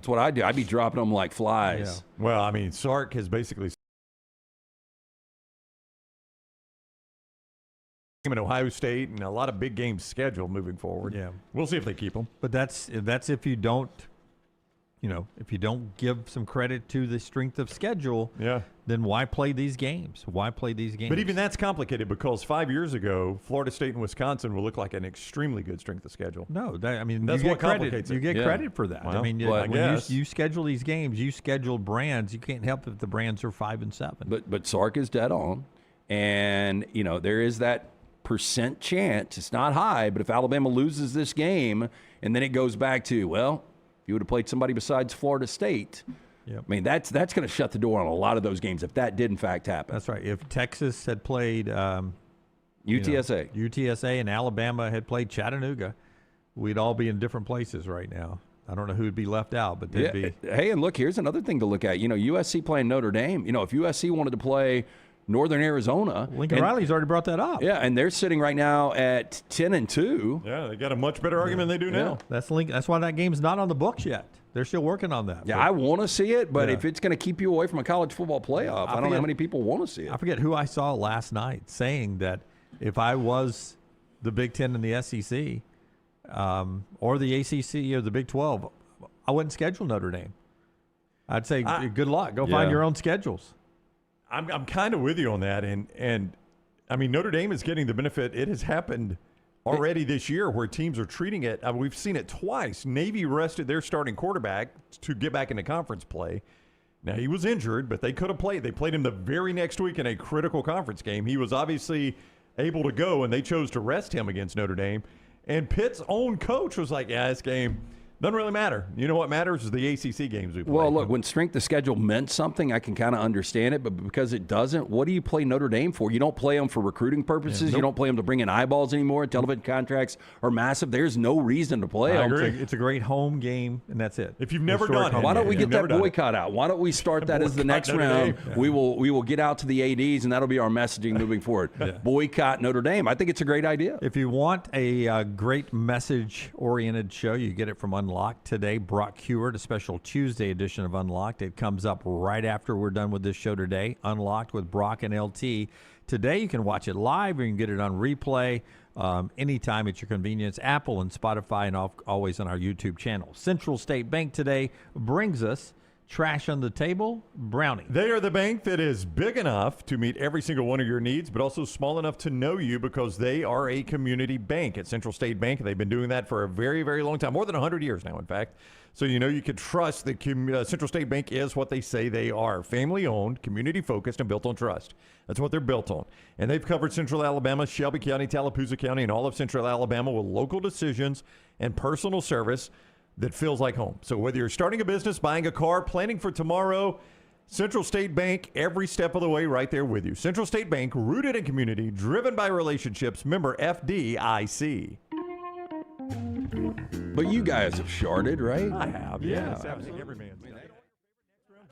That's what I do. I'd be dropping them like flies. Yeah. Well, I mean, Sark has basically him in Ohio State and a lot of big games scheduled moving forward. Yeah, we'll see if they keep him. But that's if you don't, if you don't give some credit to the strength of schedule. Yeah. Then why play these games? Why play these games? But even that's complicated because 5 years ago, Florida State and Wisconsin will look like an extremely good strength of schedule. No, that's what complicates it. You get credit for that. Well, I mean, when you schedule these games, you schedule brands. You can't help if the brands are 5 and 7. But Sark is dead on, and there is that percent chance. It's not high, but if Alabama loses this game, and then it goes back to, well, if you would have played somebody besides Florida State. Yep. I mean, that's going to shut the door on a lot of those games if that did, in fact, happen. That's right. If Texas had played UTSA and Alabama had played Chattanooga, we'd all be in different places right now. I don't know who would be left out, but they'd be. Hey, and look, here's another thing to look at. USC playing Notre Dame. If USC wanted to play Northern Arizona. Lincoln Riley's already brought that up. Yeah, and they're sitting right now at 10-2. Yeah, they got a much better argument than they do now. That's Lincoln. That's why that game's not on the books yet. They're still working on that. Yeah, I want to see it, but if it's going to keep you away from a college football playoff, I don't know how many people want to see it. I forget who I saw last night saying that if I was the Big Ten and the SEC or the ACC or the Big 12, I wouldn't schedule Notre Dame. I'd say good luck. Go find your own schedules. I'm kind of with you on that, and I mean Notre Dame is getting the benefit. It has happened already this year where teams are treating it. We've seen it twice. Navy rested their starting quarterback to get back into conference play. Now he was injured, but they could have played. They played him the very next week in a critical conference game. He was obviously able to go, and they chose to rest him against Notre Dame. And Pitt's own coach was like, "Yeah, this game doesn't really matter. You know what matters is the ACC games we play." Well, look, when strength of schedule meant something, I can kind of understand it. But because it doesn't, what do you play Notre Dame for? You don't play them for recruiting purposes. Yeah, You don't play them to bring in eyeballs anymore. Television contracts are massive. There's no reason to play them. It's a great home game, and that's it. If you've never done it. Why don't we get that boycott out? Why don't we start that as the next round? Yeah. We will get out to the ADs, and that'll be our messaging moving forward. Boycott Notre Dame. I think it's a great idea. If you want a great message-oriented show, you get it from Unlocked today. Brock Hewart, a special Tuesday edition of Unlocked. It comes up right after we're done with this show today. Unlocked with Brock and LT. Today you can watch it live or you can get it on replay anytime at your convenience. Apple and Spotify and always on our YouTube channel. Central State Bank today brings us Trash on the Table, Brownie. They are the bank that is big enough to meet every single one of your needs, but also small enough to know you because they are a community bank at Central State Bank. They've been doing that for a very, very long time, more than 100 years now, in fact. So you can trust that Central State Bank is what they say they are. Family-owned, community-focused, and built on trust. That's what they're built on. And they've covered Central Alabama, Shelby County, Tallapoosa County, and all of Central Alabama with local decisions and personal service that feels like home. So whether you're starting a business, buying a car, planning for tomorrow, Central State Bank, every step of the way right there with you. Central State Bank, rooted in community, driven by relationships, member FDIC. But you guys have sharded, right? I have, yes. Every man.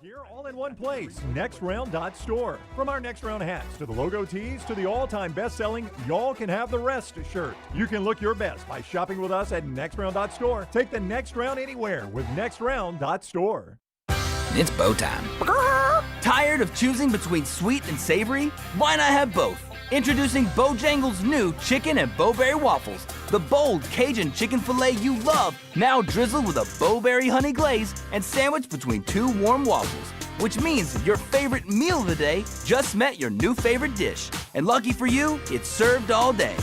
Gear all in one place. NextRound.store. From our Next Round hats to the logo tees to the all-time best-selling Y'all Can Have the Rest shirt. You can look your best by shopping with us at NextRound.store. Take the next round anywhere with NextRound.store. It's bow time. Tired of choosing between sweet and savory? Why not have both? Introducing Bojangles' new chicken and bowberry waffles. The bold Cajun chicken filet you love, now drizzled with a bowberry honey glaze and sandwiched between two warm waffles. Which means your favorite meal of the day just met your new favorite dish. And lucky for you, it's served all day.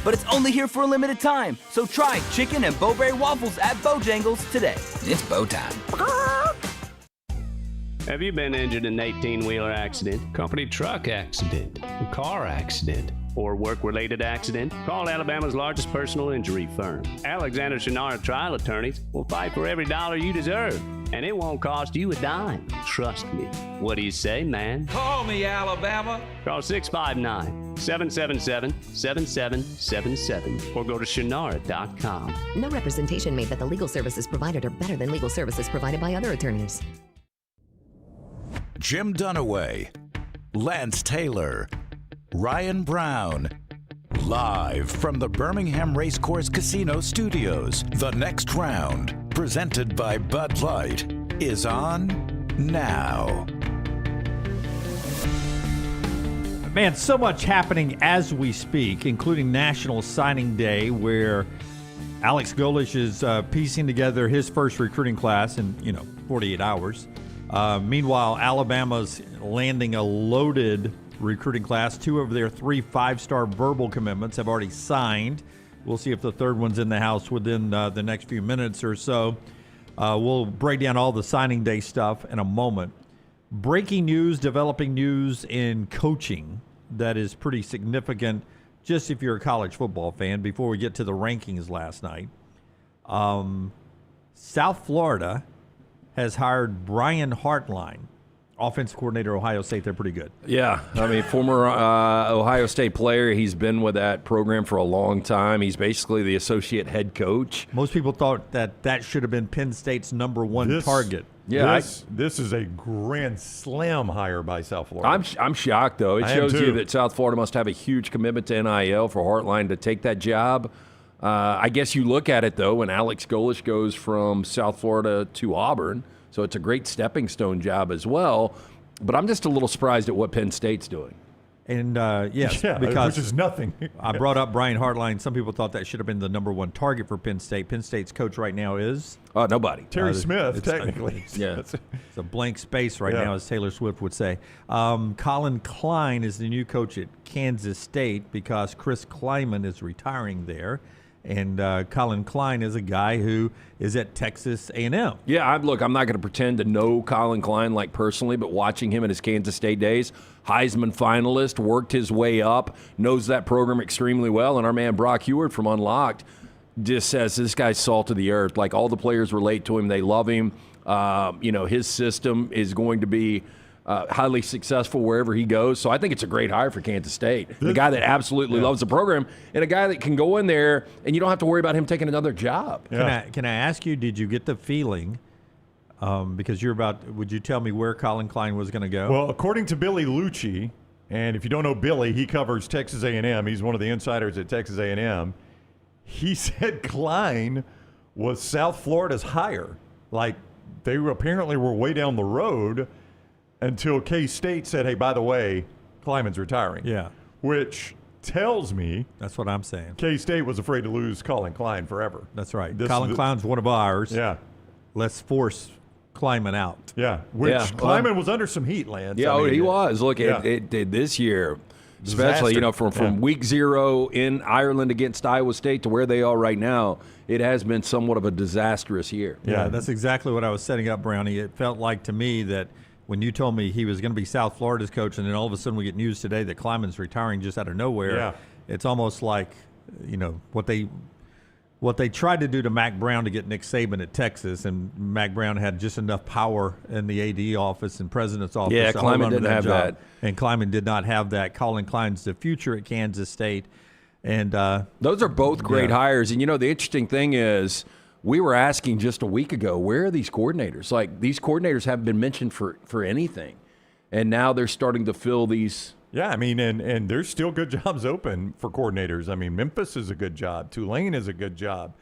But it's only here for a limited time, so try chicken and bowberry waffles at Bojangles today. It's bow time. Have you been injured in an 18-wheeler accident, company truck accident, car accident, or work-related accident? Call Alabama's largest personal injury firm. Alexander Shinara Trial Attorneys will fight for every dollar you deserve, and it won't cost you a dime. Trust me. What do you say, man? Call me, Alabama. Call 659-777-7777 or go to Shinara.com. No representation made that the legal services provided are better than legal services provided by other attorneys. Jim Dunaway, Lance Taylor, Ryan Brown. Live from the Birmingham Racecourse Casino Studios, The Next Round, presented by Bud Light. is on now. Man, so much happening as we speak, including National Signing Day, where Alex Golesh is piecing together his first recruiting class in 48 hours. Meanwhile, Alabama's landing a loaded recruiting class. 2 of their 3 5-star verbal commitments have already signed. We'll see if the third one's in the house within the next few minutes or so. We'll break down all the signing day stuff in a moment. Breaking news, developing news in coaching that is pretty significant, just if you're a college football fan, before we get to the rankings last night. South Florida has hired Brian Hartline, offensive coordinator, Ohio State. They're pretty good. Yeah, I mean, former Ohio State player. He's been with that program for a long time. He's basically the associate head coach. Most people thought that should have been Penn State's number one target. Yeah, this is a grand slam hire by South Florida. I'm shocked, though. It shows you that South Florida must have a huge commitment to NIL for Hartline to take that job. I guess you look at it, though, when Alex Golesh goes from South Florida to Auburn, so it's a great stepping stone job as well. But I'm just a little surprised at what Penn State's doing. And, yes, because which is nothing. I brought up Brian Hartline. Some people thought that should have been the number one target for Penn State. Penn State's coach right now is? Nobody. Terry Smith, technically. It's a blank space right now, as Taylor Swift would say. Colin Klein is the new coach at Kansas State because Chris Kleiman is retiring there. And Colin Klein is a guy who is at Texas A&M. Yeah, I'm not going to pretend to know Colin Klein personally, but watching him in his Kansas State days, Heisman finalist, worked his way up, knows that program extremely well. And our man Brock Heward from Unlocked just says this guy's salt of the earth. Like, all the players relate to him. They love him. His system is going to be highly successful wherever he goes. So I think it's a great hire for Kansas State. The guy that absolutely loves the program and a guy that can go in there and you don't have to worry about him taking another job. Yeah. Can I ask you, did you get the feeling, because would you tell me where Colin Klein was going to go? Well, according to Billy Lucci, and if you don't know Billy, he covers Texas A&M. He's one of the insiders at Texas A&M. He said Klein was South Florida's hire. Like, they apparently were way down the road until K-State said, hey, by the way, Kleiman's retiring. Yeah. Which tells me that's what I'm saying. K-State was afraid to lose Colin Klein forever. That's right. Colin Klein's one of ours. Yeah. Let's force Kleiman out. Yeah. Kleiman was under some heat, Lance. Yeah, he was. Look, it did this year, especially, from week 0 in Ireland against Iowa State to where they are right now. It has been somewhat of a disastrous year. Yeah, that's exactly what I was setting up, Brownie. It felt like to me that when you told me he was going to be South Florida's coach, and then all of a sudden we get news today that Kleiman's retiring just out of nowhere, it's almost like, what they tried to do to Mack Brown to get Nick Saban at Texas, and Mack Brown had just enough power in the AD office and president's office. Yeah, Kleiman didn't have that. And Kleiman did not have that. Colin Klein's the future at Kansas State. And those are both great hires. And, the interesting thing is, we were asking just a week ago, where are these coordinators? Like, these coordinators haven't been mentioned for anything. And now they're starting to fill these. Yeah, I mean, and there's still good jobs open for coordinators. I mean, Memphis is a good job. Tulane is a good job.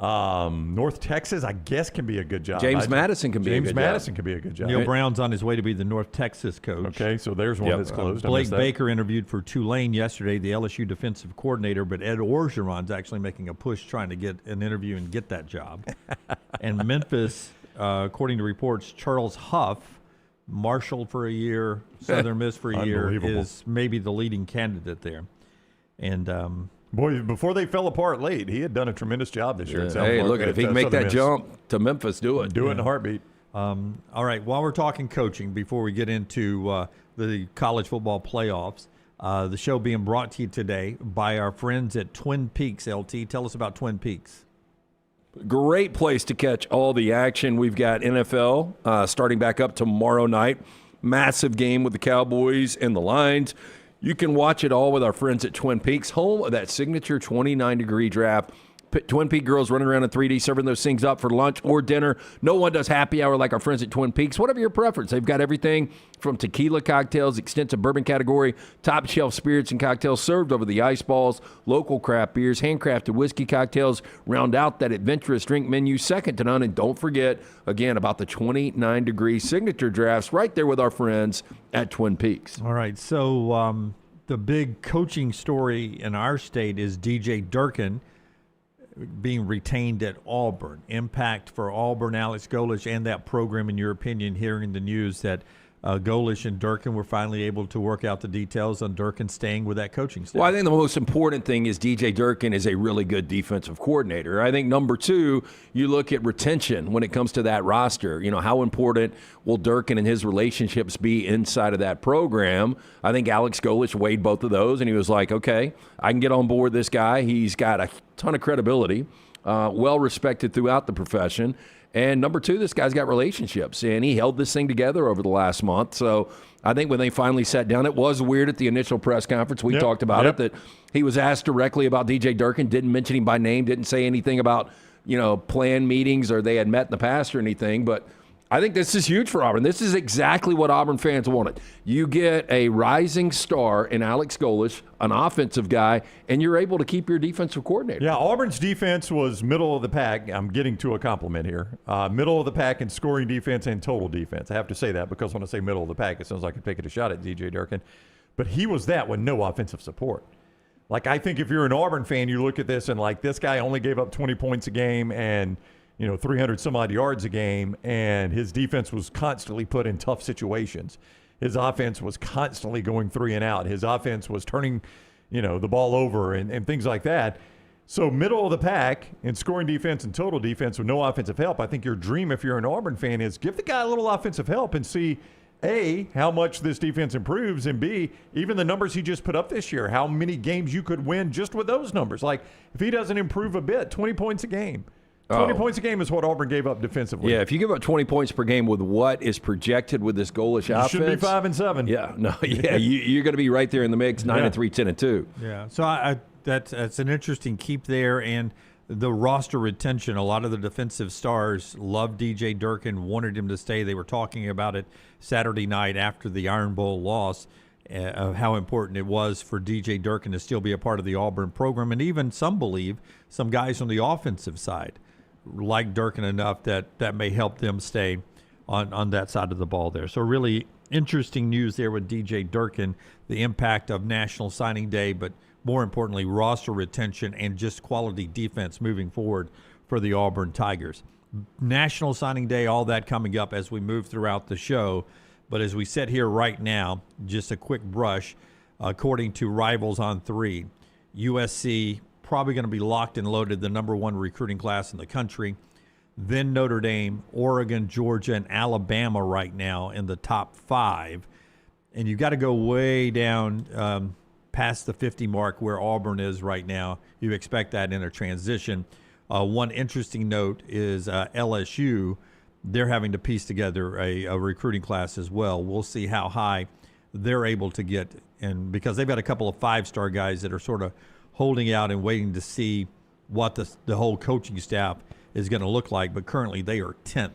North Texas, I guess, can be a good job. James Madison can be a good job. Neil Brown's on his way to be the North Texas coach. Okay, so there's one that's closed. Blake Baker interviewed for Tulane yesterday, the LSU defensive coordinator, but Ed Orgeron's actually making a push trying to get an interview and get that job. And Memphis, according to reports, Charles Huff, Marshall for a year, Southern Miss for a year, is maybe the leading candidate there. And boy, before they fell apart late, he had done a tremendous job this year. Hey, look, if he can make that jump to Memphis, do it. Do it in a heartbeat. All right, while we're talking coaching, before we get into the college football playoffs, the show being brought to you today by our friends at Twin Peaks, LT. Tell us about Twin Peaks. Great place to catch all the action. We've got NFL starting back up tomorrow night. Massive game with the Cowboys and the Lions. You can watch it all with our friends at Twin Peaks, home of that signature 29-degree draft. Twin Peaks girls running around in 3D serving those things up for lunch or dinner. No one does happy hour like our friends at Twin Peaks. Whatever your preference, they've got everything from tequila cocktails, extensive bourbon category, top shelf spirits and cocktails served over the ice balls, local craft beers, handcrafted whiskey cocktails. Round out that adventurous drink menu, second to none. And don't forget, again, about the 29-degree signature drafts right there with our friends at Twin Peaks. All right, so the big coaching story in our state is DJ Durkin being retained at Auburn. Impact for Auburn, Alex Golesh, and that program, in your opinion, hearing the news that Golesh and Durkin were finally able to work out the details on Durkin staying with that coaching staff. Well, I think the most important thing is DJ Durkin is a really good defensive coordinator. I think number two, you look at retention when it comes to that roster. You know, how important will Durkin and his relationships be inside of that program? I think Alex Golesh weighed both of those, and he was like, okay, I can get on board this guy. He's got a ton of credibility, well respected throughout the profession. And number two, this guy's got relationships, and he held this thing together over the last month. So I think when they finally sat down, it was weird at the initial press conference. We talked about it, that he was asked directly about DJ Durkin, didn't mention him by name, didn't say anything about, planned meetings or they had met in the past or anything. But I think this is huge for Auburn. This is exactly what Auburn fans wanted. You get a rising star in Alex Golesh, an offensive guy, and you're able to keep your defensive coordinator. Yeah, Auburn's defense was middle of the pack. I'm getting to a compliment here. Middle of the pack in scoring defense and total defense. I have to say that because when I say middle of the pack, it sounds like I'm taking a shot at DJ Durkin. But he was that with no offensive support. Like, I think if you're an Auburn fan, you look at this and, like, this guy only gave up 20 points a game and – 300 some odd yards a game, and his defense was constantly put in tough situations. His offense was constantly going 3 and out. His offense was turning, the ball over and things like that. So middle of the pack in scoring defense and total defense with no offensive help. I think your dream, if you're an Auburn fan, is give the guy a little offensive help and see, A, how much this defense improves, and B, even the numbers he just put up this year, how many games you could win just with those numbers. Like, if he doesn't improve a bit, 20 points a game. 20 points a game is what Auburn gave up defensively. Yeah, if you give up 20 points per game with what is projected with this Golesh offense, you should be 5-7. Yeah, no, yeah, you're going to be right there in the mix, 9-3, 10-2. Yeah, so that's an interesting keep there, and the roster retention. A lot of the defensive stars loved DJ Durkin, wanted him to stay. They were talking about it Saturday night after the Iron Bowl loss, of how important it was for DJ Durkin to still be a part of the Auburn program, and even some believe some guys on the offensive side like Durkin enough that may help them stay on that side of the ball there. So really interesting news there with DJ Durkin, the impact of National Signing Day, but more importantly, roster retention and just quality defense moving forward for the Auburn Tigers. National Signing Day, all that coming up as we move throughout the show. But as we sit here right now, just a quick brush, according to Rivals on 3, USC probably going to be locked and loaded, the number one recruiting class in the country. Then Notre Dame, Oregon, Georgia, and Alabama right now in the top 5. And you've got to go way down past the 50 mark where Auburn is right now. You expect that in a transition. One interesting note is LSU. They're having to piece together a recruiting class as well. We'll see how high they're able to get, and because they've got a couple of 5-star guys that are sort of holding out and waiting to see what the whole coaching staff is going to look like. But currently they are 10th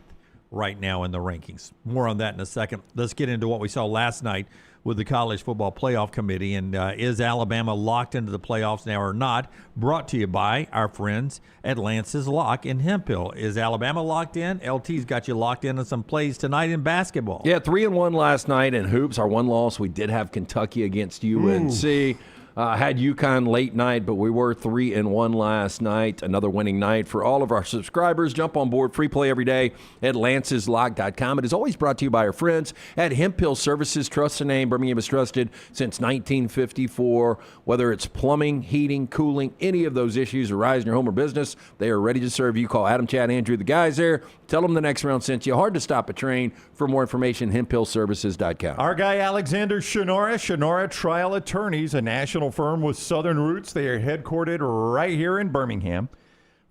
right now in the rankings. More on that in a second. Let's get into what we saw last night with the College Football Playoff Committee. And is Alabama locked into the playoffs now or not? Brought to you by our friends at Lance's Lock in Hemp Hill. Is Alabama locked in? LT's got you locked in on some plays tonight in basketball. Yeah, 3-1 last night in hoops. Our one loss, we did have Kentucky against UNC. Had UConn late night, but we were 3-1 last night. Another winning night for all of our subscribers. Jump on board. Free play every day at lanceslock.com. It is always brought to you by our friends at Hemp Hill Services. Trust the name. Birmingham has trusted since 1954. Whether it's plumbing, heating, cooling, any of those issues arise in your home or business, they are ready to serve you. Call Adam, Chad, Andrew, the guys there. Tell them the next round sent you. Hard to stop a train. For more information, hemphillservices.com. Our guy Alexander Shannara Trial Attorneys, a national firm with Southern roots. They are headquartered right here in Birmingham.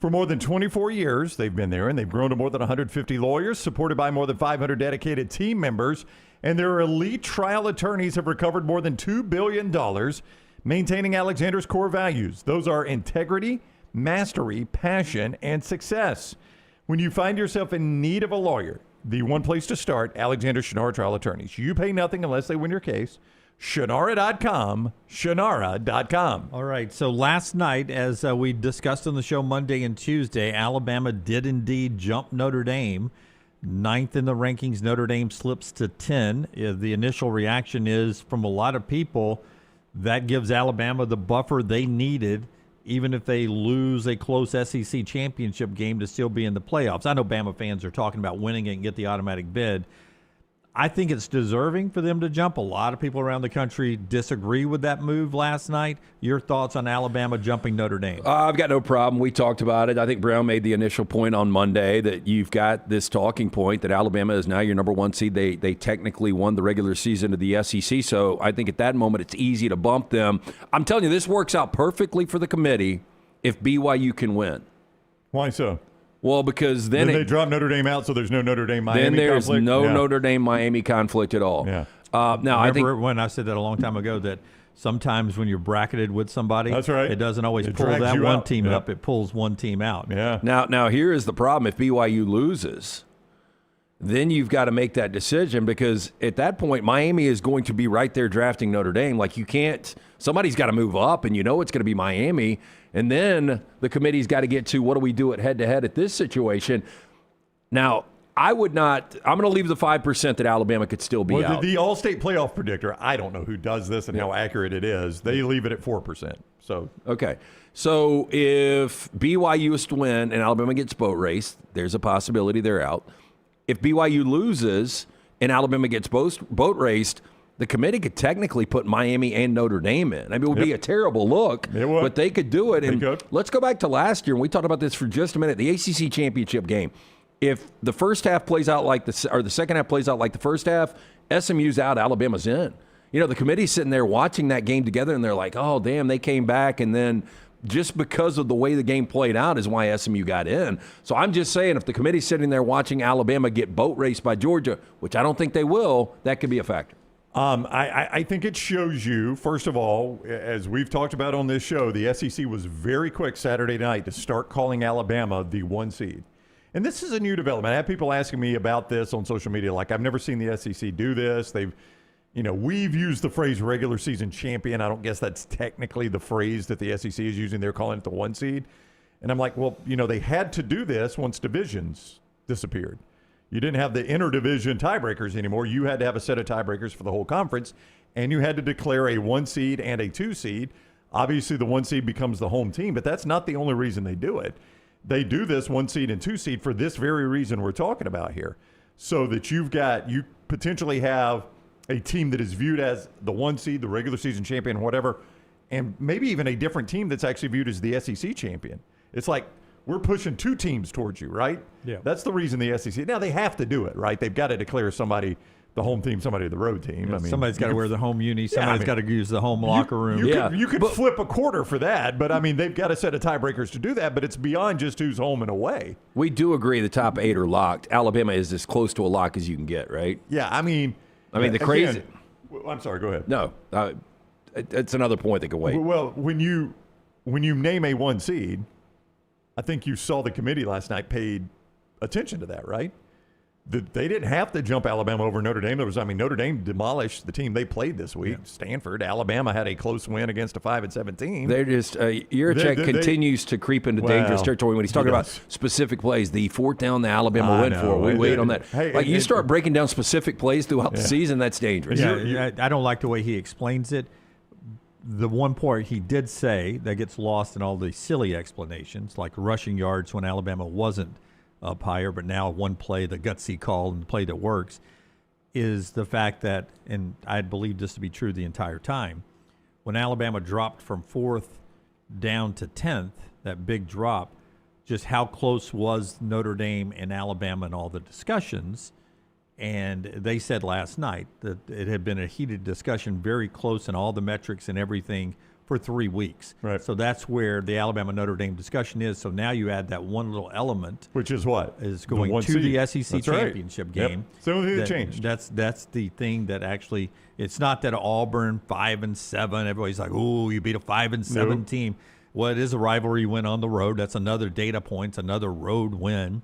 For more than 24 years, they've been there, and they've grown to more than 150 lawyers, supported by more than 500 dedicated team members. And their elite trial attorneys have recovered more than $2 billion, maintaining Alexander's core values. Those are integrity, mastery, passion, and success. When you find yourself in need of a lawyer, the one place to start, Alexander Shannara Trial Attorneys. You pay nothing unless they win your case. Shannara.com, Shannara.com. All right, so last night, as we discussed on the show Monday and Tuesday, Alabama did indeed jump Notre Dame. 9th in the rankings, Notre Dame slips to 10. The initial reaction is from a lot of people, that gives Alabama the buffer they needed, even if they lose a close SEC championship game, to still be in the playoffs. I know Bama fans are talking about winning it and get the automatic bid. I think it's deserving for them to jump. A lot of people around the country disagree with that move last night. Your thoughts on Alabama jumping Notre Dame? I've got no problem. We talked about it. I think Brown made the initial point on Monday that you've got this talking point that Alabama is now your number one seed. They technically won the regular season of the SEC, so I think at that moment it's easy to bump them. I'm telling you, this works out perfectly for the committee if BYU can win. Why so? Well, because then they drop Notre Dame out, so there's no Notre Dame-Miami conflict. Then there's conflict? no Notre Dame-Miami conflict at all. Yeah. Now, I think when I said that a long time ago, that sometimes when you're bracketed with somebody, that's right, it doesn't always pull that one team up. It pulls one team out. Yeah. Now here is the problem. If BYU loses, then you've got to make that decision, because at that point, Miami is going to be right there drafting Notre Dame. Like, you can't – somebody's got to move up, and you know it's going to be Miami. And then the committee's got to get to, what do we do at head-to-head at this situation? Now, I would not – I'm going to leave the 5% that Alabama could still be out. The All-State Playoff Predictor, I don't know who does this and how accurate it is. They leave it at 4%. So okay. So if BYU is to win and Alabama gets boat raced, there's a possibility they're out. If BYU loses and Alabama gets boat raced, the committee could technically put Miami and Notre Dame in. I mean, it would be a terrible look, but they could do it. And let's go back to last year, and we talked about this for just a minute, the ACC championship game. If the first half plays out like the second half plays out like the first half, SMU's out, Alabama's in. You know, the committee's sitting there watching that game together, and they're like, oh, damn, they came back, and then just because of the way the game played out is why SMU got in. So I'm just saying, if the committee's sitting there watching Alabama get boat raced by Georgia, which I don't think they will, that could be a factor. I think it shows you, first of all, as we've talked about on this show, the SEC was very quick Saturday night to start calling Alabama the one seed. And this is a new development. I have people asking me about this on social media, like, I've never seen the SEC do this. We've used the phrase regular season champion. I don't guess that's technically the phrase that the SEC is using. They're calling it the one seed. And I'm like, well, they had to do this once divisions disappeared. You didn't have the interdivision tiebreakers anymore. You had to have a set of tiebreakers for the whole conference, and you had to declare a 1 seed and a 2 seed. Obviously, the 1 seed becomes the home team, but that's not the only reason they do it. They do this 1 seed and 2 seed for this very reason we're talking about here, so that you potentially have a team that is viewed as the 1 seed, the regular season champion, whatever, and maybe even a different team that's actually viewed as the SEC champion. It's like, we're pushing 2 teams towards you, right? Yeah. That's the reason the SEC. Now, they have to do it, right? They've got to declare somebody the home team, somebody the road team. Yeah, somebody's got to wear the home uni. Somebody's got to use the home locker room. You could flip a quarter for that, but, they've got a set of tiebreakers to do that, but it's beyond just who's home and away. We do agree the top 8 are locked. Alabama is as close to a lock as you can get, right? Yeah, the crazy. I'm sorry, go ahead. No, it's another point that can wait. Well, when you name a 1 seed, I think you saw the committee last night paid attention to that, right? They didn't have to jump Alabama over Notre Dame. Notre Dame demolished the team they played this week. Yeah. Stanford. Alabama had a close win against a 5-7 team. They're just Yurachek continues to creep into dangerous territory when he's talking about specific plays. The 4th down the Alabama went for. We wait on that. You start breaking down specific plays throughout the season, that's dangerous. Yeah, I don't like the way he explains it. The one part he did say that gets lost in all the silly explanations, like rushing yards when Alabama wasn't up higher, but now one play, the gutsy call and the play that works, is the fact that, and I believe this to be true the entire time, when Alabama dropped from 4th down to 10th, that big drop, just how close was Notre Dame and Alabama in all the discussions. And they said last night that it had been a heated discussion, very close in all the metrics and everything for 3 weeks. Right. So that's where the Alabama-Notre Dame discussion is. So now you add that one little element. Which is what? Is going to the SEC championship game. It's the only thing that changed. That's the thing that actually, it's not that Auburn 5-7, everybody's like, oh, you beat a 5-7 team. Well, it is a rivalry win on the road. That's another data point, another road win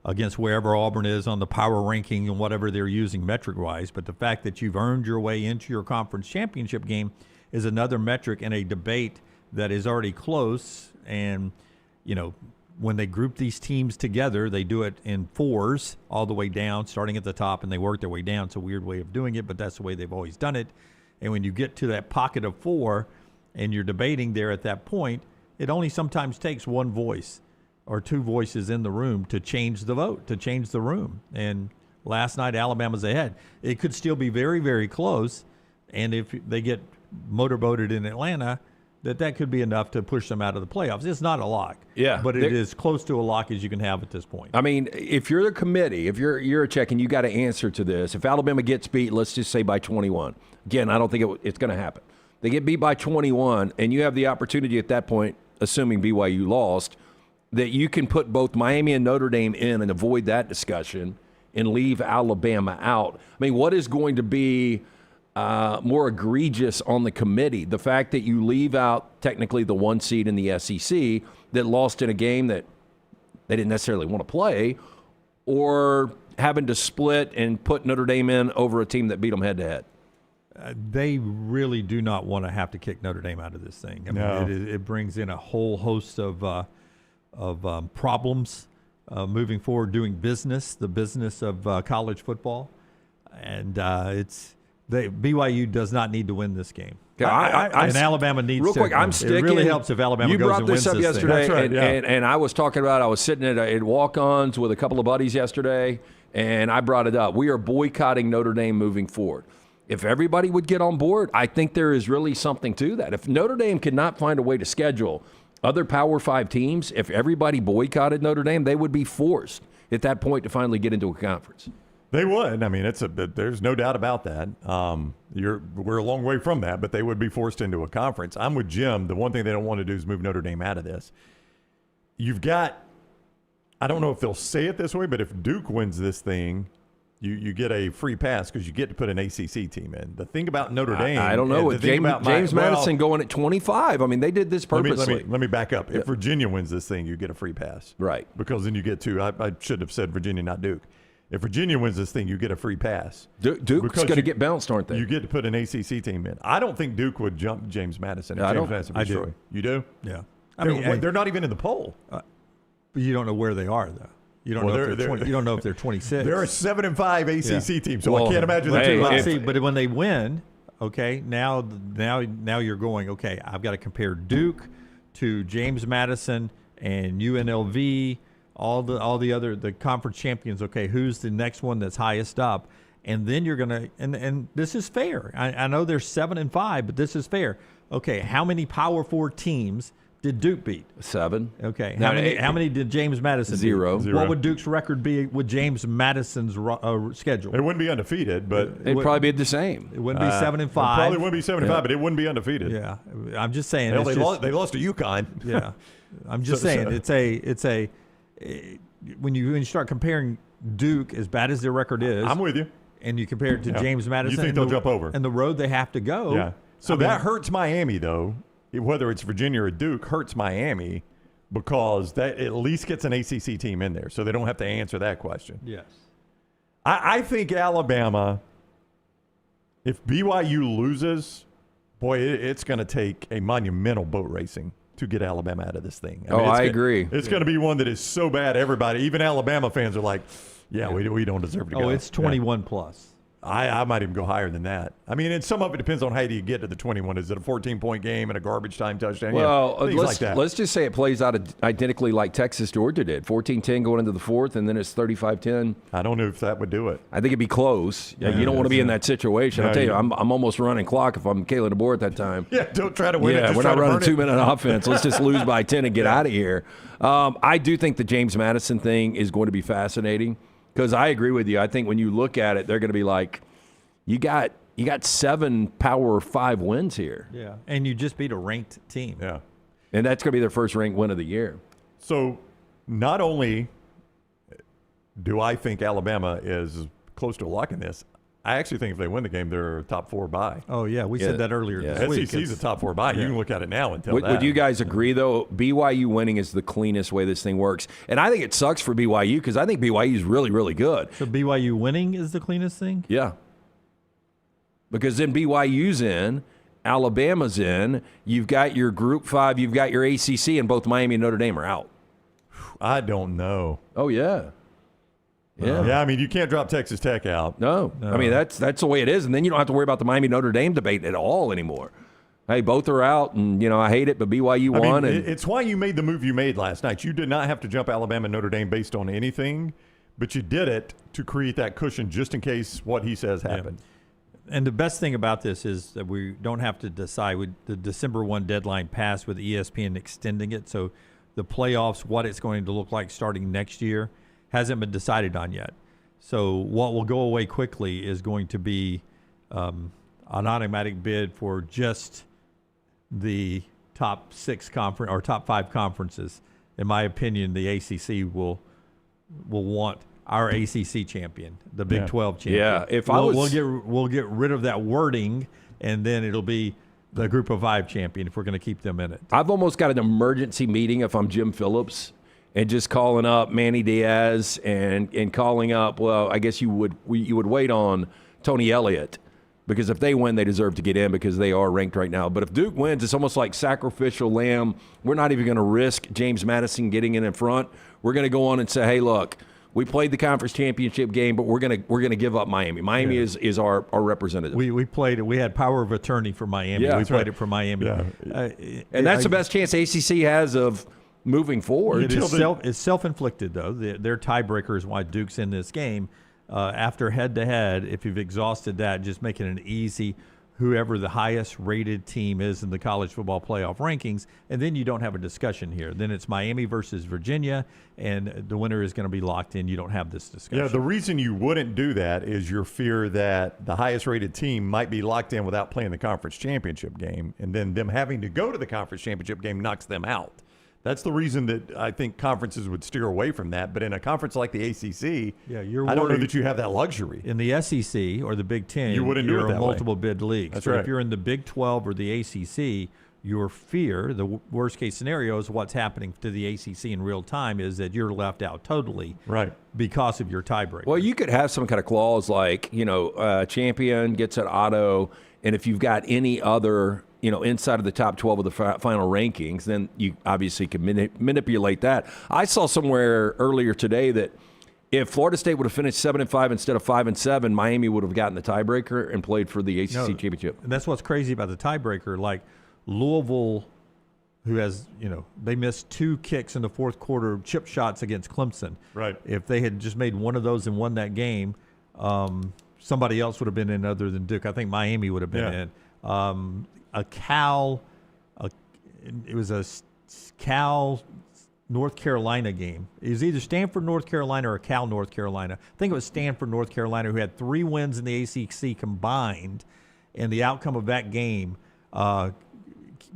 against wherever Auburn is on the power ranking and whatever they're using metric-wise. But the fact that you've earned your way into your conference championship game is another metric in a debate that is already close. And, you know, when they group these teams together, they do it in fours all the way down, starting at the top, and they work their way down. It's a weird way of doing it, but that's the way they've always done it. And when you get to that pocket of four and you're debating there at that point, it only sometimes takes one voice or two voices in the room to change the vote, to change the room. And last night, Alabama's ahead. It could still be very, very close. And if they get motorboated in Atlanta, that could be enough to push them out of the playoffs. It's not a lock. Yeah. But it is close to a lock as you can have at this point. I mean, if you're the committee, if you're a check and you got to answer to this, if Alabama gets beat, let's just say by 21. Again, I don't think it's going to happen. They get beat by 21, and you have the opportunity at that point, assuming BYU lost, that you can put both Miami and Notre Dame in and avoid that discussion and leave Alabama out. I mean, what is going to be more egregious on the committee? The fact that you leave out technically the one seed in the SEC that lost in a game that they didn't necessarily want to play, or having to split and put Notre Dame in over a team that beat them head-to-head? They really do not want to have to kick Notre Dame out of this thing. I mean, it brings in a whole host of problems moving forward, doing business, the business of college football. And BYU does not need to win this game. And Alabama needs real to. Quick, I'm sticking, it really helps if Alabama goes and wins this thing. You brought this up yesterday, That's right, and I was talking about, I was sitting at walk-ons with a couple of buddies yesterday, and I brought it up. We are boycotting Notre Dame moving forward. If everybody would get on board, I think there is really something to that. If Notre Dame could not find a way to schedule other Power 5 teams, if everybody boycotted Notre Dame, they would be forced at that point to finally get into a conference. They would. I mean, there's no doubt about that. We're a long way from that, but they would be forced into a conference. I'm with Jim. The one thing they don't want to do is move Notre Dame out of this. You've got, I don't know if they'll say it this way, but if Duke wins this thing, you get a free pass because you get to put an ACC team in. The thing about Notre Dame, I don't know. With James Madison going at 25, I mean, they did this purposely. Let me back up. If Virginia wins this thing, you get a free pass. Right. Because then you get to, I should have said Virginia, not Duke. If Virginia wins this thing, you get a free pass. Duke's going to get bounced, aren't they? You get to put an ACC team in. I don't think Duke would jump James Madison. I don't. I do. You do? Yeah. They're not even in the poll. But you don't know where they are, though. You don't know if they're 20, you don't know if they're 26. They're a 7-5 ACC team, so I can't imagine they're too high. But when they win, okay, now you're going, okay, I've got to compare Duke to James Madison and UNLV, all the other conference champions. Okay, who's the next one that's highest up? And then you're gonna and this is fair. I know they're 7-5, but this is fair. Okay, how many Power 4 teams did Duke beat? 7. Okay. How many did James Madison beat? 0. What would Duke's record be with James Madison's schedule? It wouldn't be undefeated, but it'd probably be the same. It wouldn't be 7-5. It probably wouldn't be 7-5, but it wouldn't be undefeated. Yeah, I'm just saying. Hell, they lost to UConn. Yeah, I'm just saying when you start comparing Duke, as bad as their record is, I'm with you. And you compare it to James Madison, you think they'll jump over? And the road they have to go. Yeah. So that hurts Miami, though. Whether it's Virginia or Duke, hurts Miami because that at least gets an ACC team in there, so they don't have to answer that question. Yes. I think Alabama, if BYU loses, boy, it's going to take a monumental boat racing to get Alabama out of this thing. I agree. It's going to be one that is so bad, everybody, even Alabama fans are like, we don't deserve to go. Oh, it's 21 plus. I might even go higher than that. I mean, and some of it depends on how do you get to the 21. Is it a 14-point game and a garbage time touchdown? Well, like let's just say it plays out identically like Texas Georgia did. 14-10 going into the fourth, and then it's 35-10. I don't know if that would do it. I think it'd be close. Yeah, you don't want to be in that situation. I'll tell you, I'm almost running clock if I'm Kalen DeBoer at that time. Yeah, don't try to win it. Yeah, we're not running 2-minute offense. Let's just lose by 10 and get out of here. I do think the James Madison thing is going to be fascinating because I agree with you. I think when you look at it, they're going to be like, You got 7 Power 5 wins here. Yeah, and you just beat a ranked team. Yeah. And that's going to be their first ranked win of the year. So not only do I think Alabama is close to a lock in this, I actually think if they win the game, they're a top 4 bye. Oh, yeah. We said that earlier this week. SEC's a top 4 bye. You can look at it now and tell that. Would you guys agree, though, BYU winning is the cleanest way this thing works? And I think it sucks for BYU because I think BYU is really, really good. So BYU winning is the cleanest thing? Yeah. Because then BYU's in, Alabama's in, you've got your Group 5, you've got your ACC, and both Miami and Notre Dame are out. I don't know. Oh, yeah. Yeah, I mean, you can't drop Texas Tech out. No. I mean, that's the way it is. And then you don't have to worry about the Miami-Notre Dame debate at all anymore. Hey, both are out, and, I hate it, but BYU won. It's why you made the move you made last night. You did not have to jump Alabama and Notre Dame based on anything, but you did it to create that cushion just in case what he says happened. And the best thing about this is that we don't have to decide. The December 1 deadline passed with ESPN extending it, so the playoffs, what it's going to look like starting next year, hasn't been decided on yet. So what will go away quickly is going to be an automatic bid for just the top 6 conference or top 5 conferences. In my opinion, the ACC will want our ACC champion, the Big 12 champion. Yeah, if we'll get rid of that wording, and then it'll be the Group of 5 champion if we're going to keep them in it. I've almost got an emergency meeting if I'm Jim Phillips and just calling up Manny Diaz and calling up, well, I guess you would wait on Tony Elliott because if they win, they deserve to get in because they are ranked right now. But if Duke wins, it's almost like sacrificial lamb. We're not even going to risk James Madison getting in front. We're going to go on and say, hey, look, we played the conference championship game, but we're gonna give up Miami. Miami is our representative. We played it. We had power of attorney for Miami. Yeah, we played it for Miami. Yeah. And that's the best chance ACC has of moving forward. It's self-inflicted, though. Their tiebreaker is why Duke's in this game. After head-to-head, if you've exhausted that, just make it an easy whoever the highest-rated team is in the college football playoff rankings, and then you don't have a discussion here. Then it's Miami versus Virginia, and the winner is going to be locked in. You don't have this discussion. Yeah, the reason you wouldn't do that is your fear that the highest-rated team might be locked in without playing the conference championship game, and then them having to go to the conference championship game knocks them out. That's the reason that I think conferences would steer away from that. But in a conference like the ACC, I don't know that you have that luxury. In the SEC or the Big Ten, you're a multiple bid league. That's so right. If you're in the Big 12 or the ACC, your fear, the worst case scenario is what's happening to the ACC in real time is that you're left out totally because of your tiebreaker. Well, you could have some kind of clause like, champion gets an auto, and if you've got any other inside of the top 12 of the final rankings, then you obviously can manipulate that. I saw somewhere earlier today that if Florida State would have finished 7-5 instead of 5-7, Miami would have gotten the tiebreaker and played for the ACC championship. And that's what's crazy about the tiebreaker. Like Louisville, who has, they missed 2 kicks in the fourth quarter, chip shots against Clemson. Right. If they had just made one of those and won that game, somebody else would have been in other than Duke. I think Miami would have been in. It was a Cal North Carolina game. It was either Stanford, North Carolina, or Cal, North Carolina. I think it was Stanford, North Carolina, who had 3 wins in the ACC combined, and the outcome of that game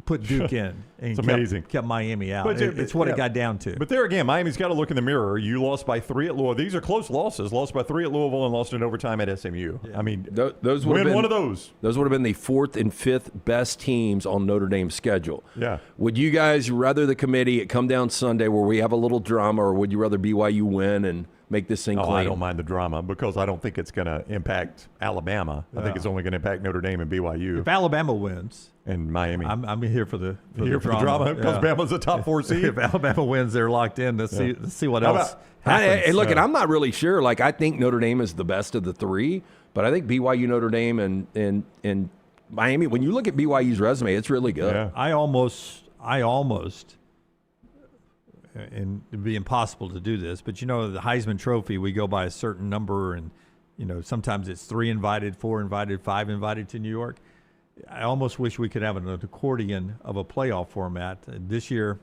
put Duke in. And It's amazing. Kept Miami out. But It's what it got down to. But there again, Miami's got to look in the mirror. You lost by 3 at Louisville. These are close losses. Lost by 3 at Louisville and lost in overtime at SMU. Yeah. I mean, those would have been one of those. Those would have been the 4th and 5th best teams on Notre Dame's schedule. Yeah. Would you guys rather the committee come down Sunday where we have a little drama, or would you rather BYU win and make this thing clean? I don't mind the drama because I don't think it's going to impact Alabama. I think it's only going to impact Notre Dame and BYU. If Alabama wins, and Miami, I'm here for the drama because Bama's a top 4 seed. If Alabama wins, they're locked in. Let's see what else happens. Hey, look, and I'm not really sure. Like, I think Notre Dame is the best of the 3, but I think BYU, Notre Dame, and Miami. When you look at BYU's resume, it's really good. Yeah. I almost, and it'd be impossible to do this, but the Heisman Trophy, we go by a certain number, and sometimes it's 3 invited, 4 invited, 5 invited to New York. I almost wish we could have an accordion of a playoff format. This year,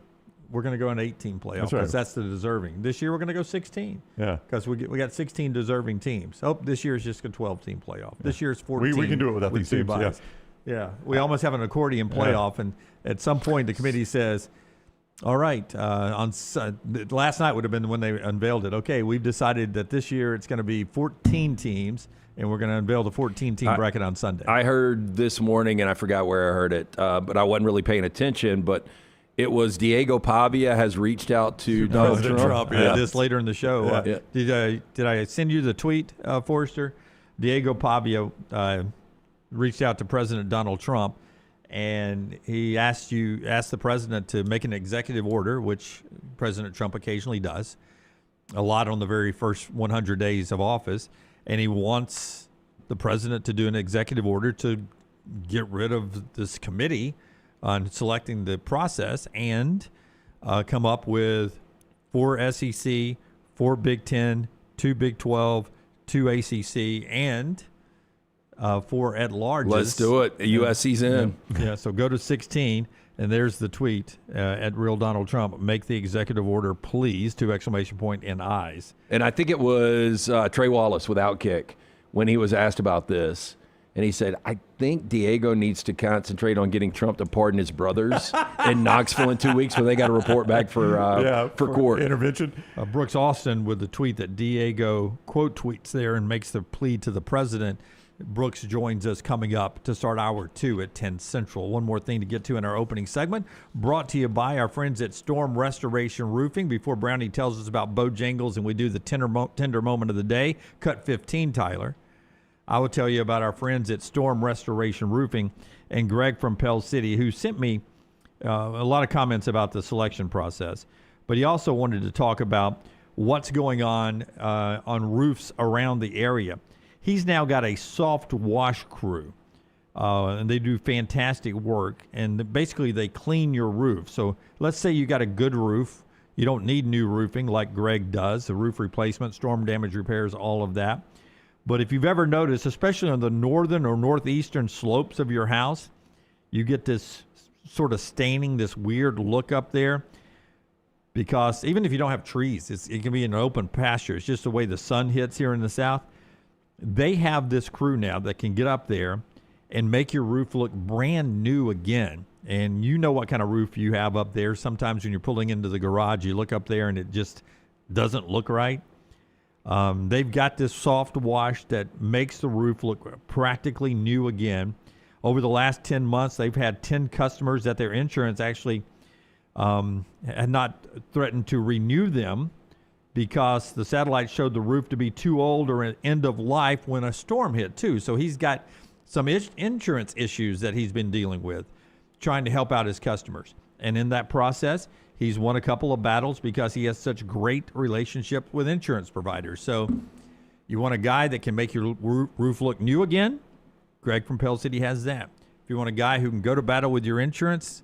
we're going to go an 18 playoff because that's the deserving. This year, we're going to go 16. Yeah, because we got 16 deserving teams. Oh, this year is just a 12-team playoff. This year is 14. We can do it without these teams. Yeah, we almost have an accordion playoff, and at some point, the committee says, All right. Last night would have been when they unveiled it. Okay, we've decided that this year it's going to be 14 teams, and we're going to unveil the 14-team bracket on Sunday. I heard this morning, and I forgot where I heard it, but I wasn't really paying attention, but it was Diego Pavia has reached out to Donald Trump. Yeah, this later in the show. Yeah. Did I send you the tweet, Forrester? Diego Pavia reached out to President Donald Trump, and he asked the president to make an executive order, which President Trump occasionally does, a lot on the very first 100 days of office, and he wants the president to do an executive order to get rid of this committee on selecting the process and come up with 4 SEC, 4 Big Ten, 2 Big 12, 2 ACC, and 4 at-larges. Let's do it. USC's in. Yeah, so go to 16, and there's the tweet at Real Donald Trump. Make the executive order, please, 2 exclamation point and eyes. And I think it was Trey Wallace with Outkick when he was asked about this. And he said, I think Diego needs to concentrate on getting Trump to pardon his brothers in Knoxville in 2 weeks when they got to report back for court. Intervention. Brooks Austin with the tweet that Diego quote tweets there and makes the plea to the president. Brooks joins us coming up to start hour 2 at 10 Central. One more thing to get to in our opening segment, brought to you by our friends at Storm Restoration Roofing. Before Brownie tells us about Bojangles and we do the tender moment of the day, cut 15, Tyler, I will tell you about our friends at Storm Restoration Roofing and Greg from Pell City, who sent me a lot of comments about the selection process. But he also wanted to talk about what's going on roofs around the area. He's now got a soft wash crew, and they do fantastic work. And basically, they clean your roof. So let's say you got a good roof. You don't need new roofing like Greg does, the roof replacement, storm damage repairs, all of that. But if you've ever noticed, especially on the northern or northeastern slopes of your house, you get this sort of staining, this weird look up there. Because even if you don't have trees, it can be an open pasture. It's just the way the sun hits here in the south. They have this crew now that can get up there and make your roof look brand new again. And you know what kind of roof you have up there. Sometimes when you're pulling into the garage, you look up there and it just doesn't look right. They've got this soft wash that makes the roof look practically new again. Over the last 10 months, they've had 10 customers that their insurance actually had not threatened to renew them because the satellite showed the roof to be too old or an end of life when a storm hit too. So he's got some insurance issues that he's been dealing with, trying to help out his customers. And in that process, he's won a couple of battles because he has such great relationship with insurance providers. So you want a guy that can make your roof look new again? Greg from Pell City has that. If you want a guy who can go to battle with your insurance,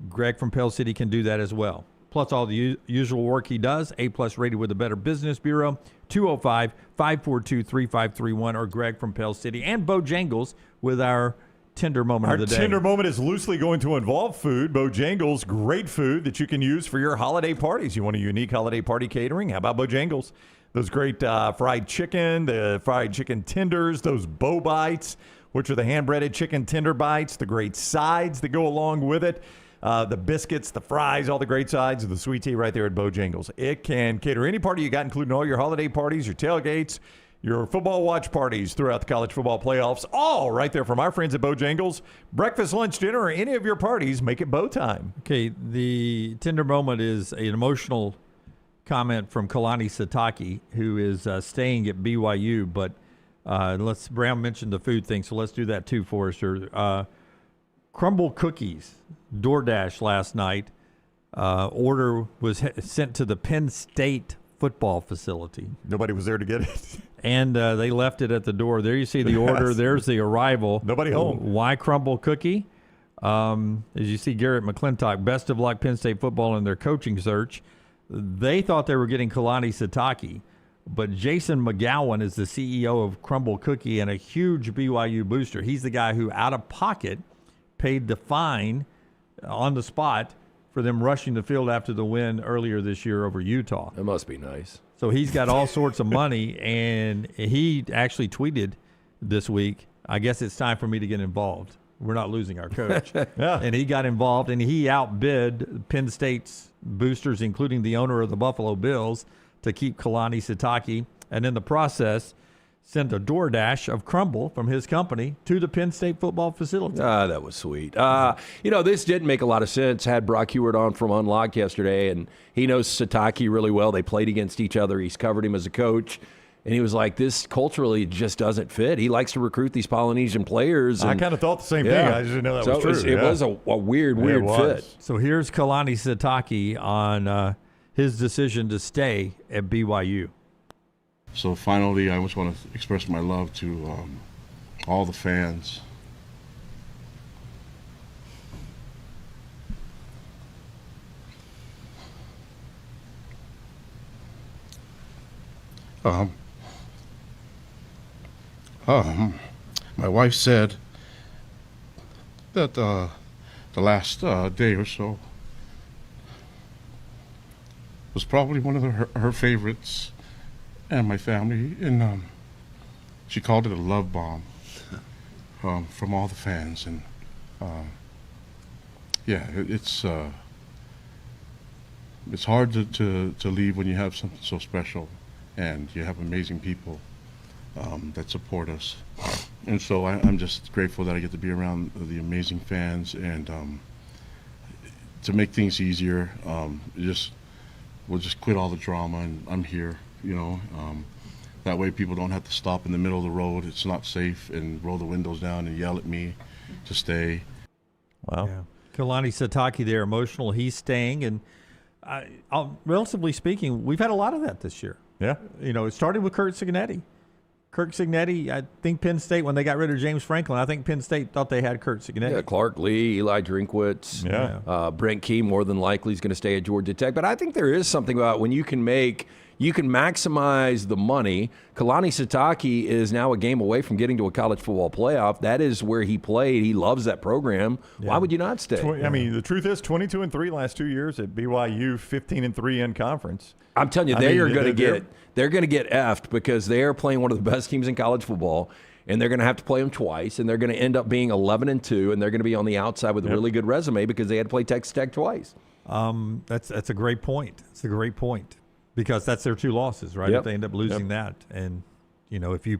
Greg from Pell City can do that as well. Plus all the usual work he does, A-plus rated with the Better Business Bureau, 205-542-3531, or Greg from Pell City, and Bojangles with our tender moment of the day. Our tender moment is loosely going to involve food. Bojangles, great food that you can use for your holiday parties. You want a unique holiday party catering? How about Bojangles? Those great fried chicken, the fried chicken tenders, those Bo Bites, which are the hand-breaded chicken tender bites, the great sides that go along with it. The biscuits, the fries, all the great sides of the sweet tea right there at Bojangles. It can cater any party you got, including all your holiday parties, your tailgates, your football watch parties throughout the college football playoffs, all right there from our friends at Bojangles. Breakfast, lunch, dinner, or any of your parties, make it Bo time. Okay, the tender moment is an emotional comment from Kalani Sitake, who is staying at BYU, but Brown mentioned the food thing, so let's do that too, Forrester. Crumble cookies, DoorDash last night. Order was sent to the Penn State football facility. Nobody was there to get it. And they left it at the door. There you see the order. Yes. There's the arrival. Nobody home. Why crumble cookie? As you see Garrett McClintock, best of luck Penn State football in their coaching search. They thought they were getting Kalani Sitake, but Jason McGowan is the CEO of Crumble Cookie and a huge BYU booster. He's the guy who, out of pocket, paid the fine on the spot for them rushing the field after the win earlier this year over Utah. That must be nice. So he's got all sorts of money, and he actually tweeted this week, I guess it's time for me to get involved. we're not losing our coach. Yeah. And he got involved, and he outbid Penn State's boosters, including the owner of the Buffalo Bills, to keep Kalani Sitake, and in the process sent a DoorDash of crumble from his company to the Penn State football facility. That was sweet. This didn't make a lot of sense. Had Brock Heward on from Unlocked yesterday, and he knows Sitake really well. They played against each other. He's covered him as a coach. And he was like, this culturally just doesn't fit. He likes to recruit these Polynesian players. I kind of thought the same thing. I just didn't know that was true. It was a weird fit. So here's Kalani Sitake on his decision to stay at BYU. So finally, I just want to express my love to all the fans. My wife said that the last day or so was probably one of her favorites, and my family, and she called it a love bomb from all the fans, and it's hard to leave when you have something so special, and you have amazing people that support us, and so I'm just grateful that I get to be around the amazing fans, and to make things easier, we'll just quit all the drama, and I'm here. That way people don't have to stop in the middle of the road. It's not safe, and roll the windows down and yell at me to stay. Wow. Yeah. Kalani Sitake there, emotional. He's staying, and relatively speaking, we've had a lot of that this year. Yeah. It started with Curt Cignetti. Curt Cignetti, I think Penn State, when they got rid of James Franklin, I think Penn State thought they had Curt Cignetti. Yeah, Clark Lee, Eli Drinkwitz. Yeah. Brent Key more than likely is going to stay at Georgia Tech. But I think there is something about when you can maximize the money. Kalani Sitake is now a game away from getting to a college football playoff. That is where he played. He loves that program. Yeah. Why would you not stay? I mean, the truth is 22-3 last 2 years at BYU, 15-3 in conference. I'm telling you, they're going to get effed because they are playing one of the best teams in college football, and they're going to have to play them twice, and they're going to end up being 11-2, and they're going to be on the outside with a really good resume because they had to play Texas Tech twice. That's a great point. It's a great point because that's their two losses, right? Yep. If they end up losing that, and if you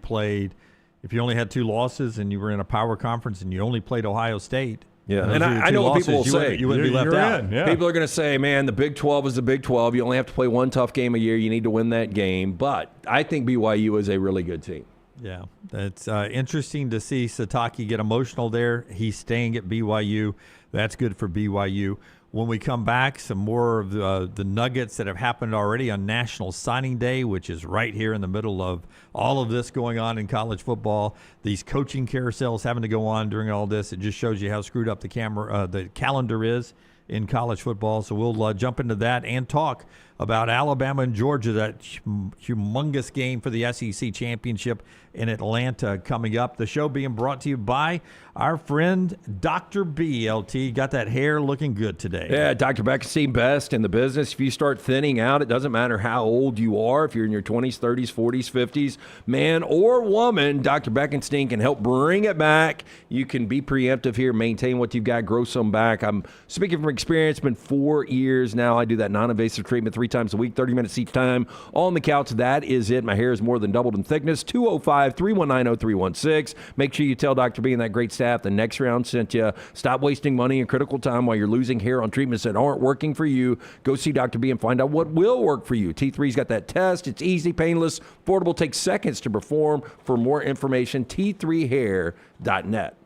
only had two losses and you were in a power conference and you only played Ohio State. Yeah, and I know what people will say. You wouldn't be left out. Yeah. People are going to say, man, the Big 12 is the Big 12. You only have to play one tough game a year. You need to win that game. But I think BYU is a really good team. Yeah, it's interesting to see Sitake get emotional there. He's staying at BYU. That's good for BYU. When we come back, some more of the nuggets that have happened already on National Signing Day, which is right here in the middle of all of this going on in college football. These coaching carousels having to go on during all this. It just shows you how screwed up the calendar is in college football. So we'll jump into that and talk about Alabama and Georgia, that humongous game for the SEC championship in Atlanta coming up. The show being brought to you by our friend Dr. B. LT. Got that hair looking good today. Yeah, Dr. Beckenstein, best in the business. If you start thinning out, it doesn't matter how old you are. If you're in your 20s, 30s, 40s, 50s, man or woman, Dr. Beckenstein can help bring it back. You can be preemptive here, maintain what you've got, grow some back. I'm speaking from experience. It's been 4 years now. I do that non-invasive treatment 3 times a week, 30 minutes each time on the couch. That is it. My hair is more than doubled in thickness. 205-319-0316. Make sure you tell Dr. B and that great staff the next round sent you. Stop wasting money and critical time while you're losing hair on treatments that aren't working for you. Go see Dr. B and find out what will work for you. T3's got that test. It's easy, painless, affordable, takes seconds to perform. For more information, t3hair.net.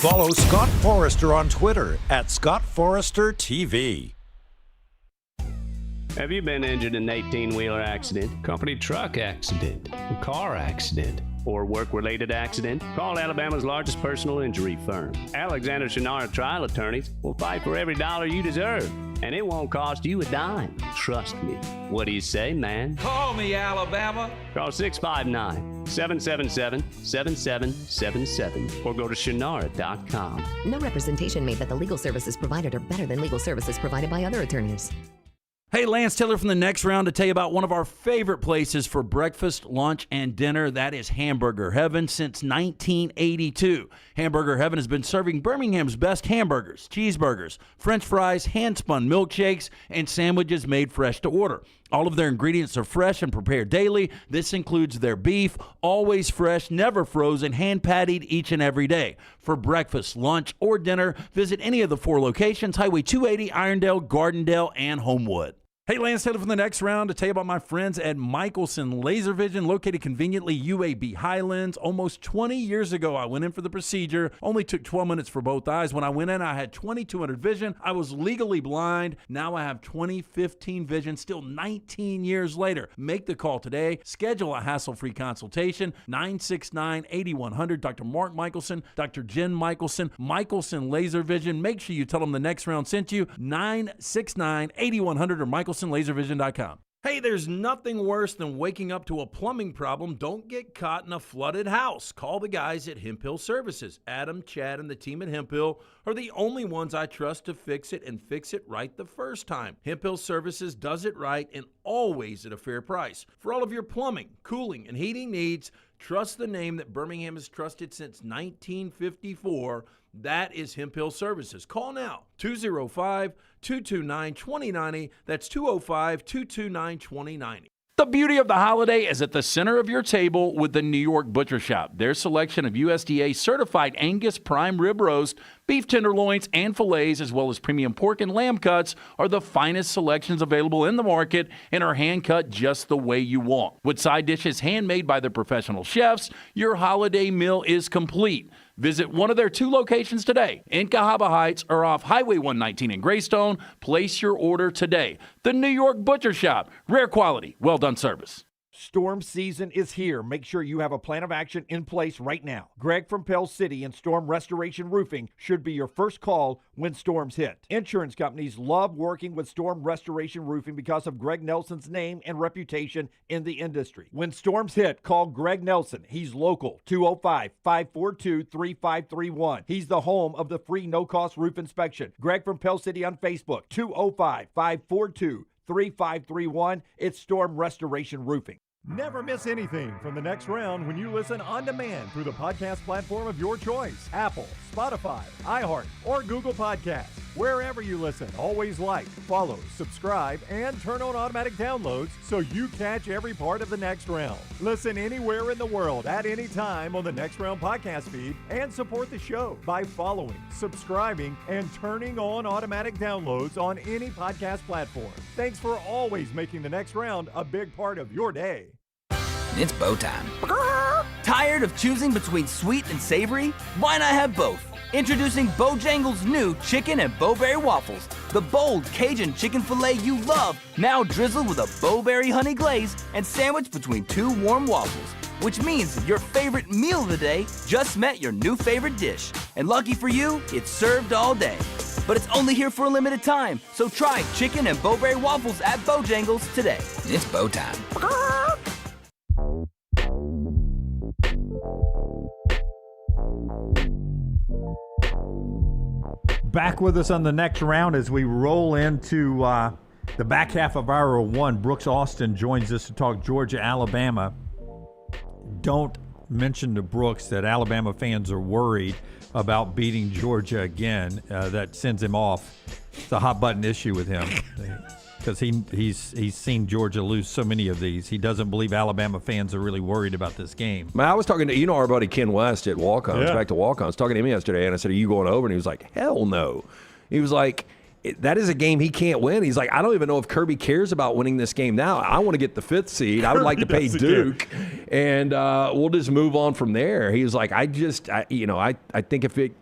Follow Scott Forrester on Twitter at ScottForresterTV. Have you been injured in an 18-wheeler accident, company truck accident, a car accident, or work-related accident? Call Alabama's largest personal injury firm. Alexander Shinara Trial Attorneys will fight for every dollar you deserve, and it won't cost you a dime. Trust me. What do you say, man? Call me, Alabama. Call 659-777-7777 or go to Shinara.com. No representation made that the legal services provided are better than legal services provided by other attorneys. Hey, Lance Taylor from the Next Round to tell you about one of our favorite places for breakfast, lunch, and dinner. That is Hamburger Heaven since 1982. Hamburger Heaven has been serving Birmingham's best hamburgers, cheeseburgers, French fries, hand-spun milkshakes, and sandwiches made fresh to order. All of their ingredients are fresh and prepared daily. This includes their beef, always fresh, never frozen, hand-pattied each and every day. For breakfast, lunch, or dinner, visit any of the 4 locations, Highway 280, Irondale, Gardendale, and Homewood. Hey, Lance Taylor from the Next Round to tell you about my friends at Michelson Laser Vision, located conveniently UAB Highlands. Almost 20 years ago, I went in for the procedure. Only took 12 minutes for both eyes. When I went in, I had 2200 vision. I was legally blind. Now I have 20/15 vision, still 19 years later. Make the call today. Schedule a hassle-free consultation, 969-8100. Dr. Mark Michelson, Dr. Jen Michelson, Michelson Laser Vision. Make sure you tell them the Next Round sent you, 969-8100 or MichelsonLaserVision.com. Hey, there's nothing worse than waking up to a plumbing problem. Don't get caught in a flooded house. Call the guys at Hemp Hill Services. Adam, Chad, and the team at Hemp Hill are the only ones I trust to fix it and fix it right the first time. Hemp Hill Services does it right and always at a fair price. For all of your plumbing, cooling, and heating needs, trust the name that Birmingham has trusted since 1954. That is Hemp Hill Services. Call now, 205-229-2090. That's 205-229-2090. The beauty of the holiday is at the center of your table with the New York Butcher Shop. Their selection of USDA certified Angus prime rib roast, beef tenderloins, and fillets, as well as premium pork and lamb cuts, are the finest selections available in the market and are hand-cut just the way you want. With side dishes handmade by their professional chefs, your holiday meal is complete. Visit one of their 2 locations today, in Cahaba Heights or off Highway 119 in Greystone. Place your order today. The New York Butcher Shop. Rare quality, well-done service. Storm season is here. Make sure you have a plan of action in place right now. Greg from Pell City and Storm Restoration Roofing should be your first call when storms hit. Insurance companies love working with Storm Restoration Roofing because of Greg Nelson's name and reputation in the industry. When storms hit, call Greg Nelson. He's local, 205-542-3531. He's the home of the free no-cost roof inspection. Greg from Pell City on Facebook, 205-542-3531. It's Storm Restoration Roofing. Never miss anything from the Next Round when you listen on demand through the podcast platform of your choice. Apple, Spotify, iHeart, or Google Podcasts. Wherever you listen, always like, follow, subscribe, and turn on automatic downloads so you catch every part of the Next Round. Listen anywhere in the world at any time on the Next Round podcast feed and support the show by following, subscribing, and turning on automatic downloads on any podcast platform. Thanks for always making the Next Round a big part of your day. It's bow time. Tired of choosing between sweet and savory? Why not have both? Introducing Bojangles' new chicken and bowberry waffles. The bold Cajun chicken filet you love, now drizzled with a bowberry honey glaze and sandwiched between 2 warm waffles. Which means your favorite meal of the day just met your new favorite dish. And lucky for you, it's served all day. But it's only here for a limited time, so try chicken and bowberry waffles at Bojangles today. It's bow time. Back with us on the Next Round as we roll into the back half of hour 1. Brooks Austin joins us to talk Georgia, Alabama. Don't mention to Brooks that Alabama fans are worried about beating Georgia again. That sends him off. It's a hot button issue with him because he's seen Georgia lose so many of these. He doesn't believe Alabama fans are really worried about this game. Man, I was talking to, our buddy Ken West at Walk-Ons, back to Walk-Ons, talking to him yesterday, and I said, are you going over? And he was like, hell no. He was like, that is a game he can't win. He's like, I don't even know if Kirby cares about winning this game now. I want to get the 5th seed. I would like to pay Duke, and we'll just move on from there. He was like, I think if it,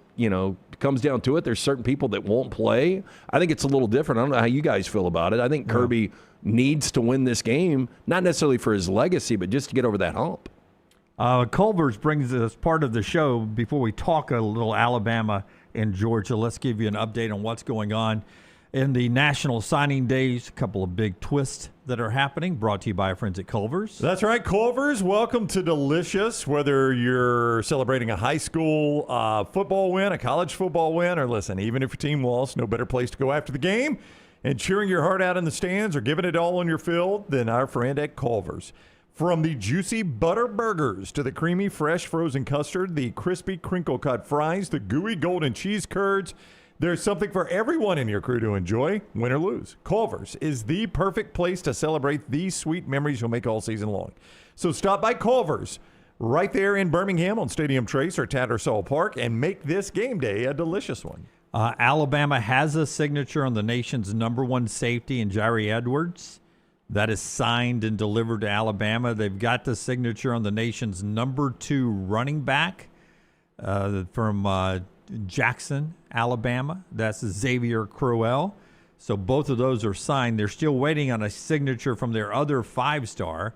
comes down to it, there's certain people that won't play. I think it's a little different. I don't know how you guys feel about it. I think Kirby needs to win this game, not necessarily for his legacy, but just to get over that hump. Culver's brings us part of the show. Before we talk a little Alabama and Georgia, let's give you an update on what's going on in the National Signing Days. A couple of big twists that are happening, brought to you by our friends at Culver's. That's right, Culver's. Welcome to Delicious. Whether you're celebrating a high school football win, a college football win, or listen, even if your team lost, no better place to go after the game and cheering your heart out in the stands or giving it all on your field, then our friend at Culver's. From the juicy butter burgers to the creamy fresh frozen custard, the crispy crinkle cut fries, the gooey golden cheese curds, there's something for everyone in your crew to enjoy, win or lose. Culver's is the perfect place to celebrate these sweet memories you'll make all season long. So stop by Culver's right there in Birmingham on Stadium Trace or Tattersall Park and make this game day a delicious one. Alabama has a signature on the nation's #1 safety in Jairi Edwards. That is signed and delivered to Alabama. They've got the signature on the nation's #2 running back from Jackson, Alabama. That's Xavier Crowell. So both of those are signed. They're still waiting on a signature from their other 5-star,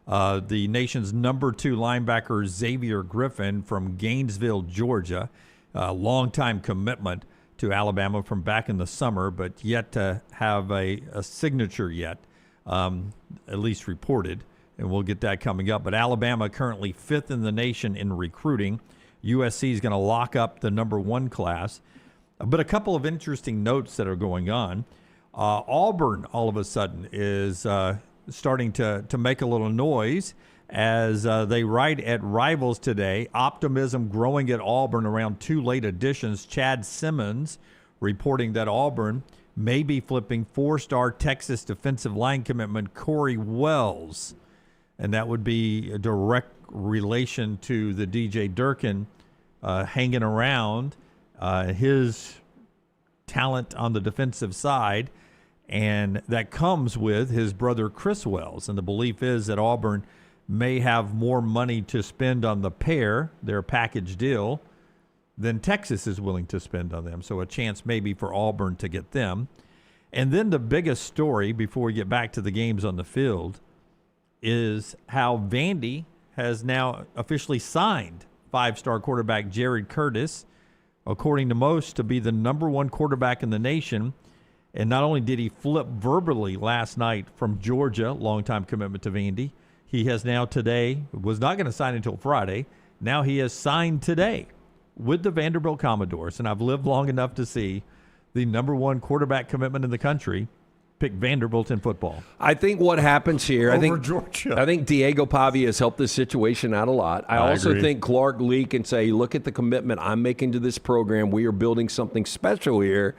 the nation's #2 linebacker, Xavier Griffin from Gainesville, Georgia. Long-time commitment to Alabama from back in the summer, but yet to have a signature yet. At least reported, and we'll get that coming up. But Alabama currently 5th in the nation in recruiting. USC is going to lock up the #1 class. But a couple of interesting notes that are going on. Auburn, all of a sudden, is starting to make a little noise as they write at Rivals today. Optimism growing at Auburn around 2 late additions. Chad Simmons reporting that Auburn may be flipping 4-star Texas defensive line commitment Corey Wells. And that would be a direct relation to the DJ Durkin hanging around, his talent on the defensive side. And that comes with his brother Chris Wells. And the belief is that Auburn may have more money to spend on the pair, their package deal, than Texas is willing to spend on them. So a chance maybe for Auburn to get them. And then the biggest story before we get back to the games on the field is how Vandy has now officially signed 5-star quarterback Jared Curtis, according to most, to be the #1 quarterback in the nation. And not only did he flip verbally last night from Georgia, longtime commitment to Vandy, he has now today, was not going to sign until Friday, now he has signed today with the Vanderbilt Commodores. And I've lived long enough to see the #1 quarterback commitment in the country pick Vanderbilt in football. I think what happens here, Georgia. I think Diego Pavia has helped this situation out a lot. I also agree. think Clark Lee can say, look at the commitment I'm making to this program. We are building something special here.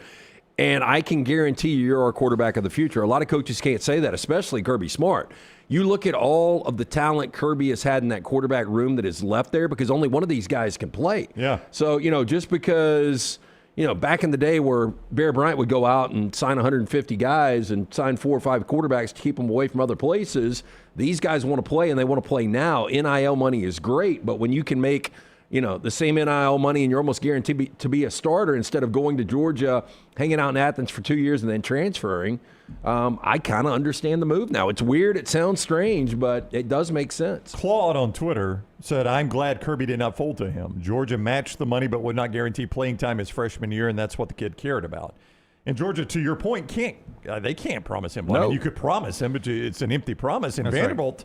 And I can guarantee you're our quarterback of the future. A lot of coaches can't say that, especially Kirby Smart. You look at all of the talent Kirby has had in that quarterback room that is left there because only one of these guys can play. Yeah. So, just because, back in the day where Bear Bryant would go out and sign 150 guys and sign 4 or 5 quarterbacks to keep them away from other places, these guys want to play and they want to play now. NIL money is great, but when you can make the same NIL money and you're almost guaranteed to be a starter instead of going to Georgia, hanging out in Athens for 2 years and then transferring, I kind of understand the move now. It's weird. It sounds strange, but it does make sense. Claude on Twitter said, I'm glad Kirby did not fold to him. Georgia matched the money but would not guarantee playing time his freshman year, and that's what the kid cared about. And Georgia, to your point, they can't promise him. No. I mean, you could promise him, but it's an empty promise. And That's Vanderbilt,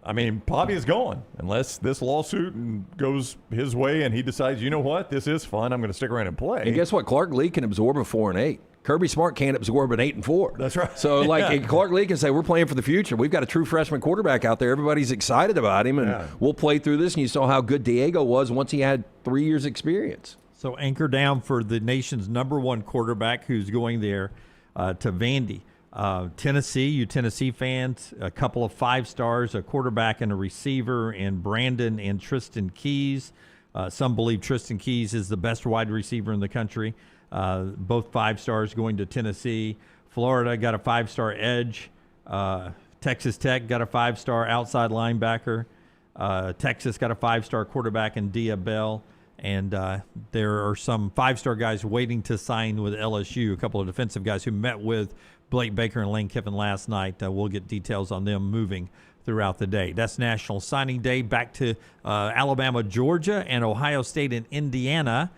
I mean, Pavia's gone unless this lawsuit goes his way and he decides, you know what, this is fun. I'm going to stick around and play. And guess what? Clark Lee can absorb a 4 and 8. Kirby Smart can't absorb an 8 and 4. That's right. So, Yeah. Clark Lee can say, we're playing for the future. We've got a true freshman quarterback out there. Everybody's excited about him, and we'll play through this. And you saw how good Diego was once he had 3 years' experience. So anchor down for the nation's #1 quarterback who's going there to Vandy. Tennessee, you Tennessee fans, a couple of 5-stars, a quarterback and a receiver, and Brandon and Tristan Keys. Some believe Tristan Keys is the best wide receiver in the country. Both 5-stars going to Tennessee. Florida got a 5-star edge. Texas Tech got a 5-star outside linebacker. Texas got a 5-star quarterback in Dia Bell. And there are some 5-star guys waiting to sign with LSU, a couple of defensive guys who met with Blake Baker and Lane Kiffin last night. We'll get details on them moving throughout the day. That's National Signing Day. Back to Alabama, Georgia, and Ohio State and Indiana.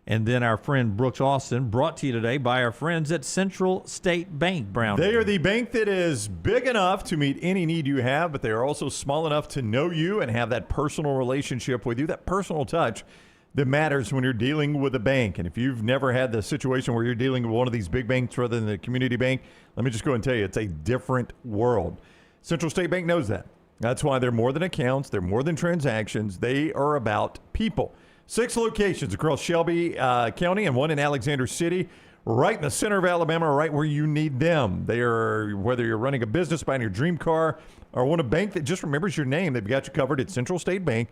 And then our friend Brooks Austin, brought to you today by our friends at Central State Bank, Brown. They are the bank that is big enough to meet any need you have, but they are also small enough to know you and have that personal relationship with you, that personal touch that matters when you're dealing with a bank. And if you've never had the situation where you're dealing with one of these big banks rather than the community bank, let me just go and tell you, it's a different world. Central State Bank knows that. That's why they're more than accounts. They're more than transactions. They are about people. 6 locations across Shelby County and 1 in Alexander City, right in the center of Alabama, right where you need them. They are, whether you're running a business, buying your dream car, or want a bank that just remembers your name, they've got you covered at Central State Bank.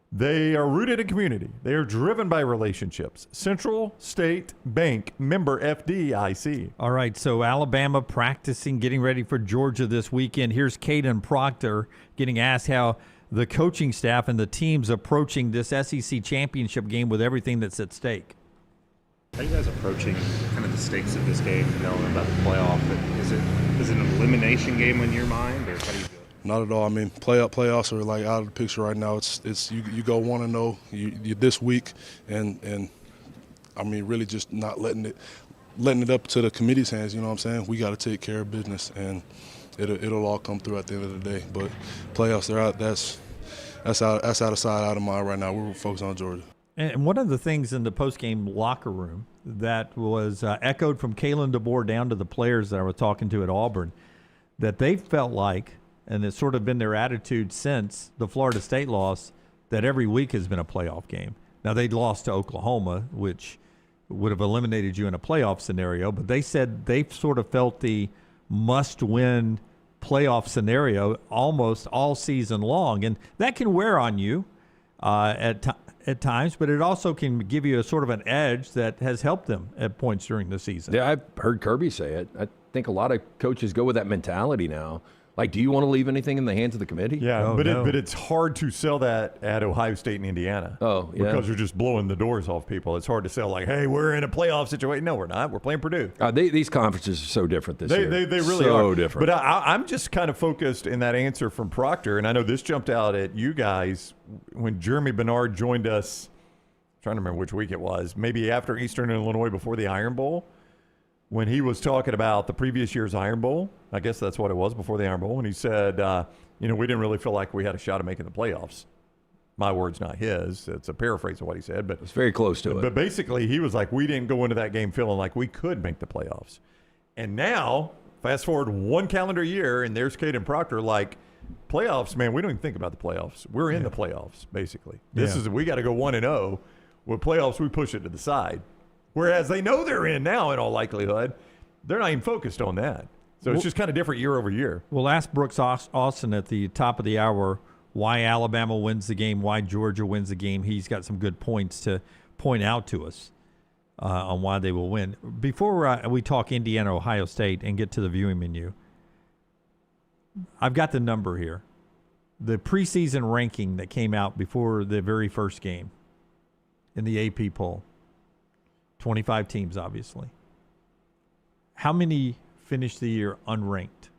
They are rooted in community. They are driven by relationships. Central State Bank, member FDIC. All right, so Alabama practicing, getting ready for Georgia this weekend. Here's Caden Proctor getting asked how the coaching staff and the teams approaching this SEC championship game with everything that's at stake. How are you guys approaching kind of the stakes of this game, knowing about the playoff? Is it an elimination game in your mind, or how do you feel? Not at all. I mean, playoffs are like out of the picture right now. It's you go 1-0 you this week, and I mean really just not letting it up to the committee's hands. You know what I'm saying? We got to take care of business, and it'll all come through at the end of the day. But playoffs are out. That's out of sight, out of mind right now. We're focused on Georgia. And one of the things in the postgame locker room that was echoed from Kalen DeBoer down to the players that I was talking to at Auburn, that they felt like, and it's sort of been their attitude since the Florida State loss, that every week has been a playoff game. Now, they'd lost to Oklahoma, which would have eliminated you in a playoff scenario, but they said they've sort of felt the must-win playoff scenario almost all season long, and that can wear on you at times, but it also can give you a sort of an edge that has helped them at points during the season. Yeah, I've heard Kirby say it. I think a lot of coaches go with that mentality now. Like, do you want to leave anything in the hands of the committee? Yeah, but it's hard to sell that at Ohio State and Indiana. Oh, yeah. Because you're just blowing the doors off people. It's hard to sell like, hey, we're in a playoff situation. No, we're not. We're playing Purdue. These conferences are so different this year. They really are. So different. But I'm just kind of focused in that answer from Proctor, and I know this jumped out at you guys when Jeremy Bernard joined us. I'm trying to remember which week it was. Maybe after Eastern Illinois before the Iron Bowl. When he was talking about the previous year's Iron Bowl, I guess that's what it was, before the Iron Bowl, and he said, we didn't really feel like we had a shot at making the playoffs. My words, not his. It's a paraphrase of what he said. But it's very close to it. But basically, he was like, we didn't go into that game feeling like we could make the playoffs. And now, fast forward one calendar year, and there's Caden Proctor like, playoffs, man, we don't even think about the playoffs. We're in the playoffs, basically. We got to go 1-0. With playoffs, we push it to the side. Whereas they know they're in now, in all likelihood. They're not even focused on that. So it's just kind of different year over year. We'll ask Brooks Austin at the top of the hour why Alabama wins the game, why Georgia wins the game. He's got some good points to point out to us on why they will win. Before we talk Indiana, Ohio State, and get to the viewing menu, I've got the number here. The preseason ranking that came out before the very first game in the AP poll. 25 teams, obviously. How many finished the year unranked?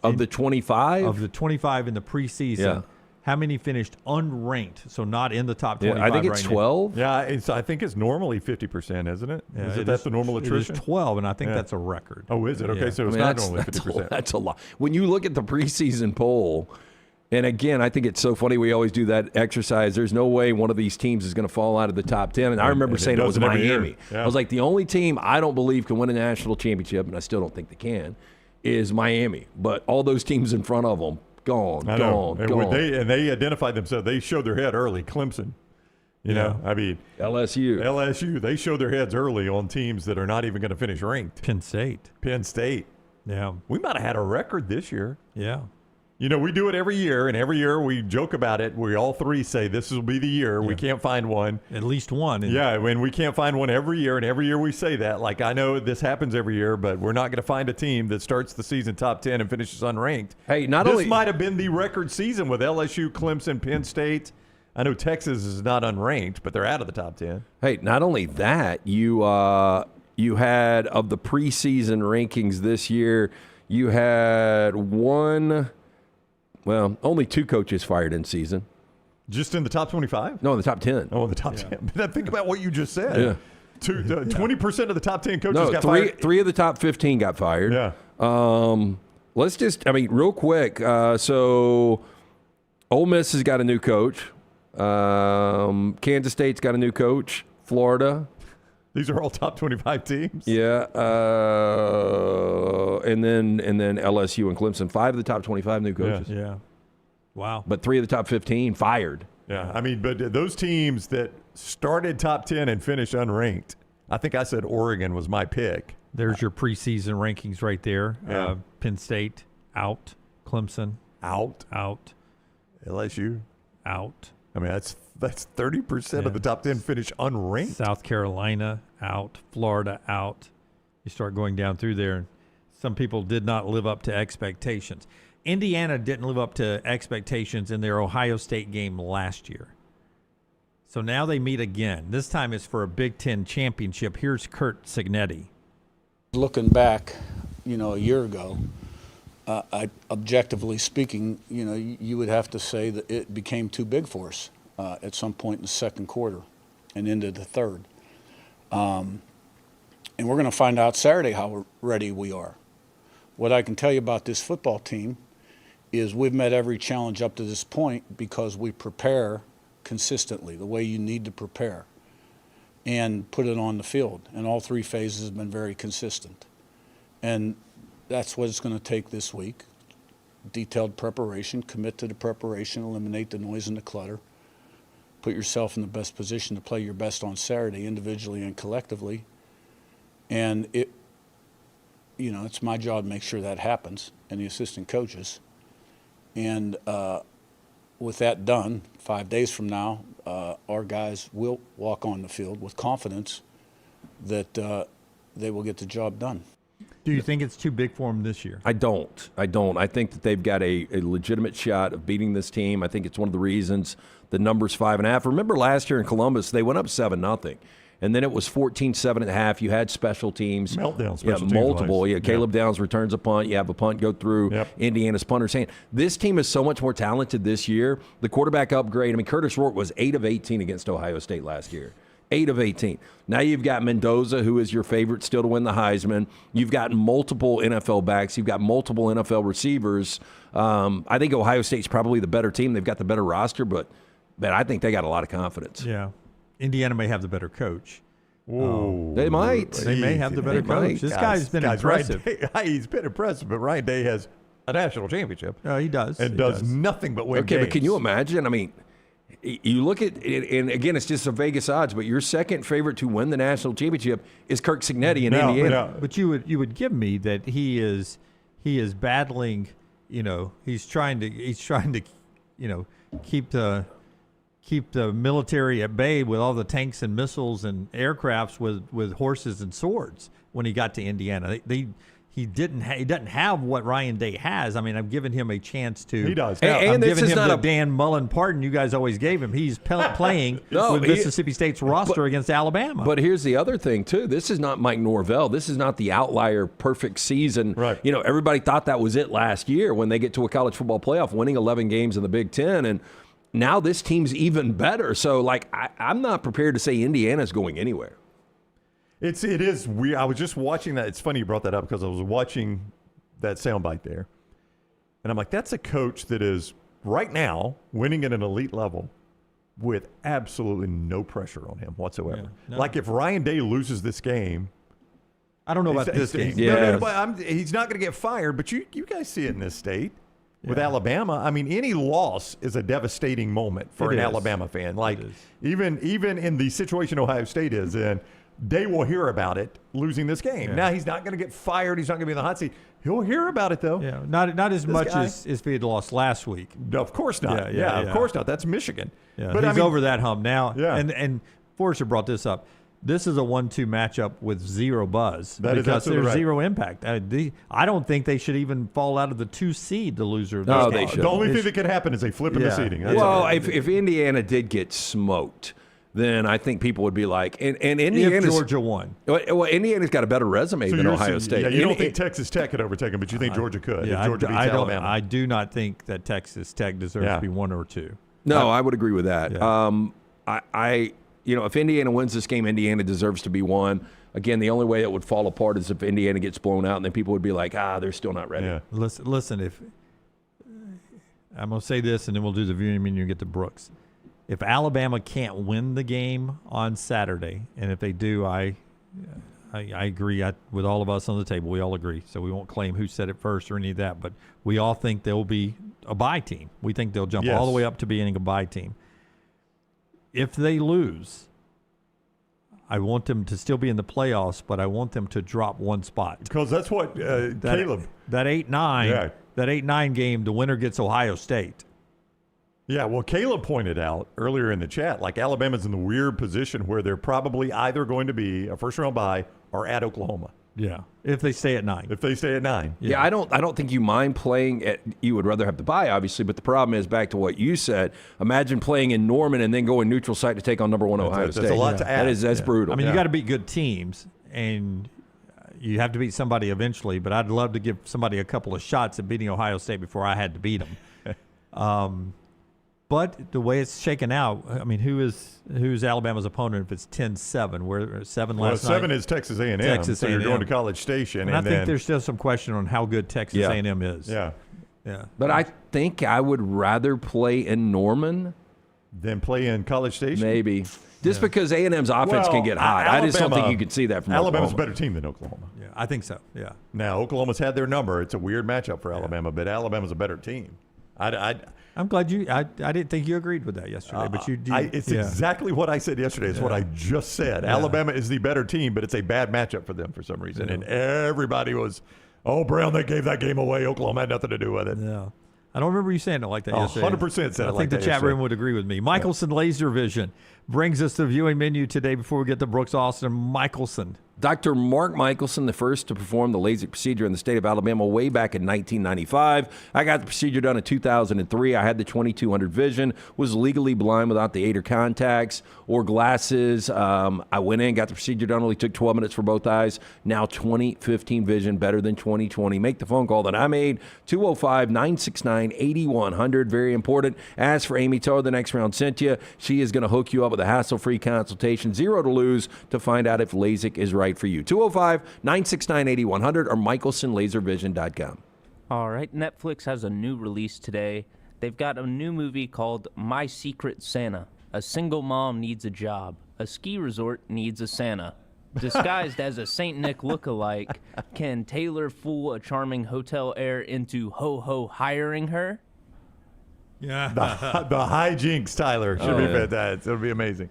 Of the 25? Of the 25 in the preseason, how many finished unranked, so not in the top 25 I think it's 12. Yeah, I think it's normally 50%, isn't it? Yeah, That's the normal attrition? It is 12, and I think that's a record. Oh, is it? Okay, Yeah. so it's not normally 50%. That's a lot. When you look at the preseason poll, and again, I think it's so funny we always do that exercise. There's no way one of these teams is going to fall out of the top 10. And I remember saying it was Miami. Yeah. I was like, the only team I don't believe can win a national championship, and I still don't think they can, is Miami. But all those teams in front of them, gone. And they identified themselves. They showed their head early. Clemson. You know, I mean, LSU. They showed their heads early on teams that are not even going to finish ranked. Penn State. Yeah. We might have had a record this year. Yeah. You know, we do it every year, and every year we joke about it. We all three say this will be the year. Yeah. We can't find one. At least one. When we can't find one every year, and every year we say that. Like, I know this happens every year, but we're not going to find a team that starts the season top 10 and finishes unranked. Hey, this might have been the record season with LSU, Clemson, Penn State. I know Texas is not unranked, but they're out of the top 10. Hey, not only that, you had, of the preseason rankings this year, you had only 2 coaches fired in season. Just in the top 25? No, in the top 10. Oh, in the top 10. But think about what you just said. Yeah. 20% of the top 10 coaches got fired. 3 of the top 15 got fired. Yeah. Let's just, real quick. So Ole Miss has got a new coach. Kansas State's got a new coach. Florida. These are all top 25 teams. Yeah. And then LSU and Clemson. 5 of the top 25 new coaches. Yeah. Wow. But 3 of the top 15 fired. Yeah. I mean, but those teams that started top 10 and finished unranked, I think I said Oregon was my pick. There's your preseason rankings right there. Yeah. Penn State, out. Clemson, Out. LSU, out. I mean, that's 30% of the top 10 finish unranked. South Carolina, out. Florida, out. You start going down through there. Some people did not live up to expectations. Indiana didn't live up to expectations in their Ohio State game last year. So now they meet again. This time it's for a Big Ten championship. Here's Curt Cignetti. Looking back, a year ago, objectively speaking, you would have to say that it became too big for us at some point in the second quarter and into the third. And we're going to find out Saturday how ready we are. What I can tell you about this football team is we've met every challenge up to this point because we prepare consistently, the way you need to prepare, and put it on the field. And all 3 phases have been very consistent. And that's what it's going to take this week. Detailed preparation, commit to the preparation, eliminate the noise and the clutter, put yourself in the best position to play your best on Saturday, individually and collectively. And it's my job to make sure that happens, and the assistant coaches. And with that done, 5 days from now, our guys will walk on the field with confidence that they will get the job done. Do you think it's too big for them this year? I don't. I think that they've got a legitimate shot of beating this team. I think it's one of the reasons the number's 5.5. Remember last year in Columbus, they went up 7-0. And then it was 14-7 at half. You had special teams. Meltdown Yeah, special teams. multiple. Yeah, Caleb Downs returns a punt. You have a punt go through Indiana's punter's hand. This team is so much more talented this year. The quarterback upgrade, Curtis Rourke was 8 of 18 against Ohio State last year. 8 of 18. Now you've got Mendoza, who is your favorite still to win the Heisman. You've got multiple NFL backs. You've got multiple NFL receivers. I think Ohio State's probably the better team. They've got the better roster, but I think they got a lot of confidence. Yeah. Indiana may have the better coach. Whoa. They might. They may have the better coach. This guy's been impressive. He's been impressive, but Ryan Day has a national championship. He does. And does nothing but win games. But can you imagine? You look at it, and again, it's just a Vegas odds, but your second favorite to win the national championship is Curt Cignetti in Indiana. No. But you would give me that he is battling. He's trying to keep the military at bay with all the tanks and missiles and aircrafts with horses and swords. When he got to Indiana, he doesn't have what Ryan Day has. I'm giving him a chance to. He does. I'm giving him the Dan Mullen pardon you guys always gave him. He's playing with Mississippi State's roster against Alabama. But here's the other thing too. This is not Mike Norvell. This is not the outlier perfect season. Right. Everybody thought that was it last year when they get to a college football playoff, winning 11 games in the Big Ten, and now this team's even better. So I'm not prepared to say Indiana's going anywhere. It is weird. I was just watching that. It's funny you brought that up because I was watching that soundbite there. And I'm like, that's a coach that is right now winning at an elite level with absolutely no pressure on him whatsoever. Yeah, no. Like if Ryan Day loses this game. I don't know about this game. He's not going to get fired, but you guys see it in this state. With Alabama, any loss is a devastating moment for an Alabama fan. Even in the situation Ohio State is in, they will hear about it losing this game. Yeah. Now he's not going to get fired. He's not going to be in the hot seat. He'll hear about it though. Yeah, not as much as if he had lost last week. No, of course not. Of course not. That's Michigan. Yeah, but he's over that hump now. Yeah. And Forrester brought this up. This is a 1-2 matchup with zero buzz because there's zero impact. I don't think they should even fall out of the 2 seed, the loser of this game. They should. The only thing that could happen is they flip in the seeding. If Indiana did get smoked, then I think people would be like, and Indiana's, if Georgia won. Well, Indiana's got a better resume than Ohio State. Yeah, you don't think Texas Tech could overtake them, but you think Georgia could if Georgia beats Alabama. I do not think that Texas Tech deserves to be 1 or 2. No, I would agree with that. Yeah. If Indiana wins this game, Indiana deserves to be 1. Again, the only way it would fall apart is if Indiana gets blown out, and then people would be like, they're still not ready. Yeah. Listen, if I'm going to say this, and then we'll do the viewing menu and get to Brooks. If Alabama can't win the game on Saturday, and if they do, I agree with all of us on the table. We all agree, so we won't claim who said it first or any of that, but we all think they'll be a bye team. We think they'll jump all the way up to being a bye team. If they lose, I want them to still be in the playoffs, but I want them to drop one spot. Because that's what Caleb. That 8-9 game, the winner gets Ohio State. Yeah, well, Caleb pointed out earlier in the chat, like Alabama's in the weird position where they're probably either going to be a first-round bye or at Oklahoma. Yeah, if they stay at 9. If they stay at 9. Yeah, I don't think you mind playing at. You would rather have the bye, obviously, but the problem is back to what you said. Imagine playing in Norman and then going neutral site to take on number 1 Ohio State. That's a lot to add. That's brutal. I mean, you got to beat good teams, and you have to beat somebody eventually. But I'd love to give somebody a couple of shots at beating Ohio State before I had to beat them. But the way it's shaken out, I mean, who's Alabama's opponent if it's 10-7? We're 7 last night. 7 is Texas A&M. Texas so A&M. You're going to College Station. And I think there's still some question on how good Texas A&M is. Yeah. But I think I would rather play in Norman than play in College Station? Maybe. Just because A&M's offense can get hot. I just don't think you can see that from Alabama's Oklahoma. a better team than Oklahoma. Yeah, I think so, yeah. Now, Oklahoma's had their number. It's a weird matchup for Alabama, but Alabama's a better team. I'm glad I didn't think you agreed with that yesterday, but you did. It's exactly what I said yesterday. It's what I just said. Yeah. Alabama is the better team, but it's a bad matchup for them for some reason. Yeah. And everybody was, Brown, they gave that game away. Oklahoma had nothing to do with it. Yeah. I don't remember you saying it like that yesterday. 100% said it like that. I think the chat room would agree with me. Michelson Laser Vision brings us the viewing menu today before we get to Brooks Austin. Michelson. Dr. Mark Michelson, the first to perform the LASIK procedure in the state of Alabama way back in 1995. I got the procedure done in 2003. I had the 2200 vision, was legally blind without the 8 contacts or glasses. I went in, got the procedure done, only took 12 minutes for both eyes. Now 20/15 vision, better than 20/20. Make the phone call that I made, 205-969-8100. Very important. As for Amy Toa, the next round sent you. She is going to hook you up with a hassle-free consultation, 0 to lose, to find out if LASIK is right for you. 205-969-8100 or michelsonlaservision.com. All right, Netflix has a new release today. They've got a new movie called My Secret Santa. A single mom needs a job. A ski resort needs a Santa. Disguised as a St. Nick lookalike, can Taylor fool a charming hotel heir into ho-ho hiring her? Yeah. The hijinks, Tyler. Should be fantastic. It'll be amazing.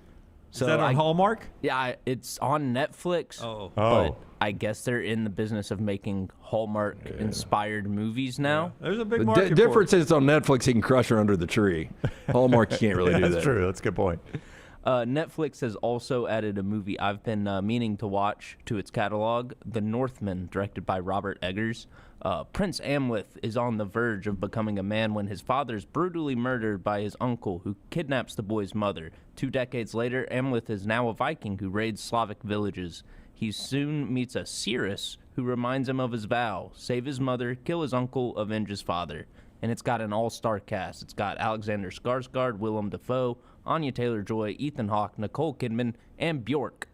So is that on Hallmark? Yeah, it's on Netflix. But I guess they're in the business of making Hallmark-inspired movies now. Yeah. There's a big market The difference is on Netflix, he can crush her under the tree. Hallmark, you can't really do that. That's true. That's a good point. Netflix has also added a movie I've been meaning to watch to its catalog, The Northman, directed by Robert Eggers. Prince Amleth is on the verge of becoming a man when his father's brutally murdered by his uncle, who kidnaps the boy's mother. 2 decades later, Amleth is now a Viking who raids Slavic villages. He soon meets a seeress who reminds him of his vow: save his mother, kill his uncle, avenge his father. And it's got an all-star cast. It's got Alexander Skarsgård, Willem Dafoe, Anya Taylor-Joy, Ethan Hawke, Nicole Kidman, and Bjork.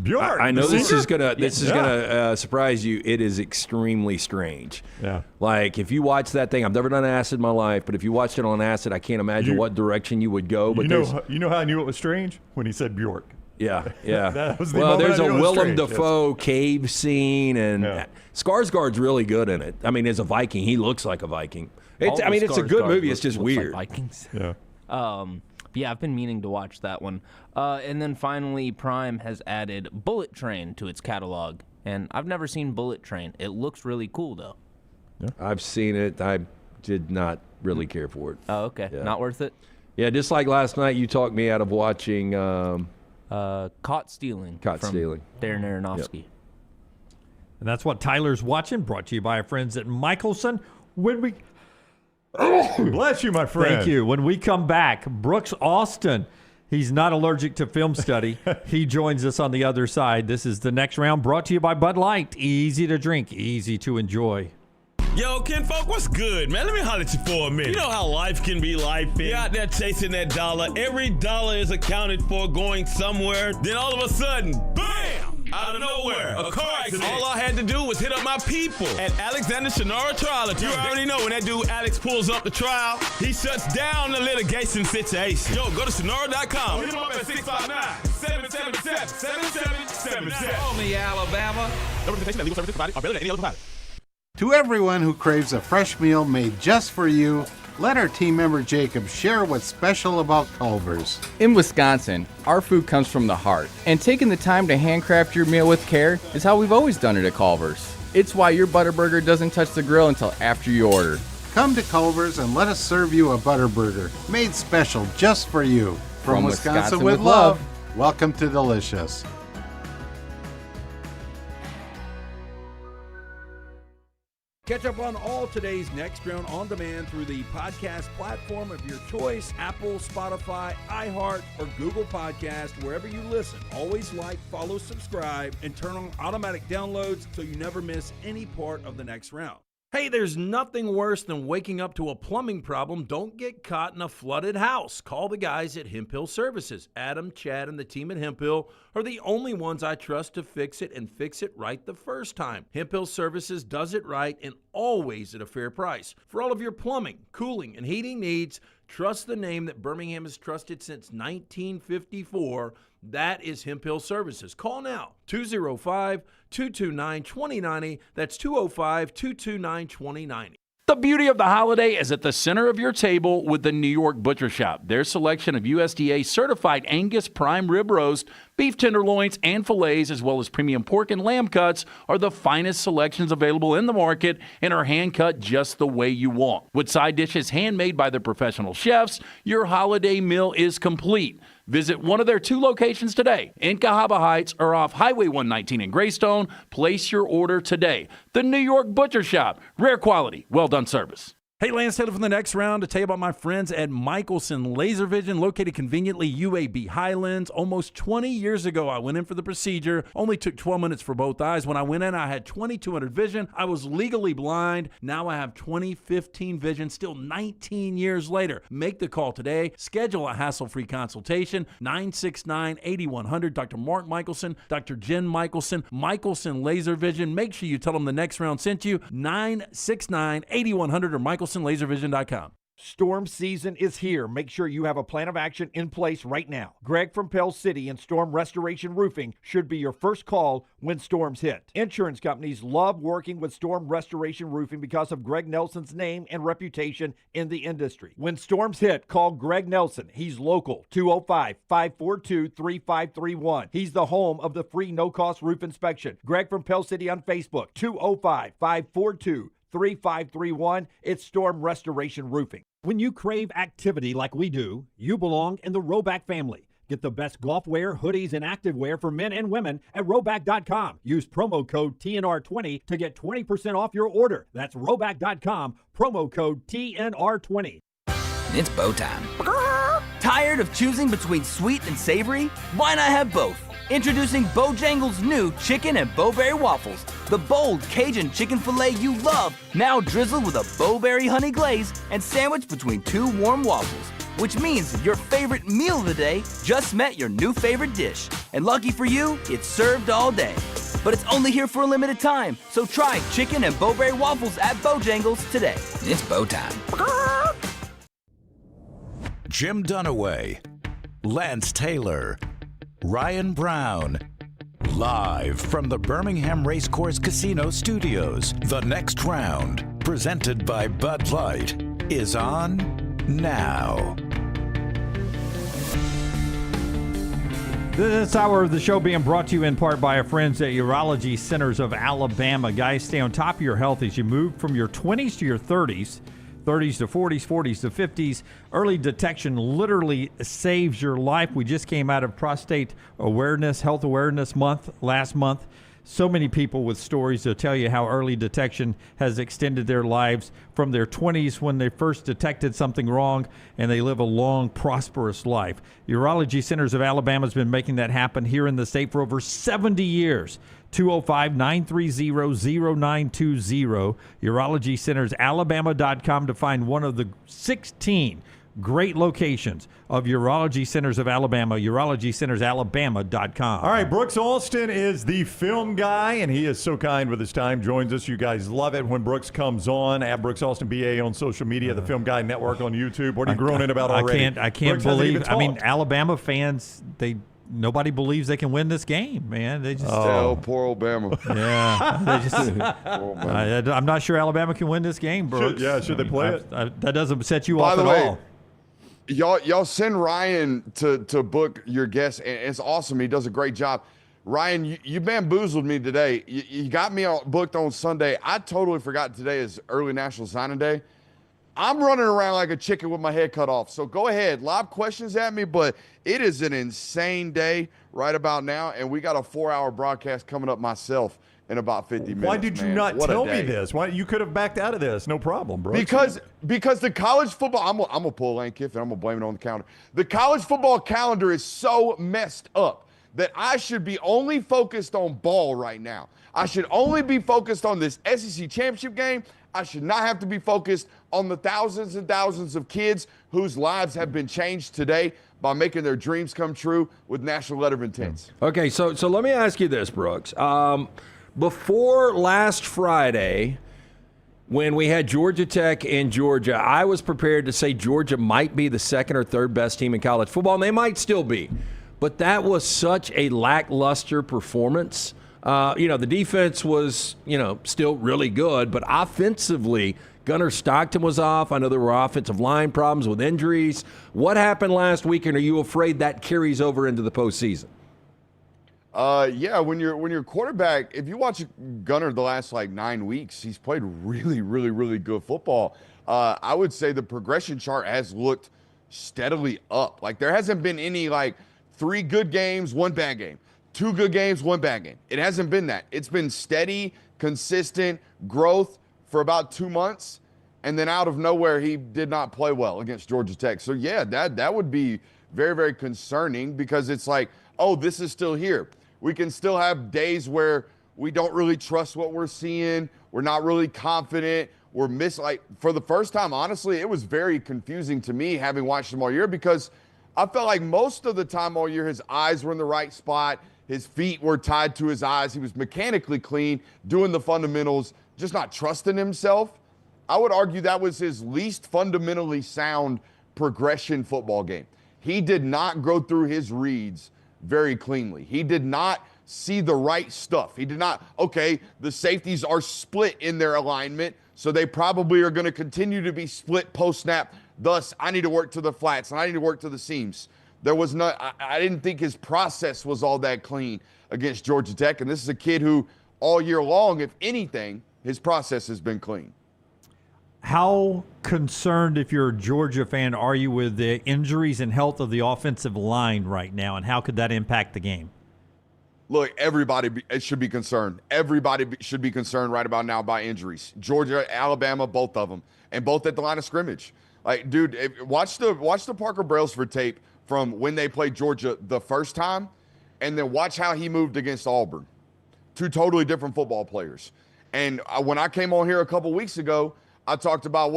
Bjork. I know this is gonna surprise you. It is extremely strange. Yeah. Like if you watch that thing, I've never done acid in my life, but if you watched it on acid, I can't imagine what direction you would go. But you know how I knew it was strange? When he said Bjork. Yeah. That was the moment there's I a knew it was Willem strange. Dafoe cave scene, and Skarsgård's really good in it. I mean, as a Viking, he looks like a Viking. It's a good movie. It's just weird. Like Vikings. Yeah. Yeah, I've been meaning to watch that one. And then finally, Prime has added Bullet Train to its catalog. And I've never seen Bullet Train. It looks really cool, though. Yeah. I've seen it. I did not really care for it. Oh, okay. Yeah. Not worth it? Yeah, just like last night, you talked me out of watching Caught Stealing. Darren Aronofsky. Yep. And that's what Tyler's watching, brought to you by our friends at Michelson. Bless you, my friend. Thank you. When we come back, Brooks Austin, he's not allergic to film study. He joins us on the other side. This is the next round, brought to you by Bud Light. Easy to drink, easy to enjoy. Yo, kinfolk, what's good, man? Let me holler at you for a minute. You know how life can be life. You're out there chasing that dollar. Every dollar is accounted for going somewhere. Then all of a sudden, bam! Out of nowhere, a car accident. All I had to do was hit up my people at Alexander Shinara Trial Attorney. You already know when that dude Alex pulls up the trial, he shuts down the litigation situation. Yo, go to Shinara.com. Hit him up at 659-777-7777. Call me, Alabama. No representation that legal services provided are better than any other provider. To everyone who craves a fresh meal made just for you, let our team member Jacob share what's special about Culver's. In Wisconsin, our food comes from the heart, and taking the time to handcraft your meal with care is how we've always done it at Culver's. It's why your Butterburger doesn't touch the grill until after you order. Come to Culver's and let us serve you a Butterburger, made special just for you. From Wisconsin with love, welcome to Delicious. Catch up on all today's Next Round on demand through the podcast platform of your choice, Apple, Spotify, iHeart, or Google Podcast, wherever you listen. Always like, follow, subscribe, and turn on automatic downloads so you never miss any part of the Next Round. Hey, there's nothing worse than waking up to a plumbing problem. Don't get caught in a flooded house. Call the guys at Hemphill Services. Adam, Chad, and the team at Hemphill are the only ones I trust to fix it and fix it right the first time. Hemphill Services does it right and always at a fair price. For all of your plumbing, cooling, and heating needs, trust the name that Birmingham has trusted since 1954. That is Hemphill Services. Call now, 205-229-2090. That's 205-229-2090. The beauty of the holiday is at the center of your table with the New York Butcher Shop. Their selection of USDA certified Angus prime rib roast, beef tenderloins, and fillets, as well as premium pork and lamb cuts, are the finest selections available in the market and are hand-cut just the way you want. With side dishes handmade by their professional chefs, your holiday meal is complete. Visit one of their 2 locations today, in Cahaba Heights or off Highway 119 in Greystone. Place your order today. The New York Butcher Shop. Rare quality, well-done service. Hey, Lance Taylor from the Next Round to tell you about my friends at Michelson Laser Vision, located conveniently UAB Highlands. Almost 20 years ago, I went in for the procedure. Only took 12 minutes for both eyes. When I went in, I had 20/200 vision. I was legally blind. Now I have 20/15 vision, still 19 years later. Make the call today. Schedule a hassle-free consultation. 969-8100. Dr. Mark Michelson, Dr. Jen Michelson, Michelson Laser Vision. Make sure you tell them the Next Round sent you. 969-8100 or MichelsonLaserVision.com. Storm season is here. Make sure you have a plan of action in place right now. Greg from Pell City and Storm Restoration Roofing should be your first call when storms hit. Insurance companies love working with Storm Restoration Roofing because of Greg Nelson's name and reputation in the industry. When storms hit, call Greg Nelson. He's local, 205-542-3531. He's the home of the free no-cost roof inspection. Greg from Pell City on Facebook, 205-542-3531. It's Storm Restoration Roofing. When you crave activity like we do, you belong in the Roback family. Get the best golf wear, hoodies, and activewear for men and women at Roback.com. Use promo code TNR20 to get 20% off your order. That's Roback.com, promo code TNR20. It's bow time. Tired of choosing between sweet and savory? Why not have both? Introducing Bojangles' new chicken and bowberry waffles. The bold Cajun chicken filet you love, now drizzled with a bowberry honey glaze and sandwiched between 2 warm waffles. Which means your favorite meal of the day just met your new favorite dish. And lucky for you, it's served all day. But it's only here for a limited time, so try chicken and bowberry waffles at Bojangles today. It's bow time. Jim Dunaway, Lance Taylor, Ryan Brown. Live from the Birmingham Racecourse Casino Studios, the Next Round, presented by Bud Light, is on now. This hour of the show being brought to you in part by our friends at Urology Centers of Alabama. Guys, stay on top of your health as you move from your 20s to your 30s. 30s to 40s, 40s to 50s. Early detection literally saves your life. We just came out of Prostate Awareness, Health Awareness Month last month. So many people with stories to tell you how early detection has extended their lives from their 20s when they first detected something wrong, and they live a long, prosperous life. Urology Centers of Alabama has been making that happen here in the state for over 70 years. 205-930-0920. UrologyCentersAlabama.com to find one of the 16 great locations of Urology Centers of Alabama, urologycentersalabama.com. All right, Brooks Alston is the film guy, and he is so kind with his time. Joins us. You guys love it when Brooks comes on. At Brooks Alston BA on social media, the Film Guy Network on YouTube. What are you groaning about already? I can't Brooks hasn't even believe. I mean, talked. Alabama fans, nobody believes they can win this game, man. They just poor Alabama. Yeah, they just. I'm not sure Alabama can win this game, Brooks. Should they play it? That doesn't set you By off the at way, all. Y'all send Ryan to book your guests, and it's awesome. He does a great job. Ryan, you bamboozled me today. You got me booked on Sunday. I totally forgot today is early National Signing Day. I'm running around like a chicken with my head cut off. So go ahead, lob questions at me, but it is an insane day right about now, and we got a 4-hour broadcast coming up myself in about 50 minutes. Why did you not tell me this? Why you could have backed out of this? No problem, bro. Because the college football, I'm gonna pull Lane Kiffin. I'm gonna blame it on the calendar. The college football calendar is so messed up that I should be only focused on ball right now. I should only be focused on this SEC championship game. I should not have to be focused on the thousands and thousands of kids whose lives have been changed today by making their dreams come true with National Letter of Intents. Okay, so let me ask you this, Brooks. Before last Friday, when we had Georgia Tech and Georgia, I was prepared to say Georgia might be the second or third best team in college football, and they might still be. But that was such a lackluster performance. The defense was, still really good, but offensively, Gunnar Stockton was off. I know there were offensive line problems with injuries. What happened last week, and are you afraid that carries over into the postseason? When your quarterback, if you watch Gunnar the last 9 weeks, he's played really, really, really good football. I would say the progression chart has looked steadily up. There hasn't been any 3 good games, 1 bad game, 2 good games, 1 bad game. It hasn't been that. It's been steady, consistent growth for about 2 months, and then out of nowhere, he did not play well against Georgia Tech. So yeah, that would be very, very concerning because it's this is still here. We can still have days where we don't really trust what we're seeing. We're not really confident. We're for the first time, honestly, it was very confusing to me having watched him all year because I felt like most of the time all year his eyes were in the right spot. His feet were tied to his eyes. He was mechanically clean, doing the fundamentals, just not trusting himself. I would argue that was his least fundamentally sound progression football game. He did not go through his reads very cleanly. He did not see the right stuff. He did not, the safeties are split in their alignment, so they probably are going to continue to be split post-snap. Thus, I need to work to the flats, and I need to work to the seams. There was I didn't think his process was all that clean against Georgia Tech, and this is a kid who all year long, if anything, his process has been clean. How concerned, if you're a Georgia fan, are you with the injuries and health of the offensive line right now, and how could that impact the game? Everybody should be concerned. Everybody should be concerned right about now by injuries. Georgia, Alabama, both of them, and both at the line of scrimmage. Watch the Parker Brailsford tape from when they played Georgia the first time, and then watch how he moved against Auburn. 2 totally different football players. And when I came on here a couple weeks ago, I talked about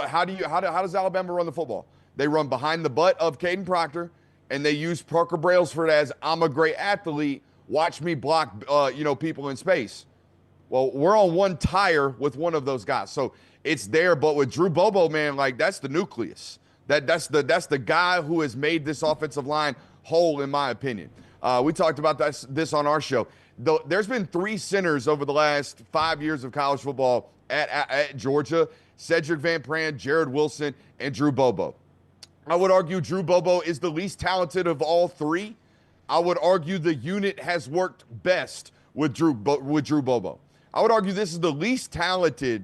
how does Alabama run the football? They run behind the butt of Caden Proctor, and they use Parker Brailsford as I'm a great athlete. Watch me block, people in space. Well, we're on one tire with one of those guys, so it's there. But with Drew Bobo, man, that's the nucleus. That's the guy who has made this offensive line whole, in my opinion. We talked about this on our show. There's been 3 centers over the last 5 years of college football at Georgia: Cedric Van Pran, Jared Wilson, and Drew Bobo. I would argue Drew Bobo is the least talented of all 3. I would argue the unit has worked best with Drew Bobo. I would argue this is the least talented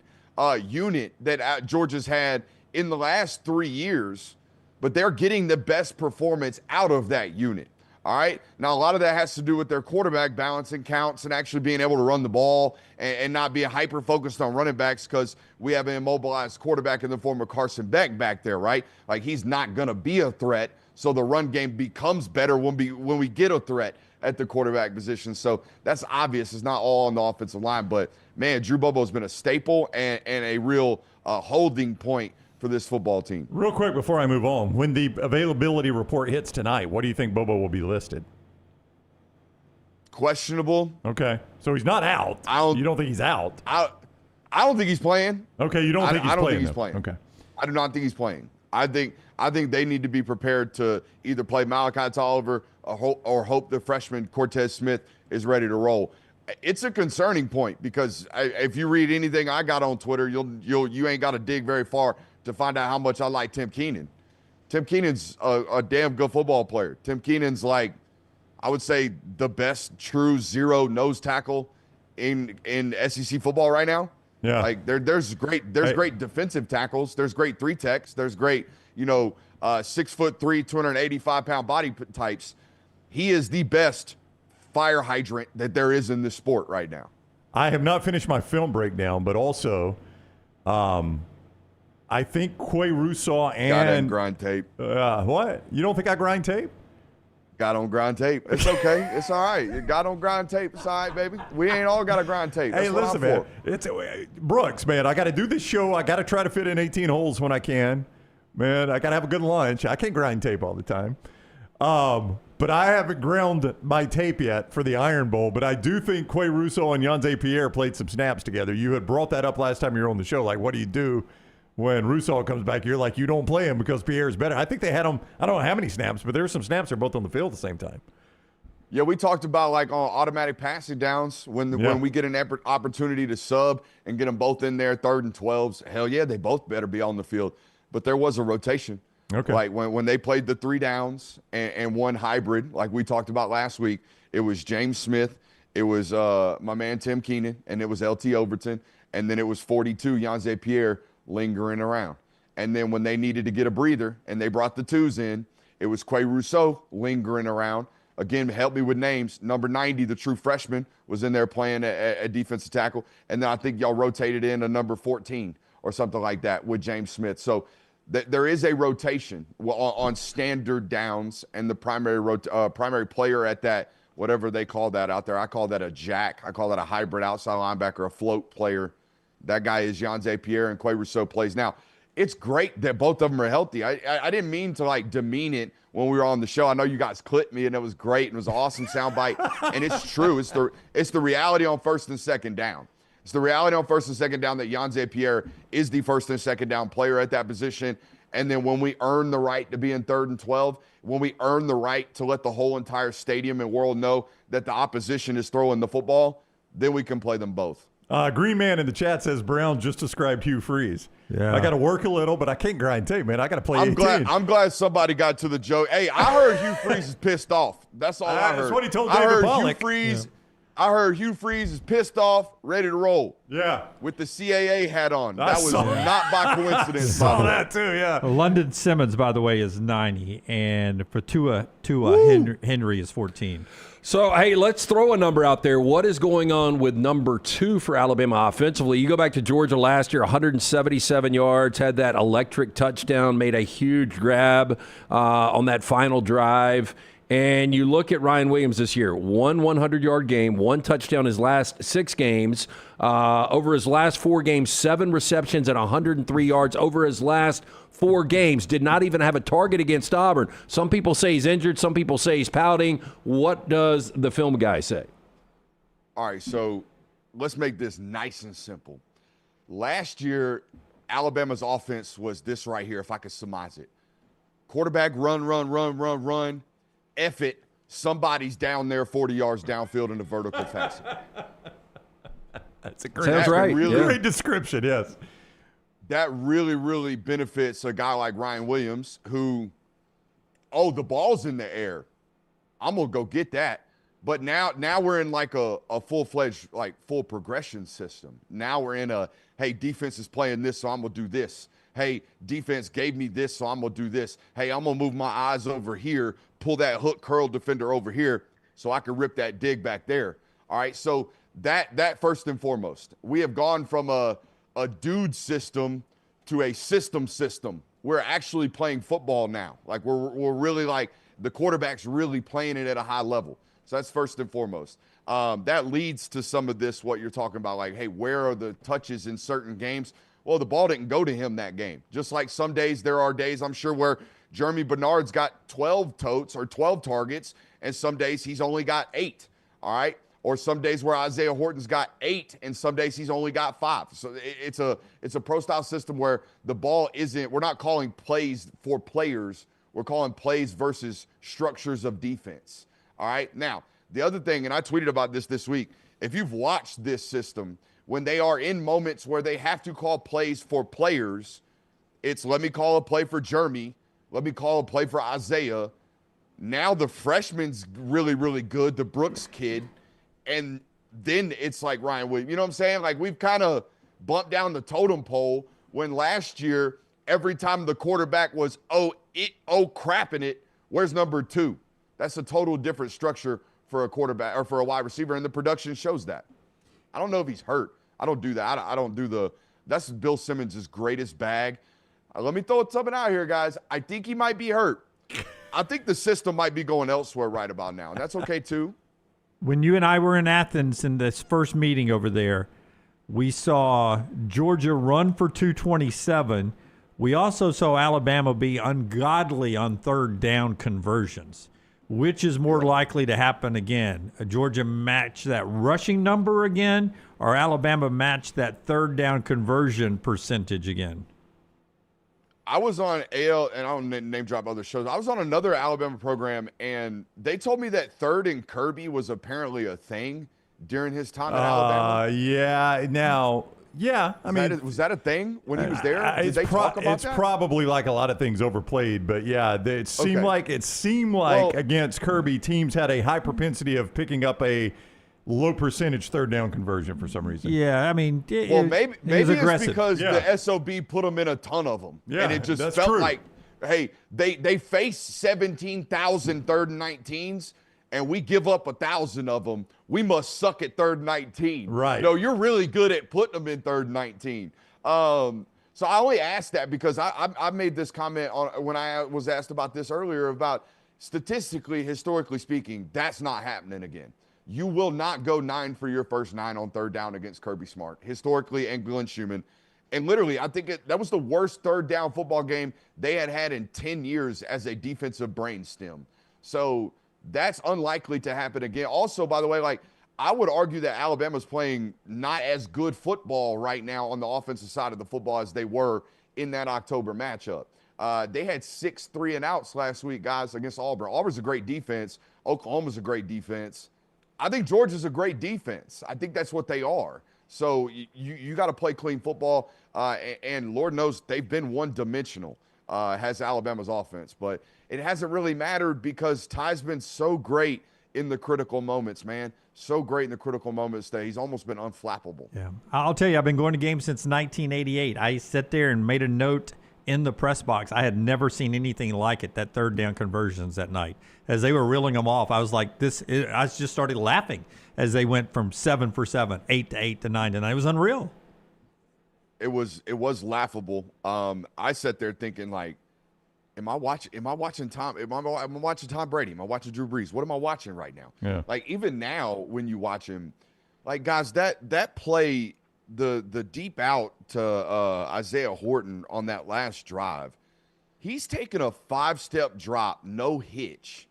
unit that Georgia's had in the last 3 years, but they're getting the best performance out of that unit. All right. Now, a lot of that has to do with their quarterback balancing counts and actually being able to run the ball and not being hyper focused on running backs because we have an immobilized quarterback in the form of Carson Beck back there, right? He's not going to be a threat. So the run game becomes better when we get a threat at the quarterback position. So that's obvious. It's not all on the offensive line. But, man, Drew Bobo's been a staple and a real holding point for this football team. Real quick before I move on, when the availability report hits tonight, what do you think Bobo will be listed? Questionable. Okay, so he's not out. You don't think he's out? I don't think he's playing. Okay, you don't think he's I don't playing? think he's playing. Okay, I do not think he's playing. I think they need to be prepared to either play Malachi Tolliver or hope the freshman Cortez Smith is ready to roll. It's a concerning point because if you read anything I got on Twitter, you ain't got to dig very far to find out how much I like Tim Keenan. Tim Keenan's a damn good football player. Tim Keenan's like, I would say, the best true zero nose tackle in SEC football right now. Yeah, like there's great defensive tackles. There's great 3-techs. There's great 6'3", 285-pound body types. He is the best fire hydrant that there is in this sport right now. I have not finished my film breakdown, but also, I think Quay Rousseau and grind tape. What? You don't think I grind tape? Got on grind tape. It's okay. It's all right. You got on grind tape. It's all right, baby. We ain't all got to grind tape. That's Hey, listen, man. It's Brooks, man. I got to do this show. I got to try to fit in 18 holes when I can. Man, I got to have a good lunch. I can't grind tape all the time. But I haven't ground my tape yet for the Iron Bowl. But I do think Quay Rousseau and Yanze Pierre played some snaps together. You had brought that up last time you were on the show. Like, what do you do when Rousseau comes back? You're like, you don't play him because Pierre is better. I think they had him, I don't know how many snaps, but there were some snaps that are both on the field at the same time. Yeah, we talked about like on automatic passing downs when we get an opportunity to sub and get them both in there, 3rd and 12s. Hell yeah, they both better be on the field. But there was a rotation. Okay. Like when they played the 3 downs and one hybrid, like we talked about last week, it was James Smith, it was my man Tim Keenan, and it was LT Overton, and then it was 42 Yanze Pierre lingering around. And then when they needed to get a breather and they brought the 2s in, it was Quay Rousseau lingering around. Again, help me with names. Number 90, the true freshman, was in there playing a defensive tackle. And then I think y'all rotated in a number 14 or something like that with James Smith. So there is a rotation on standard downs, and the primary player at that, whatever they call that out there, I call that a jack. I call that a hybrid outside linebacker, a float player. That guy is Yanze Pierre, and Quay Rousseau plays. Now, it's great that both of them are healthy. I didn't mean to like demean it when we were on the show. I know you guys clipped me, and it was great, and it was an awesome soundbite. And it's true. It's the reality on 1st and 2nd down. It's the reality on 1st and 2nd down that Yanze Pierre is the 1st and 2nd down player at that position. And then when we earn the right to be in 3rd and 12, when we earn the right to let the whole entire stadium and world know that the opposition is throwing the football, then we can play them both. Green Man in the chat says Brown just described Hugh Freeze. Yeah. I got to work a little, but I can't grind tape, man. I got to play 18. I'm glad somebody got to the joke. Hey, I heard Hugh Freeze is pissed off. That's all I heard. That's what he told David Pollack. I heard Hugh Freeze is pissed off, ready to roll. Yeah. With the CAA hat on. That was not by coincidence. Saw that too, yeah. London Simmons, by the way, is 90, and for Tua Henry is 14. So, hey, let's throw a number out there. What is going on with number 2 for Alabama offensively? You go back to Georgia last year, 177 yards, had that electric touchdown, made a huge grab on that final drive. And you look at Ryan Williams this year, 100-yard game, 1 touchdown his last 6 games. Over his last 4 games, 7 receptions and 103 yards. Over his last 4 games, did not even have a target against Auburn. Some people say he's injured. Some people say he's pouting. What does the film guy say? All right, so let's make this nice and simple. Last year, Alabama's offense was this right here, if I could surmise it. Quarterback run. F it, somebody's down there 40 yards downfield in a vertical fashion. That's a great, great description, yes. That really, really benefits a guy like Ryan Williams who, the ball's in the air. I'm going to go get that. But now we're in like a full-fledged, like full progression system. Now we're in hey, defense is playing this, so I'm going to do this. Hey, defense gave me this, so I'm going to do this. Hey, I'm going to move my eyes over here, pull that hook curl defender over here so I can rip that dig back there. All right, so that first and foremost. We have gone from a dude system to a system. We're actually playing football now. Like we're really like the quarterback's really playing it at a high level. So that's first and foremost. That leads to some of this, what you're talking about, like, hey, where are the touches in certain games? Well, the ball didn't go to him that game. Just like some days, there are days, I'm sure, where Jeremy Bernard's got 12 totes or 12 targets, and some days he's only got 8, all right? Or some days where Isaiah Horton's got 8, and some days he's only got 5. So it's a pro-style system where the ball isn't – we're not calling plays for players. We're calling plays versus structures of defense, all right? Now, the other thing, and I tweeted about this week, if you've watched this system, when they are in moments where they have to call plays for players, it's let me call a play for Jeremy, let me call a play for Isaiah. Now the freshman's really, really good, the Brooks kid. And then it's like Ryan Williams. You know what I'm saying? Like we've kind of bumped down the totem pole when last year, every time the quarterback was, crapping it, where's number 2? That's a total different structure for a quarterback or for a wide receiver, and the production shows that. I don't know if he's hurt. I don't do that. I don't do that's Bill Simmons' greatest bag. Let me throw something out here, guys. I think he might be hurt. I think the system might be going elsewhere right about now, and that's okay too. When you and I were in Athens in this first meeting over there, we saw Georgia run for 227. We also saw Alabama be ungodly on third down conversions. Which is more likely to happen again? Georgia match that rushing number again, or Alabama match that third down conversion percentage again? I was on and I don't name drop other shows. I was on another Alabama program, and they told me that third and Kirby was apparently a thing during his time at Alabama. Yeah. Now, yeah. Was that a thing when he was there? Did they talk about that? It's probably like a lot of things overplayed, but yeah, it seemed like against Kirby, teams had a high propensity of picking up a low percentage third down conversion for some reason. Yeah, I mean, maybe it's because the SOB put them in a ton of them, and it just felt like, hey, they face 17,000 third and 19s, and we give up 1,000 of them. We must suck at third and 19. Right? No, you're really good at putting them in third and 19. So I only asked that because I made this comment when I was asked about this earlier about statistically, historically speaking, that's not happening again. You will not go 9 for your first 9 on third down against Kirby Smart, historically, and Glenn Schumann. And literally, I think that was the worst third down football game they had in 10 years as a defensive brainstem. So that's unlikely to happen again. Also, by the way, I would argue that Alabama's playing not as good football right now on the offensive side of the football as they were in that October matchup. They had 6 3-and-outs last week, guys, against Auburn. Auburn's a great defense. Oklahoma's a great defense. I think Georgia's a great defense. I think that's what they are. So you got to play clean football, and Lord knows they've been one-dimensional, has Alabama's offense. But it hasn't really mattered because Ty's been so great in the critical moments, man. So great in the critical moments that he's almost been unflappable. Yeah, I'll tell you, I've been going to games since 1988. I sat there and made a note in the press box. I had never seen anything like it, that third down conversions that night. As they were reeling them off, I was like, I just started laughing as they went from 7 for 7, 8 to 8 to 9 to 9. It was unreal. It was laughable. I sat there thinking, like, am I watching Tom Brady? Am I watching Drew Brees? What am I watching right now? Yeah. Like, even now when you watch him, like, guys, that play, the deep out to Isaiah Horton on that last drive, he's taken a 5-step drop, no hitch.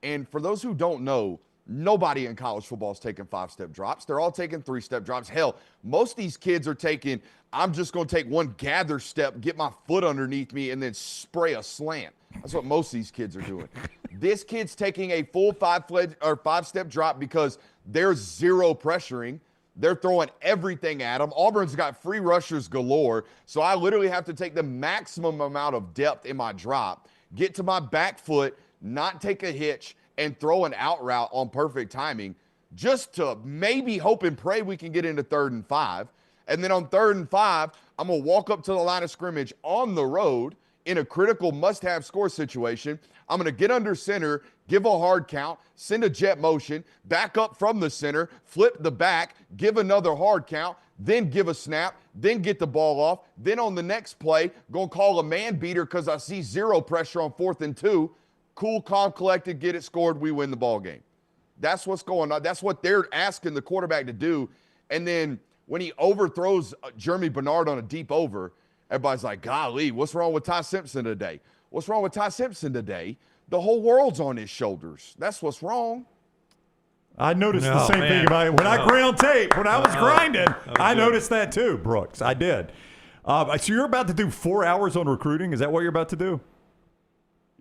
And for those who don't know, nobody in college football is taking 5-step drops. They're all taking 3-step drops. Hell, most of these kids are taking, I'm just going to take one gather step, get my foot underneath me, and then spray a slant. That's what most of these kids are doing. This kid's taking a full 5-step drop because there's zero pressuring. They're throwing everything at him. Auburn's got free rushers galore, so I literally have to take the maximum amount of depth in my drop, get to my back foot, not take a hitch, and throw an out route on perfect timing just to maybe hope and pray we can get into 3rd and 5. And then on 3rd and 5, I'm going to walk up to the line of scrimmage on the road in a critical must-have score situation. I'm going to get under center, give a hard count, send a jet motion, back up from the center, flip the back, give another hard count, then give a snap, then get the ball off. Then on the next play, going to call a man beater because I see zero pressure on 4th and 2. Cool, calm, collected, get it scored, we win the ball game. That's what's going on. That's what they're asking the quarterback to do. And then when he overthrows Jeremy Bernard on a deep over, everybody's like, golly, what's wrong with Ty Simpson today? What's wrong with Ty Simpson today? The whole world's on his shoulders. That's what's wrong. I noticed the same thing about it. When I ground tape, when I was grinding, I noticed that too, Brooks. I did. So you're about to do 4 hours on recruiting? Is that what you're about to do?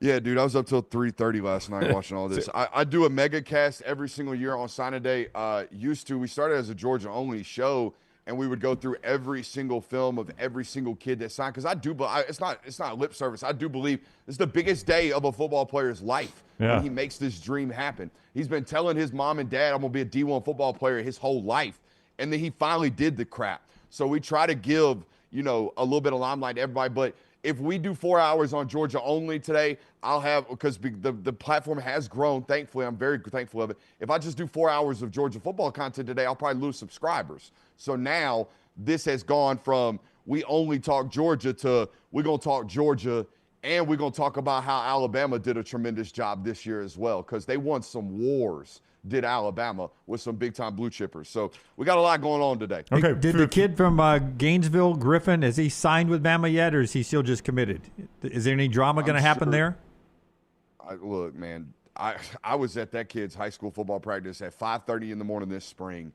Yeah, dude, I was up till 3:30 last night watching all this. I do a mega cast every single year on signing day. We started as a Georgia-only show, and we would go through every single film of every single kid that signed. Because it's not lip service. I do believe it's the biggest day of a football player's life when he makes this dream happen. He's been telling his mom and dad, I'm going to be a D1 football player his whole life. And then he finally did the crap. So we try to give, a little bit of limelight to everybody. But if we do 4 hours on Georgia only today, because the platform has grown, thankfully, I'm very thankful of it. If I just do 4 hours of Georgia football content today, I'll probably lose subscribers. So now this has gone from we only talk Georgia to we're going to talk Georgia, and we're going to talk about how Alabama did a tremendous job this year as well, because they won some wars, did Alabama, with some big-time blue chippers. So we got a lot going on today. Okay. Did the kid from Gainesville, Griffin, has he signed with Bama yet, or is he still just committed? Is there any drama going to happen there? Look, man, I was at that kid's high school football practice at 5:30 in the morning this spring,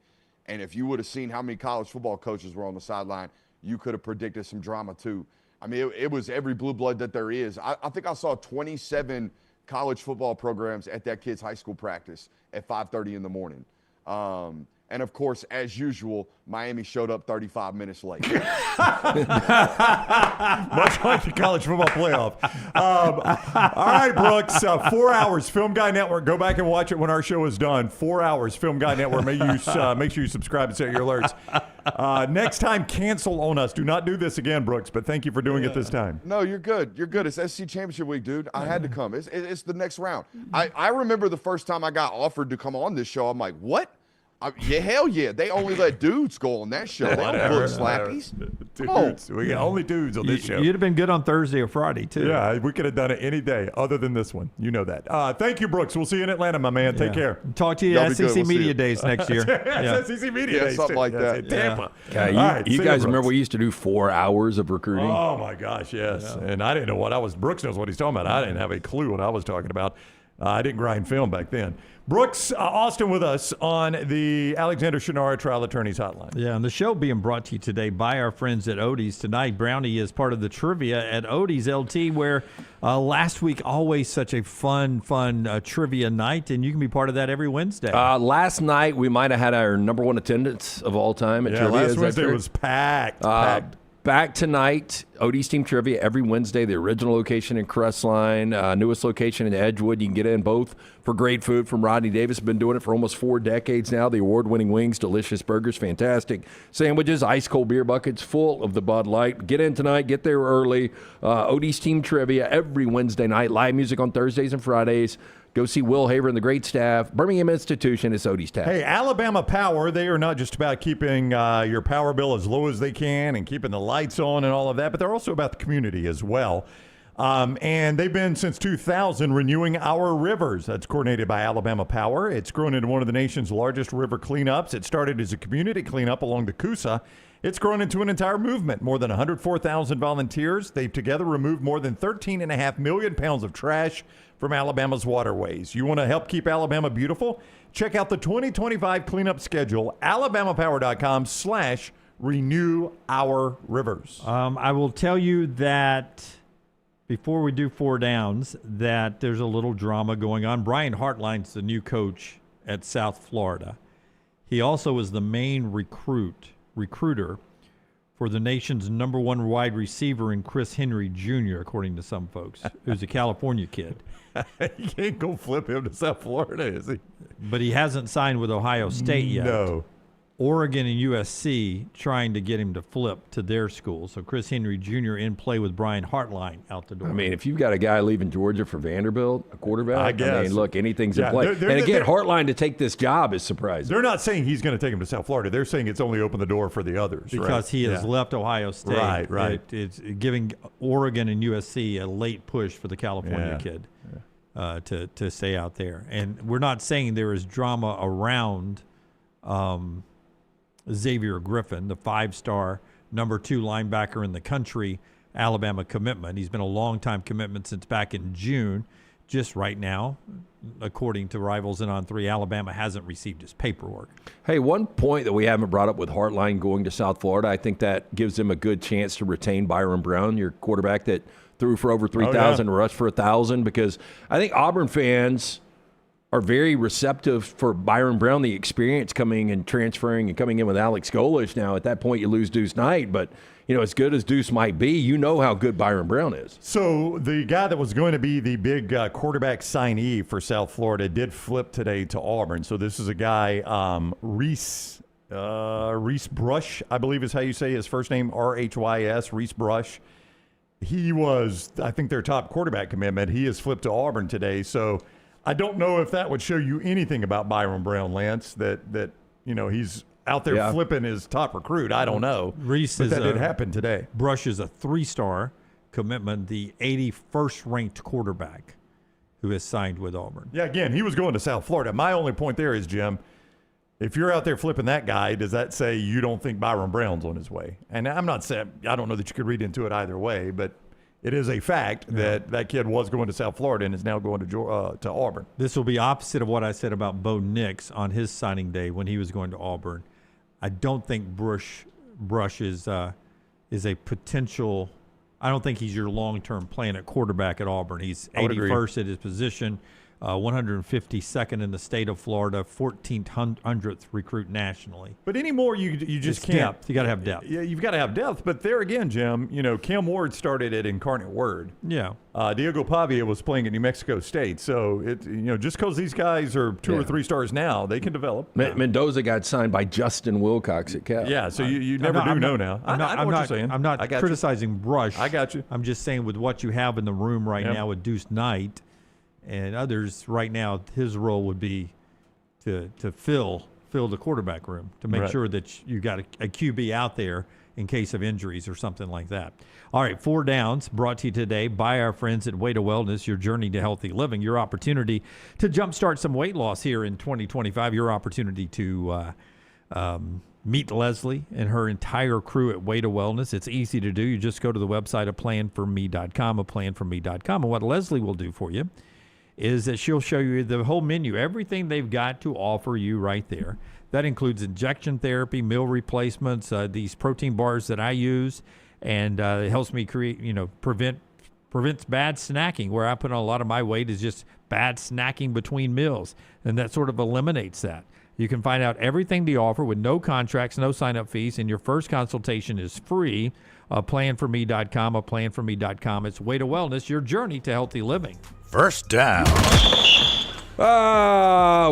and if you would have seen how many college football coaches were on the sideline, you could have predicted some drama too. I mean, it was every blue blood that there is. I think I saw 27 college football programs at that kid's high school practice at 5:30 in the morning. And, of course, as usual, Miami showed up 35 minutes late. Much like the college football playoff. All right, Brooks, 4 hours, Film Guy Network. Go back and watch it when our show is done. 4 hours, Film Guy Network. Make sure you subscribe and set your alerts. Next time, cancel on us. Do not do this again, Brooks, but thank you for doing it this time. No, you're good. You're good. It's SC Championship Week, dude. I had to come. It's the next round. I remember the first time I got offered to come on this show, I'm like, what? Yeah, hell yeah. They only let dudes go on that show. They don't book slappies. Dudes. We got only dudes on this show. You'd have been good on Thursday or Friday, too. Yeah, we could have done it any day other than this one. You know that. Thank you, Brooks. We'll see you in Atlanta, my man. Take care. Talk to you at SEC Media Days next year. SEC Media Days. Something like that. In Tampa. You guys remember we used to do 4 hours of recruiting? Oh, my gosh, yes. Yeah. And I didn't know what I was. Brooks knows what he's talking about. I didn't have a clue what I was talking about. I didn't grind film back then. Brooks Austin with us on the Alexander Shinara Trial Attorneys Hotline. Yeah, and the show being brought to you today by our friends at Odie's. Tonight, Brownie is part of the trivia at Odie's LT, where last week, always such a fun trivia night, and you can be part of that every Wednesday. Last night, we might have had our number one attendance of all time at trivia. Last Wednesday was packed. Back tonight, Odie's Team Trivia every Wednesday. The original location in Crestline, newest location in Edgewood. You can get in both for great food from Rodney Davis. Been doing it for almost 4 decades now. The award-winning wings, delicious burgers, fantastic sandwiches, ice-cold beer buckets full of the Bud Light. Get in tonight. Get there early. Odie's Team Trivia every Wednesday night. Live music on Thursdays and Fridays. Go see Will Haver and the great staff. Birmingham Institution is Odie's Tap. Hey, Alabama Power, they are not just about keeping your power bill as low as they can and keeping the lights on and all of that, but they're also about the community as well. And they've been since 2000 renewing our rivers. That's coordinated by Alabama Power. It's grown into one of the nation's largest river cleanups. It started as a community cleanup along the Coosa. It's grown into an entire movement. More than 104,000 volunteers. They've together removed more than 13.5 million pounds of trash from Alabama's waterways. You want to help keep Alabama beautiful? Check out the 2025 cleanup schedule, alabamapower.com/renew our rivers. I will tell you that before we do 4 downs, that there's a little drama going on. Brian Hartline's the new coach at South Florida. He also is the main recruiter for the nation's #1 wide receiver in Chris Henry Jr., according to some folks, who's a California kid. You can't go flip him to South Florida, is he? But he hasn't signed with Ohio State yet. No. Oregon and USC trying to get him to flip to their school. So Chris Henry Jr. in play with Brian Hartline out the door. I mean, if you've got a guy leaving Georgia for Vanderbilt, a quarterback, I guess. mean, look, anything's in play. And again, Hartline to take this job is surprising. They're not saying he's going to take him to South Florida. They're saying it's only opened the door for the others. Because he has left Ohio State. Right. It's giving Oregon and USC a late push for the California kid to stay out there. And we're not saying there is drama around Xavier Griffin, the 5-star number 2 linebacker in the country, Alabama commitment. He's been a long-time commitment since back in June. Just right now, according to Rivals and On 3, Alabama hasn't received his paperwork. Hey, one point that we haven't brought up with Hartline going to South Florida, I think that gives them a good chance to retain Byron Brown, your quarterback that threw for over 3,000, rushed for 1,000, because I think Auburn fans are very receptive for Byron Brown, the experience coming and transferring and coming in with Alex Golesh. Now, at that point, you lose Deuce Knight, but as good as Deuce might be, you know how good Byron Brown is. So the guy that was going to be the big quarterback signee for South Florida did flip today to Auburn. So this is a guy, Reese Brush, I believe is how you say his first name, R-H-Y-S, Reese Brush. He was, I think, their top quarterback commitment. He has flipped to Auburn today. So I don't know if that would show you anything about Byron Brown, Lance, that he's out there flipping his top recruit. I don't know. Reese but that did happen today. Brush is a 3-star commitment, the 81st ranked quarterback who has signed with Auburn. Yeah, again, he was going to South Florida. My only point there is, Jim, if you're out there flipping that guy, does that say you don't think Byron Brown's on his way? And I'm not saying, I don't know that you could read into it either way, but it is a fact that kid was going to South Florida and is now going to Auburn. This will be opposite of what I said about Bo Nix on his signing day when he was going to Auburn. I don't think Brush is a potential. I don't think he's your long-term plan at quarterback at Auburn. He's 81st at his position, 152nd in the state of Florida, 1,400th recruit nationally. But anymore, you just can't. Depth. You got to have depth. Yeah, you've got to have depth. But there again, Jim, Cam Ward started at Incarnate Word. Yeah. Diego Pavia was playing at New Mexico State. So just because these guys are 2 or 3 stars now, they can develop. Mendoza got signed by Justin Wilcox at Cal. Yeah, so you never know now. I know what you're saying. I'm not criticizing Brush. I got you. I'm just saying with what you have in the room right now with Deuce Knight and others right now, his role would be to fill the quarterback room, to make sure that you got a QB out there in case of injuries or something like that. All right, 4 Downs brought to you today by our friends at Way to Wellness, your journey to healthy living, your opportunity to jumpstart some weight loss here in 2025, your opportunity to meet Leslie and her entire crew at Way to Wellness. It's easy to do. You just go to the website of planforme.com, planforme.com, and what Leslie will do for you is that she'll show you the whole menu, everything they've got to offer you right there. That includes injection therapy, meal replacements, these protein bars that I use, and it helps me prevents bad snacking. Where I put on a lot of my weight is just bad snacking between meals, and that sort of eliminates that. You can find out everything they offer with no contracts, no sign-up fees, and your first consultation is free. Planforme.com, planforme.com. It's Way to Wellness, your journey to healthy living. First down.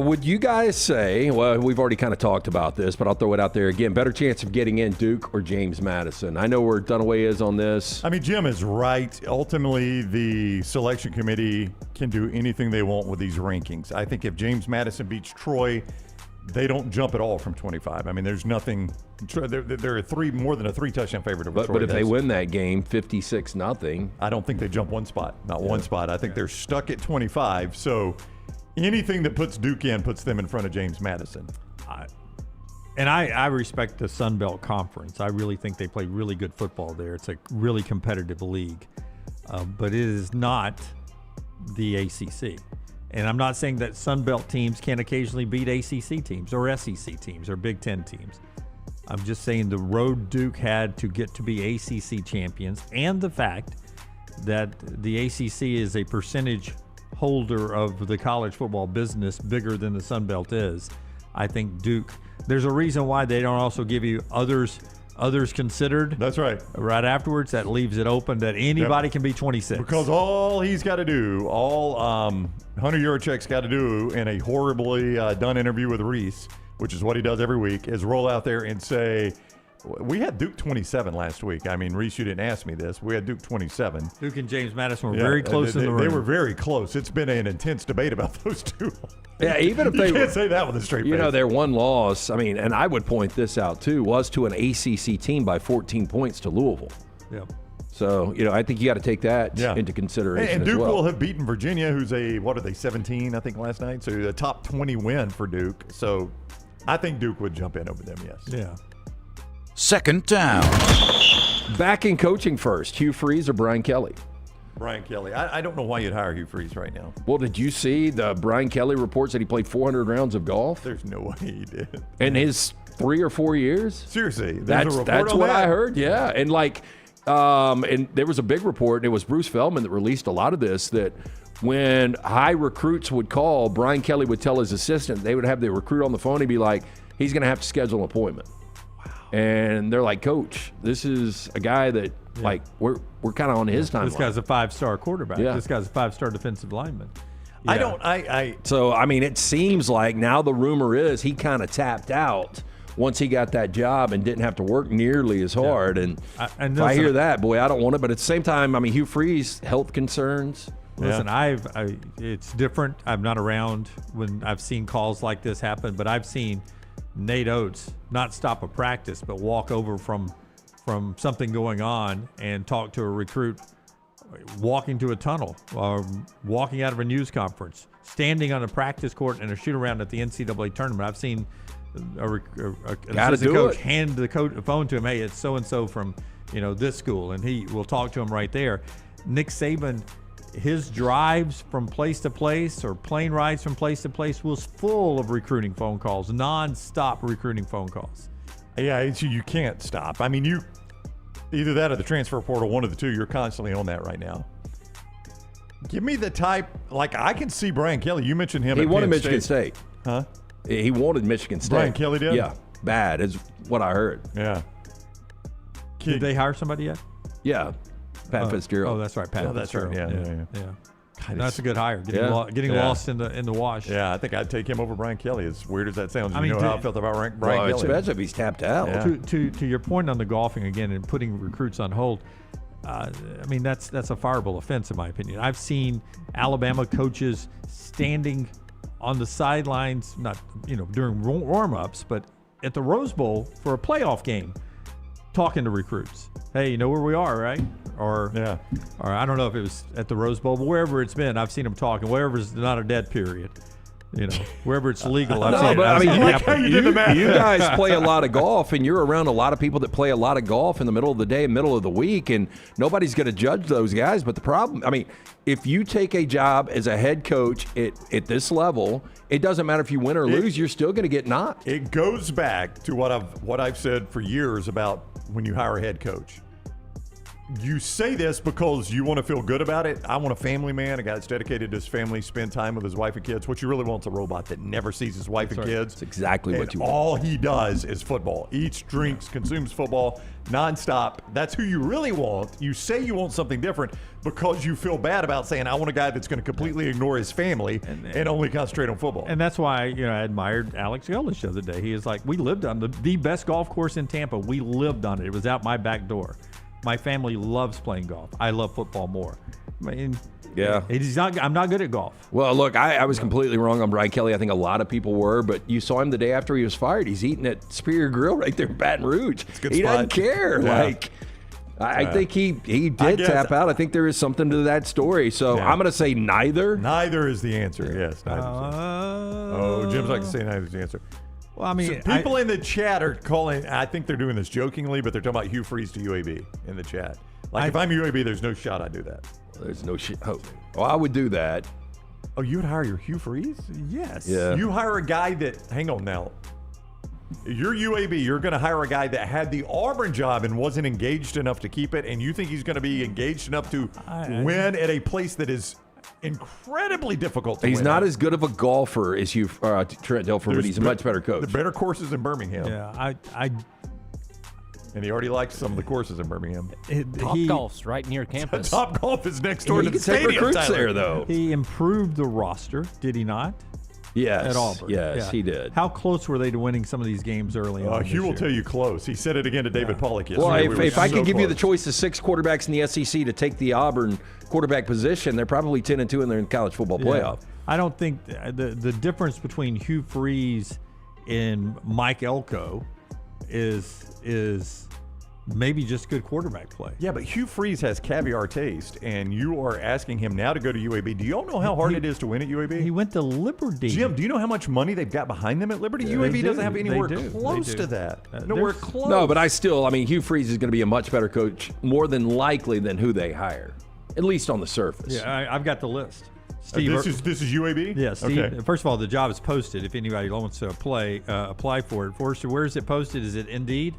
Would you guys say, well, we've already kind of talked about this, but I'll throw it out there again, better chance of getting in Duke or James Madison? I know where Dunaway is on this. I mean, Jim is right. Ultimately, the selection committee can do anything they want with these rankings. I think if James Madison beats Troy, they don't jump at all from 25. I mean, there's nothing. They're more than a 3-touchdown favorite over Troy. But if they win that game 56-0, I don't think they jump one spot. Not one spot. I think they're stuck at 25. So anything that puts Duke in puts them in front of James Madison. I respect the Sun Belt Conference. I really think they play really good football there. It's a really competitive league. But it is not the ACC. And I'm not saying that Sun Belt teams can't occasionally beat ACC teams or SEC teams or Big Ten teams. I'm just saying the road Duke had to get to be ACC champions, and the fact that the ACC is a percentage holder of the college football business bigger than the Sun Belt is. I think Duke, there's a reason why they don't also give you others considered. That's right. Right afterwards, that leaves it open that anybody can be 26. Because all he's got to do, Hunter Yurachek's got to do in a horribly done interview with Reese, which is what he does every week, is roll out there and say, we had Duke 27 last week. I mean, Reese, you didn't ask me this. We had Duke 27. Duke and James Madison were very close in the room. They were very close. It's been an intense debate about those two. Yeah, even if you can't say that with a straight face. Their one loss, I mean, and I would point this out too, was to an ACC team by 14 points to Louisville. Yeah. So, I think you got to take that into consideration and Duke as well. will have beaten Virginia, who's 17, I think, last night. So a top 20 win for Duke. So I think Duke would jump in over them, yes. Yeah. Second down. Back in coaching first, Hugh Freeze or Brian Kelly? Brian Kelly. I don't know why you'd hire Hugh Freeze right now. Well, did you see the Brian Kelly reports that he played 400 rounds of golf? There's no way he did. In his 3 or 4 years? Seriously. That's what I heard, yeah. And and there was a big report, and it was Bruce Feldman that released a lot of this, that when high recruits would call, Brian Kelly would tell his assistant, they would have the recruit on the phone, he'd be like, he's going to have to schedule an appointment. Wow. And they're like, Coach, this is a guy that, we're kind of on his timeline. This guy's a 5-star quarterback. Yeah. This guy's a 5-star defensive lineman. So, I mean, it seems like now the rumor is he kind of tapped out once he got that job and didn't have to work nearly as hard. Yeah. And if I hear that, boy, I don't want it. But at the same time, I mean, Hugh Freeze, health concerns. Listen, it's different. I'm not around when I've seen calls like this happen, but I've seen Nate Oates not stop a practice, but walk over from something going on and talk to a recruit, walking to a tunnel, or walking out of a news conference, standing on a practice court in a shoot-around at the NCAA tournament. I've seen an assistant coach hand the phone to him, hey, it's so-and-so from this school, and he will talk to him right there. Nick Saban, his drives from place to place or plane rides from place to place was full of recruiting phone calls, non-stop recruiting phone calls. Yeah, you can't stop. I mean, either that or the transfer portal, one of the two, you're constantly on that right now. Give me the type, I can see Brian Kelly. You mentioned him. He wanted Michigan State. Huh? He wanted Michigan State. Brian Kelly did? Yeah, bad is what I heard. Yeah. Did they hire somebody yet? Yeah, Pat Fitzgerald. Oh, that's right, Pat Fitzgerald. That's right. Yeah. God, that's a good hire. Getting lost in the wash. Yeah, I think I'd take him over Brian Kelly. As weird as that sounds, you know how I felt about Brian Kelly. It's bad if he's tapped out. Yeah. To your point on the golfing again and putting recruits on hold, I mean that's a fireable offense in my opinion. I've seen Alabama coaches standing on the sidelines, not during warm-ups, but at the Rose Bowl for a playoff game, talking to recruits. Hey, you know where we are, right? Or I don't know if it was at the Rose Bowl, but wherever it's been, I've seen them talking. Wherever's not a dead period, wherever it's legal. I've seen it. I mean, you you guys play a lot of golf, and you're around a lot of people that play a lot of golf in the middle of the day, middle of the week, and nobody's going to judge those guys. But the problem, I mean, if you take a job as a head coach at this level, it doesn't matter if you win or lose, you're still going to get knocked. It goes back to what I've said for years about when you hire a head coach. You say this because you want to feel good about it. I want a family man, a guy that's dedicated to his family, spend time with his wife and kids. What you really want is a robot that never sees his wife and kids. That's exactly what you want. All he does is football. Eats, drinks, consumes football nonstop. That's who you really want. You say you want something different because you feel bad about saying, I want a guy that's going to completely ignore his family and only concentrate on football. And that's why I admired Alex Golesh the other day. He is like, we lived on the best golf course in Tampa. We lived on it. It was out my back door. My family loves playing golf. I love football more. I mean, yeah, I'm not good at golf. Well, look, I was completely wrong on Brian Kelly. I think a lot of people were, but you saw him the day after he was fired. He's eating at Superior Grill right there in Baton Rouge. He doesn't care. Yeah. I think he did tap out. I think there is something to that story. So I'm going to say neither. Neither is the answer. Yes, neither. Jim's like to say neither is the answer. Well, I mean, so people in the chat are calling. I think they're doing this jokingly, but they're talking about Hugh Freeze to UAB in the chat. If I'm UAB, there's no shot I'd do that. There's no shit. Oh, well, I would do that. Oh, you would hire your Hugh Freeze? Yes. Yeah. You hire a guy that. Hang on now. You're UAB. You're going to hire a guy that had the Auburn job and wasn't engaged enough to keep it, and you think he's going to be engaged enough to win at a place that is incredibly difficult to He's win not at. as good of a golfer as Trent Dilfer, but he's a much better coach. The better courses in Birmingham. Yeah, and he already likes some of the courses in Birmingham. Top Golf's right near campus. Top Golf is next door to the can take stadium. recruits there, though. He improved the roster, did he not? Yes. At Auburn. Yes, he did. How close were they to winning some of these games early on? Hugh will tell you close. He said it again to David Pollack yesterday. Well, if I could give you the choice of 6 quarterbacks in the SEC to take the Auburn quarterback position, they're probably 10-2 in their college football playoff. I don't think the difference between Hugh Freeze and Mike Elko is maybe just good quarterback play. Yeah, but Hugh Freeze has caviar taste, and you are asking him now to go to UAB. Do y'all know how hard it is to win at UAB? He went to Liberty. Jim, do you know how much money they've got behind them at Liberty? Yeah, UAB they doesn't do. have anywhere They do. close They do. to that. Nowhere close. No, but I mean, Hugh Freeze is going to be a much better coach, more than likely, than who they hire, at least on the surface. Yeah, I've got the list. Steve, this is UAB? Yeah, Steve. Okay. First of all, the job is posted. If anybody wants to apply for it. Forrester, where is it posted? Is it Indeed?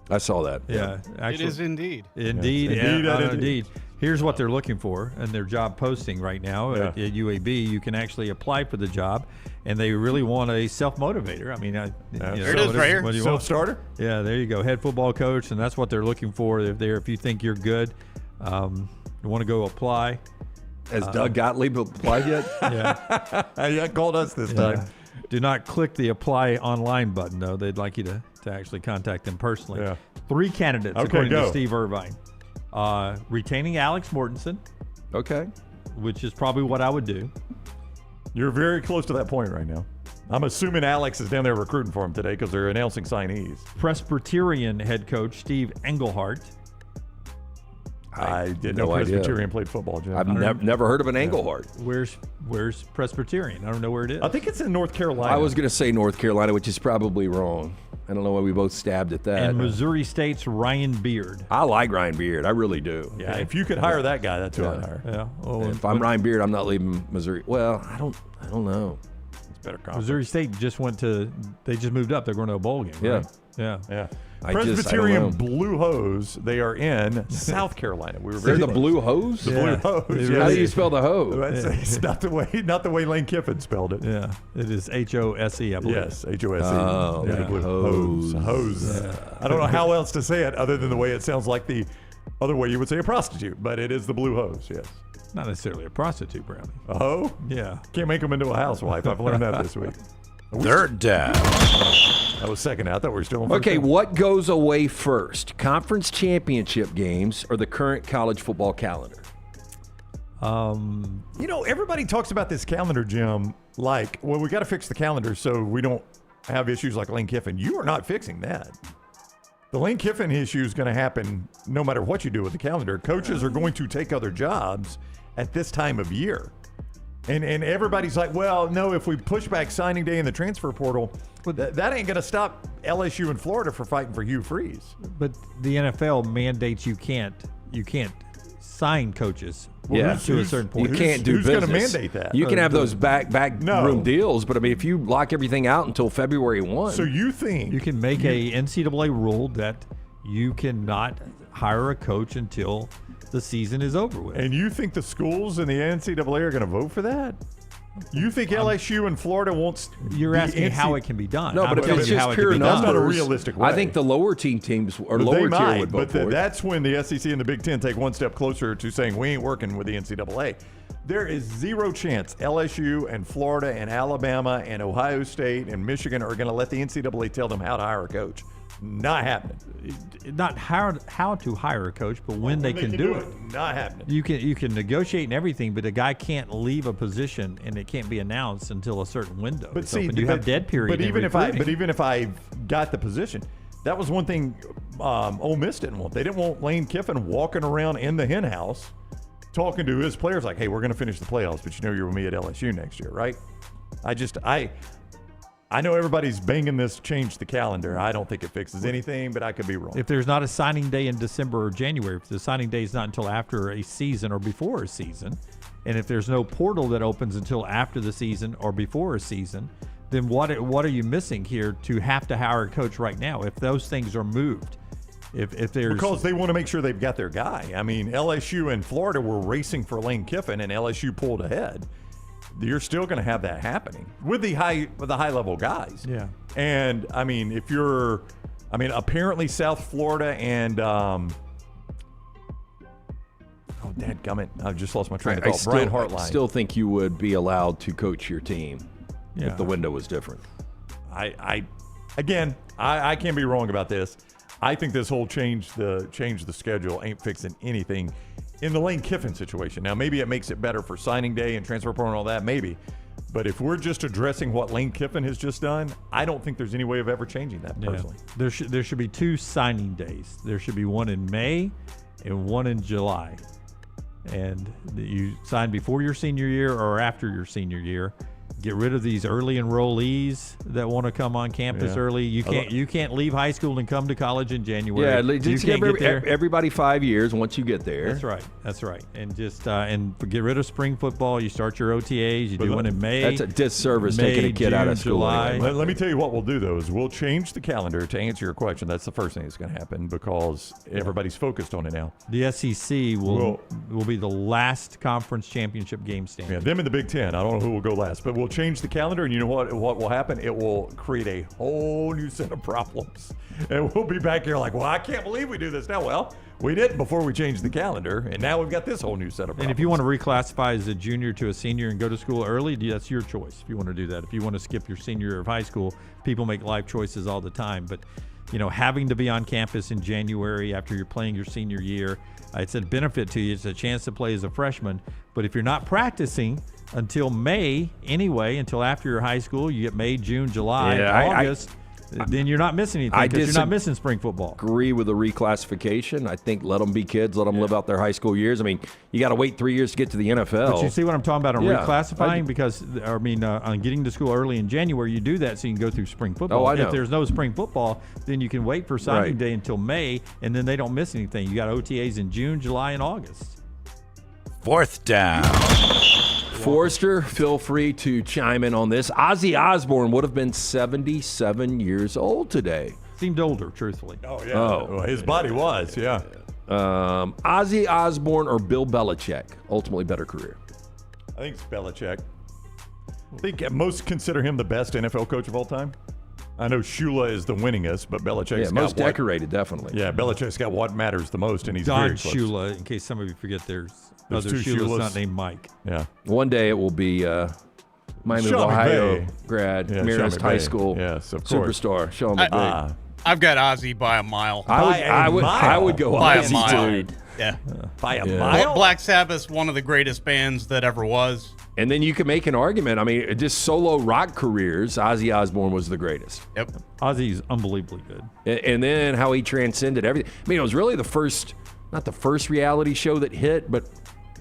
I saw that. Yeah, actually, it is Indeed. Indeed. Yeah. Indeed. Here's what they're looking for, and their job posting right now at UAB. You can actually apply for the job, and they really want a self-motivator. I mean, there it is right here. Self-starter? Yeah, there you go. Head football coach, and that's what they're looking for. If you think you're good, you want to go apply. Has Doug Gottlieb applied yet? Yeah. He called us this time. Do not click the apply online button, though. They'd like you to actually contact them personally. Yeah. 3 candidates, according to Steve Irvine. Retaining Alex Mortensen. Okay. Which is probably what I would do. You're very close to that point right now. I'm assuming Alex is down there recruiting for him today because they're announcing signees. Presbyterian head coach Steve Englehart. I didn't know Presbyterian played football, Jim. I've never heard of an Englehart. Where's Presbyterian? I don't know where it is. I think it's in North Carolina. I was going to say North Carolina, which is probably wrong. I don't know why we both stabbed at that. And Missouri State's Ryan Beard. I like Ryan Beard. I really do. Yeah, if you could hire that guy, that's who I'd hire. Yeah. Well, if I'm Ryan Beard, I'm not leaving Missouri. Well, I don't know. It's better conference. Missouri State just moved up. They're going to a bowl game. Yeah. Right? Yeah. Presbyterian Blue Hose. They are in South Carolina. We were They're the close. Blue Hose? The Blue Hose. How do you spell the hose? It's not the way Lane Kiffin spelled it. Yeah. It is H-O-S-E, I believe. Yes, H-O-S-E. Oh, yeah, yeah. Blue Hose. Hose. Yeah. I don't know how else to say it other than the way it sounds like the other way you would say a prostitute, but it is the Blue Hose, yes. Not necessarily a prostitute, Brownie. Oh? Yeah. Can't make them into a housewife. I've learned that this week. Third down. That was second. I thought we were still on first Okay, down. what goes away first? Conference championship games or the current college football calendar? You know, everybody talks about this calendar, Jim, like, well, we got to fix the calendar so we don't have issues like Lane Kiffin. You are not fixing that. The Lane Kiffin issue is going to happen no matter what you do with the calendar. Coaches are going to take other jobs at this time of year. And everybody's like, well, no, if we push back signing day in the transfer portal, that ain't going to stop LSU and Florida from fighting for Hugh Freeze. But the NFL mandates you can't sign coaches to a certain point. You can't do who's business. going to mandate that? You can have those backroom deals, but I mean, if you lock everything out until February 1. So you think you can make a NCAA rule that you cannot hire a coach until the season is over with. And you think the schools in the NCAA are going to vote for that? You think LSU and Florida won't? You're asking how it can be done. No, but if it's just pure numbers, that's not a realistic way. I think the lower teams or But lower they tier might, would vote but for it. that's when the SEC and the Big Ten take one step closer to saying we ain't working with the NCAA. There is zero chance LSU and Florida and Alabama and Ohio State and Michigan are going to let the NCAA tell them how to hire a coach. Not happening. Not how to hire a coach, but when they can do it. Not happening. You can negotiate and everything, but a guy can't leave a position and it can't be announced until a certain window. But is see, open. You have dead period. But in even if I got the position, that was one thing Ole Miss didn't want. They didn't want Lane Kiffin walking around in the hen house talking to his players like, "Hey, we're going to finish the playoffs, but you know you're with me at LSU next year, right?" I know everybody's banging this change the calendar. I don't think it fixes anything, but I could be wrong. If there's not a signing day in December or January, if the signing day is not until after a season or before a season, and if there's no portal that opens until after the season or before a season, then what are you missing here to have to hire a coach right now? If those things are moved, if there's because they want to make sure they've got their guy. I mean, LSU and Florida were racing for Lane Kiffin, and LSU pulled ahead. You're still going to have that happening with the high level guys. Yeah. And I mean, apparently South Florida and dadgummit, I've just lost my train of thought. Brian Hartline. I still think you would be allowed to coach your team if the window was different. I can't be wrong about this. I think this whole change the schedule ain't fixing anything in the Lane Kiffin situation. Now, maybe it makes it better for signing day and transfer portal and all that, maybe. But if we're just addressing what Lane Kiffin has just done, I don't think there's any way of ever changing that personally. There should be 2 signing days. There should be one in May and one in July. And you sign before your senior year or after your senior year. Get rid of these early enrollees that want to come on campus early. You can't leave high school and come to college in January. Yeah, just give everybody 5 years once you get there. That's right. And just and get rid of spring football. You start your OTAs. You do one in May. That's a disservice taking a kid out of school. July. Let me tell you what we'll do, though, is we'll change the calendar to answer your question. That's the first thing that's going to happen because everybody's focused on it now. The SEC will be the last conference championship game standing. Yeah, them in the Big Ten. I don't know who will go last, but we'll change the calendar, and you know what will happen? It will create a whole new set of problems. And we'll be back here like, well, I can't believe we do this now. Well, we didn't before we changed the calendar, and now we've got this whole new set of problems. And if you want to reclassify as a junior to a senior and go to school early, that's your choice if you want to do that. If you want to skip your senior year of high school, people make life choices all the time. But, having to be on campus in January after you're playing your senior year, it's a benefit to you. It's a chance to play as a freshman. But if you're not practicing until May anyway, until after your high school, you get May, June, July, August, then you're not missing anything because you're not missing spring football. Agree with the reclassification. I think let them be kids, let them live out their high school years. I mean, you got to wait 3 years to get to the NFL. But you see what I'm talking about on reclassifying? Because, on getting to school early in January, you do that so you can go through spring football. Oh, I know. If there's no spring football, then you can wait for signing day until May, and then they don't miss anything. You got OTAs in June, July, and August. 4th down. Forrester, feel free to chime in on this. Ozzy Osbourne would have been 77 years old today. Seemed older, truthfully. Oh, yeah. Well, his body was, yeah. Ozzy Osbourne or Bill Belichick? Ultimately better career. I think it's Belichick. I think most consider him the best NFL coach of all time. I know Shula is the winningest, but Belichick's got most decorated, definitely. Yeah, Belichick's got what matters the most, and he's Don very close. Shula, in case some of you forget there's other two Shulas Shulas. not named Mike. Yeah. One day it will be Miami of Sean Ohio McVay. grad, Yeah, Marist Sean High McVay. School Yes, of course. superstar, Sean McVay. I've got Ozzy by a mile. I would go by a Ozzy mile. too. Yeah. By a mile? Black Sabbath's one of the greatest bands that ever was. And then you can make an argument. I mean, just solo rock careers, Ozzy Osbourne was the greatest. Yep. Ozzy's unbelievably good. And then how he transcended everything. I mean, it was really not the first reality show that hit, but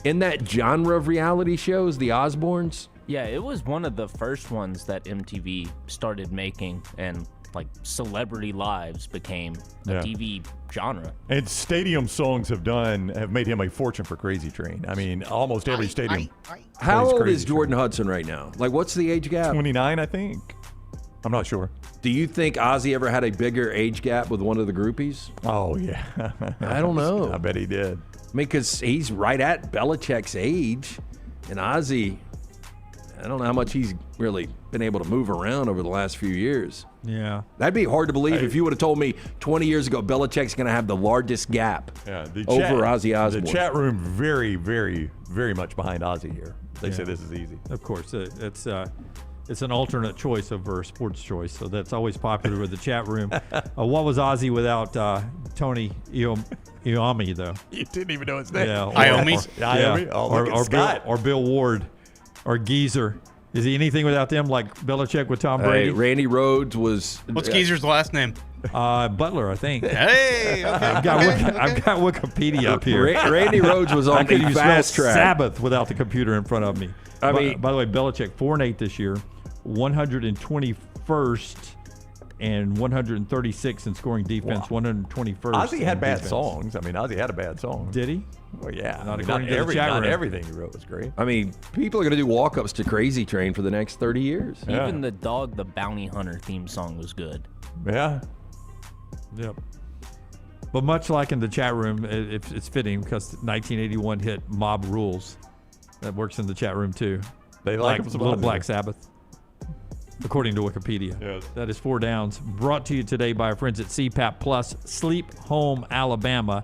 in that genre of reality shows, the Osbournes. Yeah, it was one of the first ones that MTV started making, and like Celebrity Lives became a TV genre. And stadium songs have made him a fortune for Crazy Train. I mean, almost every stadium. How old is Jordan Hudson right now? Like, what's the age gap? 29, I think. I'm not sure. Do you think Ozzy ever had a bigger age gap with one of the groupies? Oh, yeah. I don't know. I bet he did. I mean, because he's right at Belichick's age, and Ozzy, I don't know how much he's really been able to move around over the last few years. Yeah. That'd be hard to believe if you would have told me 20 years ago Belichick's going to have the largest gap over Ozzy Osbourne. The chat room very, very, very much behind Ozzy here. They say this is easy. Of course. It's an alternate choice over a sports choice, so that's always popular with the chat room. What was Ozzy without Tony Iommi, though? You didn't even know his name. Yeah, Iommi? Oh, look at Scott. Or Bill Ward or Geezer. Is he anything without them, like Belichick with Tom Brady? Randy Rhodes was... What's Geezer's last name? Butler, I think. Hey, okay. I've got Wikipedia up here. Randy Rhodes was on the fast track. Sabbath without the computer in front of me. By the way, Belichick 4-8 this year, 121st and 136 in scoring defense, 121st. Ozzy had bad defense. songs. I mean, Ozzy had a bad song. Did he? Well, yeah. Not according to the chat room. Not everything he wrote was great. I mean, people are going to do walk-ups to Crazy Train for the next 30 years. Yeah. Even the Dog the Bounty Hunter theme song was good. Yeah. Yep. But much like in the chat room, it's fitting because 1981 hit Mob Rules. That works in the chat room too. They like Little Black Sabbath, according to Wikipedia. Yes. That is 4 downs. Brought to you today by our friends at CPAP Plus, Sleep Home Alabama.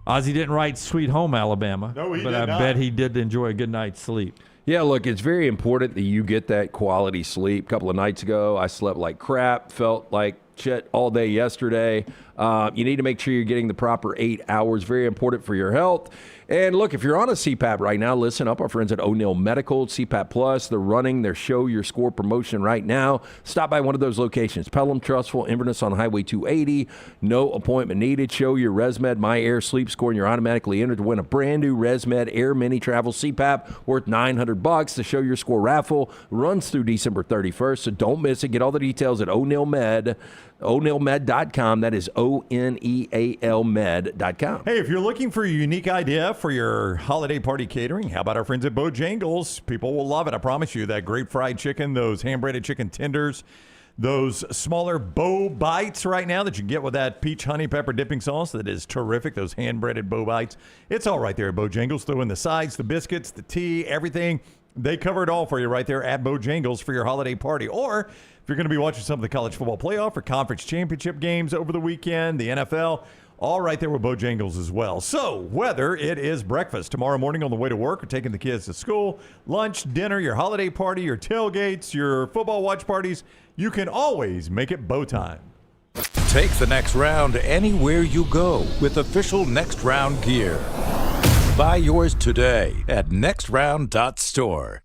Ozzy didn't write Sweet Home Alabama, No, he but did I not. bet he did enjoy a good night's sleep. Yeah, look, it's very important that you get that quality sleep. A couple of nights ago, I slept like crap, felt like Chet all day yesterday. You need to make sure you're getting the proper 8 hours. Very important for your health. And look, if you're on a CPAP right now, listen up. Our friends at O'Neill Medical, CPAP Plus, they're running their Show Your Score promotion right now. Stop by one of those locations. Pelham, Trustful, Inverness on Highway 280. No appointment needed. Show your ResMed My Air Sleep Score, and you're automatically entered to win a brand new ResMed Air Mini Travel CPAP worth $900. The Show Your Score raffle runs through December 31st, so don't miss it. Get all the details at O'Neill Med. O'NeillMed.com. That is ONEAL Med.com. Hey, if you're looking for a unique idea for your holiday party catering, how about our friends at Bojangles? People will love it. I promise you. That great fried chicken, those hand-breaded chicken tenders, those smaller bow bites right now that you get with that peach honey pepper dipping sauce that is terrific, those hand-breaded bow bites. It's all right there at Bojangles. Throw in the sides, the biscuits, the tea, everything. They cover it all for you right there at Bojangles for your holiday party. Or if you're going to be watching some of the college football playoff or conference championship games over the weekend, the NFL, all right there with Bojangles as well. So whether it is breakfast tomorrow morning on the way to work or taking the kids to school, lunch, dinner, your holiday party, your tailgates, your football watch parties, you can always make it Bow Time. Take the next round anywhere you go with official Next Round gear. Buy yours today at nextround.store.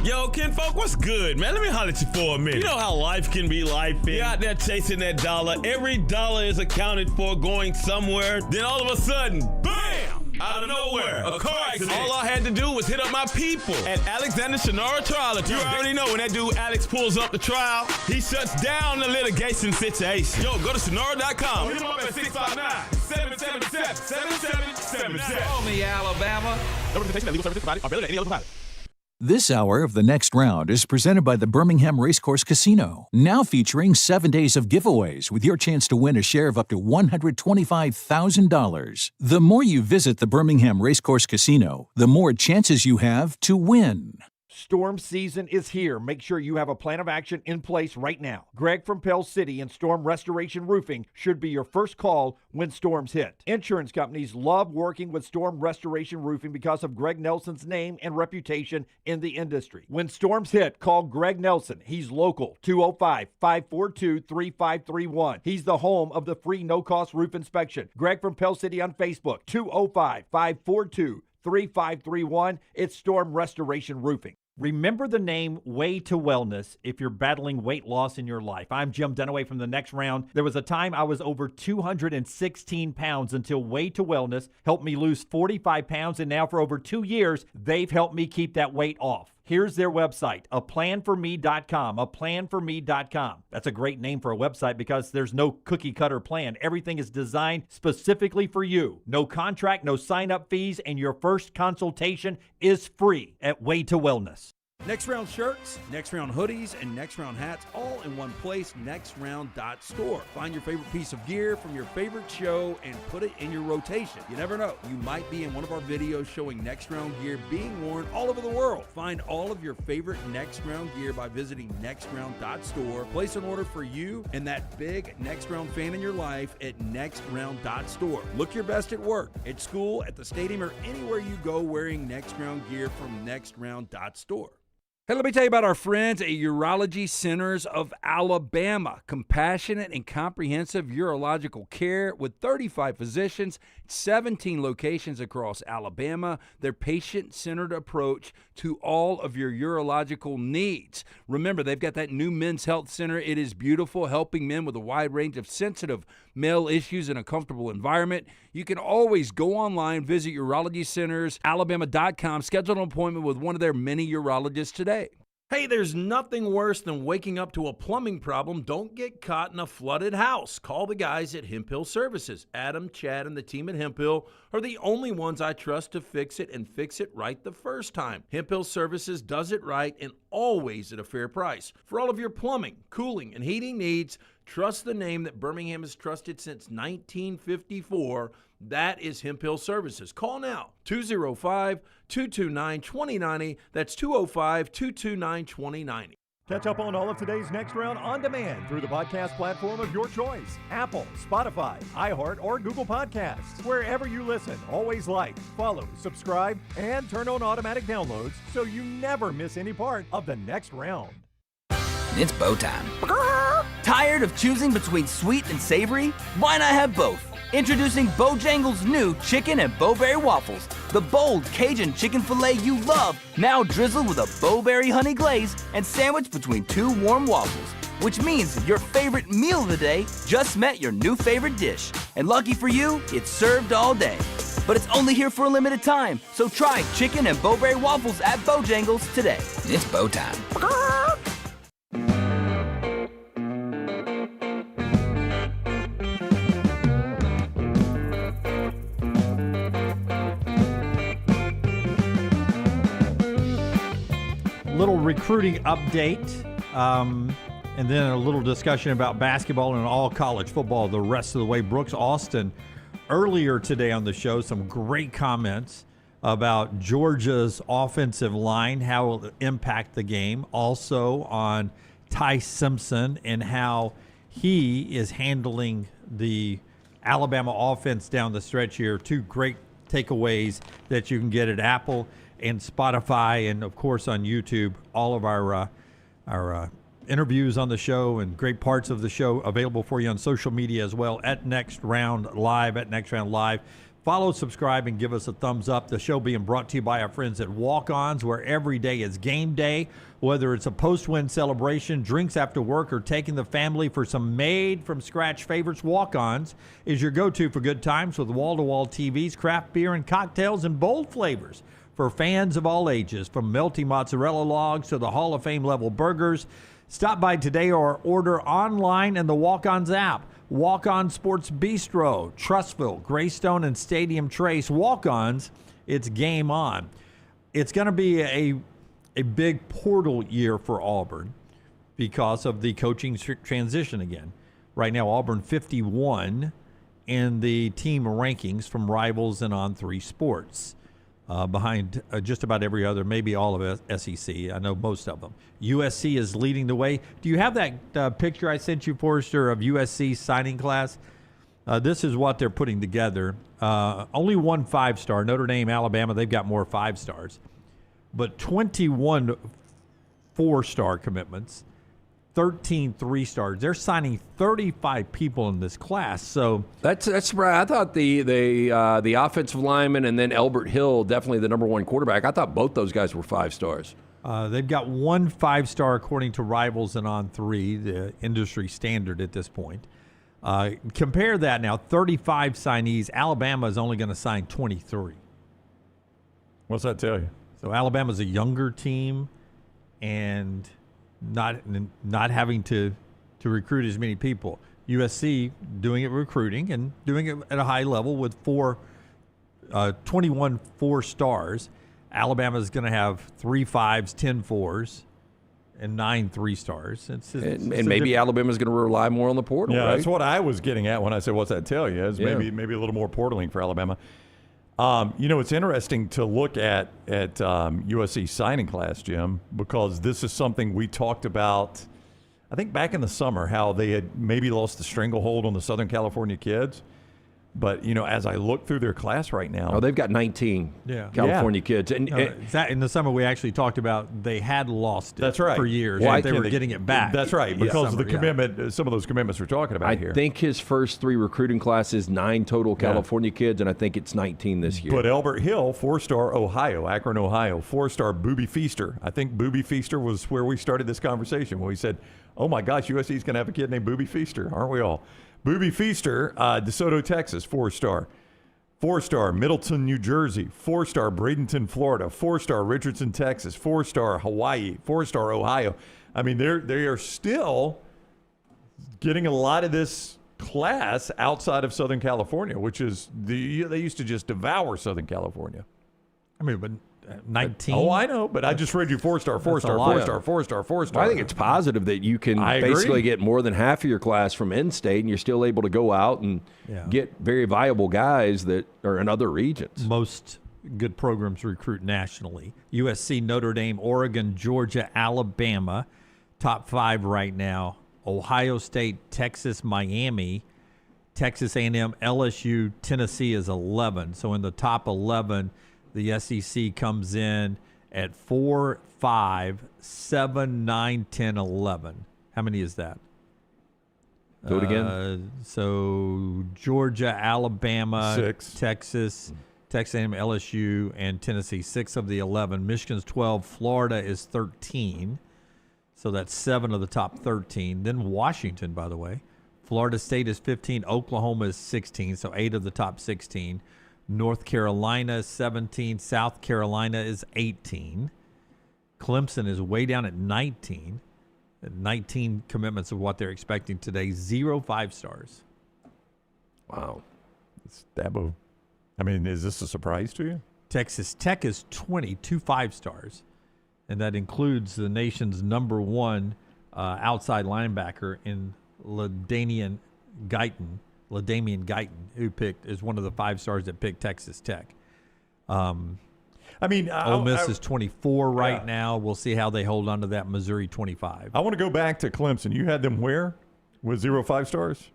Yo, kinfolk, what's good, man? Let me holler at you for a minute. You know how life can be life. You're out there chasing that dollar. Every dollar is accounted for going somewhere. Then all of a sudden, bam! Out of nowhere, a car accident. All I had to do was hit up my people at Alexander Shinara Trial Attorney. You already know when that dude Alex pulls up the trial, he shuts down the litigation situation. Yo, go to Shinara.com. Hit him up at 659-777-7777. Call me, Alabama. No representation that legal services provided are better than any other provider. This hour of The Next Round is presented by the Birmingham Racecourse Casino, now featuring 7 days of giveaways with your chance to win a share of up to $125,000. The more you visit the Birmingham Racecourse Casino, the more chances you have to win. Storm season is here. Make sure you have a plan of action in place right now. Greg from Pell City and Storm Restoration Roofing should be your first call when storms hit. Insurance companies love working with Storm Restoration Roofing because of Greg Nelson's name and reputation in the industry. When storms hit, call Greg Nelson. He's local, 205-542-3531. He's the home of the free no-cost roof inspection. Greg from Pell City on Facebook, 205-542-3531. It's Storm Restoration Roofing. Remember the name Way to Wellness if you're battling weight loss in your life. I'm Jim Dunaway from The Next Round. There was a time I was over 216 pounds until Way to Wellness helped me lose 45 pounds, and now for over 2 years, they've helped me keep that weight off. Here's their website, aplanforme.com, aplanforme.com. That's a great name for a website because there's no cookie-cutter plan. Everything is designed specifically for you. No contract, no sign-up fees, and your first consultation is free at Way to Wellness. Next Round shirts, Next Round hoodies, and Next Round hats all in one place, nextround.store. Find your favorite piece of gear from your favorite show and put it in your rotation. You never know, you might be in one of our videos showing Next Round gear being worn all over the world. Find all of your favorite Next Round gear by visiting nextround.store. Place an order for you and that big Next Round fan in your life at nextround.store. Look your best at work, at school, at the stadium, or anywhere you go wearing Next Round gear from nextround.store. Hey, let me tell you about our friends at Urology Centers of Alabama. Compassionate and comprehensive urological care with 35 physicians, 17 locations across Alabama. Their patient-centered approach to all of your urological needs. Remember, they've got that new men's health center. It is beautiful, helping men with a wide range of sensitive male issues in a comfortable environment. You can always go online, visit urologycentersalabama.com, schedule an appointment with one of their many urologists today. Hey, there's nothing worse than waking up to a plumbing problem. Don't get caught in a flooded house. Call the guys at Hemp Hill Services. Adam, Chad, and the team at Hemp Hill are the only ones I trust to fix it and fix it right the first time. Hemp Hill Services does it right and always at a fair price. For all of your plumbing, cooling, and heating needs, trust the name that Birmingham has trusted since 1954. That is Hemp Hill Services. Call now, 205-229-2090. That's 205-229-2090. Catch up on all of today's Next Round on demand through the podcast platform of your choice. Apple, Spotify, iHeart, or Google Podcasts. Wherever you listen, always like, follow, subscribe, and turn on automatic downloads so you never miss any part of the Next Round. It's Bow Time. Tired Tired of choosing between sweet and savory? Why not have both? Introducing Bojangles' new chicken and bowberry waffles. The bold Cajun chicken filet you love, now drizzled with a bowberry honey glaze and sandwiched between 2 warm waffles. Which means your favorite meal of the day just met your new favorite dish. And lucky for you, it's served all day. But it's only here for a limited time, so try chicken and bowberry waffles at Bojangles today. It's bow time. Little recruiting update, and then a little discussion about basketball and all college football the rest of the way. Brooks Austin, earlier today on the show, some great comments about Georgia's offensive line, how it will impact the game. Also on Ty Simpson and how he is handling the Alabama offense down the stretch here. 2 great takeaways that you can get at Apple and Spotify, and of course on YouTube. All of our interviews on the show and great parts of the show available for you on social media as well at Next Round Live, Follow, subscribe, and give us a thumbs up. The show being brought to you by our friends at Walk-Ons, where every day is game day. Whether it's a post-win celebration, drinks after work, or taking the family for some made-from-scratch favorites, Walk-Ons is your go-to for good times with wall-to-wall TVs, craft beer, and cocktails in bold flavors for fans of all ages, from melty mozzarella logs to the Hall of Fame level burgers. Stop by today or order online in the Walk-Ons app. Walk-On Sports Bistro, Trussville, Greystone, and Stadium Trace. Walk-Ons, it's game on. It's going to be a big portal year for Auburn because of the coaching transition again. Right now, Auburn 51 in the team rankings from Rivals and On3 Sports. Behind just about every other, maybe all of SEC. I know most of them. USC is leading the way. Do you have that picture I sent you, Forrester, of USC signing class? This is what they're putting together. Only 1 5-star. Notre Dame, Alabama, they've got more 5-stars. But 21 4-star commitments, 13 3-stars. They're signing 35 people in this class. So that's right. I thought the offensive lineman and then Elbert Hill, definitely the number 1 quarterback. I thought both those guys were 5-stars. They've got 1 5-star according to Rivals and On3, the industry standard at this point. Compare that now, 35 signees. Alabama is only going to sign 23. What's that tell you? So Alabama's a younger team and not having to recruit as many people. USC doing it recruiting and doing it at a high level with 21 4-stars. Alabama's going to have 3 5s, 10 4s, and 9 3-stars. And maybe Alabama's going to rely more on the portal. Yeah, right? That's what I was getting at when I said, "What's that tell you?" Is maybe a little more portaling for Alabama. It's interesting to look at USC signing class, Jim, because this is something we talked about, I think, back in the summer, how they had maybe lost the stranglehold on the Southern California kids. But, as I look through their class right now. They've got 19 California kids. And in the summer, we actually talked about they had lost it that's right. for years. Well, they were getting it back. That's right, because of the commitment, some of those commitments we're talking about here. I think his first 3 recruiting classes, 9 total California kids, and I think it's 19 this year. But Elbert Hill, 4-star Ohio, Akron, Ohio, 4-star Booby Feaster. I think Booby Feaster was where we started this conversation, when we said, oh my gosh, USC's going to have a kid named Booby Feaster, aren't we all? Booby Feaster, DeSoto, Texas, 4-star. 4-star Middleton, New Jersey. 4-star Bradenton, Florida. 4-star Richardson, Texas. 4-star Hawaii. 4-star Ohio. I mean, they are still getting a lot of this class outside of Southern California, which is they used to just devour Southern California. I mean, but 19. Oh, I know, but I just read you 4-star, 4-star, 4-star, 4-star, 4-star. I think it's positive that you can basically get more than half of your class from in-state, and you're still able to go out and get very viable guys that are in other regions. Most good programs recruit nationally. USC, Notre Dame, Oregon, Georgia, Alabama, top 5 right now. Ohio State, Texas, Miami, Texas A&M, LSU, Tennessee is 11. So in the top 11, the SEC comes in at 4, 5, 7, 9, 10, 11. How many is that? Do it again. So Georgia, Alabama, 6. Texas, Texas A&M, LSU, and Tennessee, 6 of the 11. Michigan's 12. Florida is 13. So that's 7 of the top 13. Then Washington, by the way. Florida State is 15. Oklahoma is 16, so 8 of the top 16. North Carolina is 17. South Carolina is 18. Clemson is way down at 19. 19 commitments of what they're expecting today. 0 5-stars. Wow. It's Dabo. I mean, is this a surprise to you? Texas Tech is 20, 2 5-stars. And that includes the nation's number 1 outside linebacker in LaDainian Guyton, who is one of the 5-stars that picked Texas Tech. I mean, Ole Miss is 24 right now. We'll see how they hold on to that. Missouri 25. I want to go back to Clemson. You had them where? With 0 5-stars?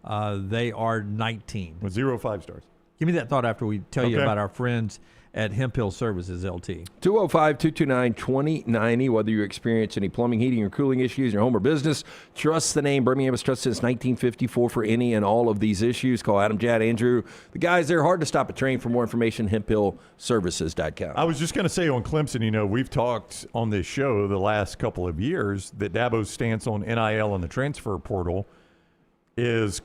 They are 19. With 0 5-stars. Give me that thought after we tell you about our friends at Hemp Hill Services, LT. 205-229-2090. Whether you experience any plumbing, heating, or cooling issues in your home or business, trust the name. Birmingham has trusted since 1954 for any and all of these issues. Call Adam, Jad, Andrew. The guys there, hard to stop a train. For more information, hemphillservices.com. I was just going to say on Clemson, we've talked on this show the last couple of years that Dabo's stance on NIL and the transfer portal is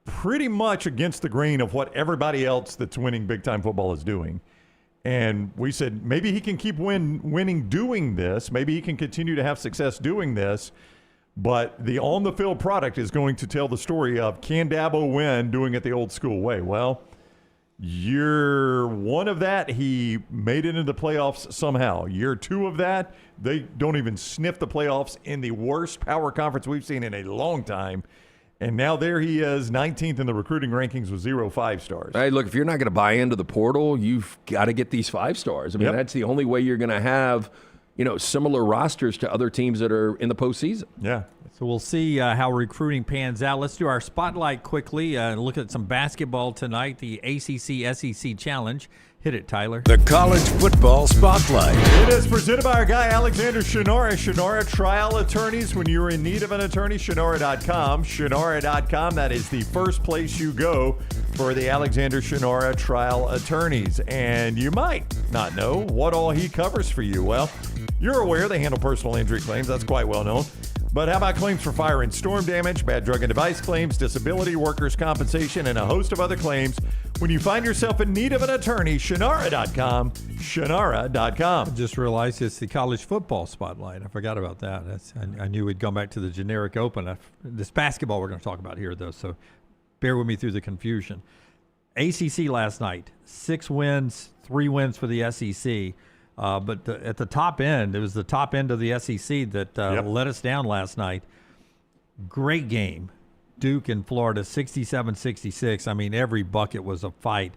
pretty much against the grain of what everybody else that's winning big-time football is doing. And we said maybe he can keep winning doing this. Maybe he can continue to have success doing this. But the on-the-field product is going to tell the story of, can Dabo win doing it the old school way? Well, year 1 of that, he made it into the playoffs somehow. Year 2 of that, they don't even sniff the playoffs in the worst power conference we've seen in a long time. And now there he is, 19th in the recruiting rankings with 0 5-stars. Hey, look, if you're not going to buy into the portal, you've got to get these 5-stars. I mean, that's the only way you're going to have, similar rosters to other teams that are in the postseason. Yeah. So we'll see how recruiting pans out. Let's do our spotlight quickly and look at some basketball tonight. The ACC-SEC Challenge. Hit it, Tyler. The College Football Spotlight. It is presented by our guy, Alexander Shinara. Shinara Trial Attorneys. When you're in need of an attorney, Shinara.com. Shinara.com, that is the first place you go for the Alexander Shinara Trial Attorneys. And you might not know what all he covers for you. Well, you're aware they handle personal injury claims. That's quite well known. But how about claims for fire and storm damage, bad drug and device claims, disability, workers' compensation, and a host of other claims? When you find yourself in need of an attorney, Shinara.com, Shinara.com. I just realized it's the college football spotlight. I forgot about that. I knew we'd gone back to the generic open. This basketball we're going to talk about here, though, so bear with me through the confusion. ACC last night, 6 wins, 3 wins for the SEC. But at the top end, it was the top end of the SEC that let us down last night. Great game. Duke in Florida, 67-66. I mean, every bucket was a fight.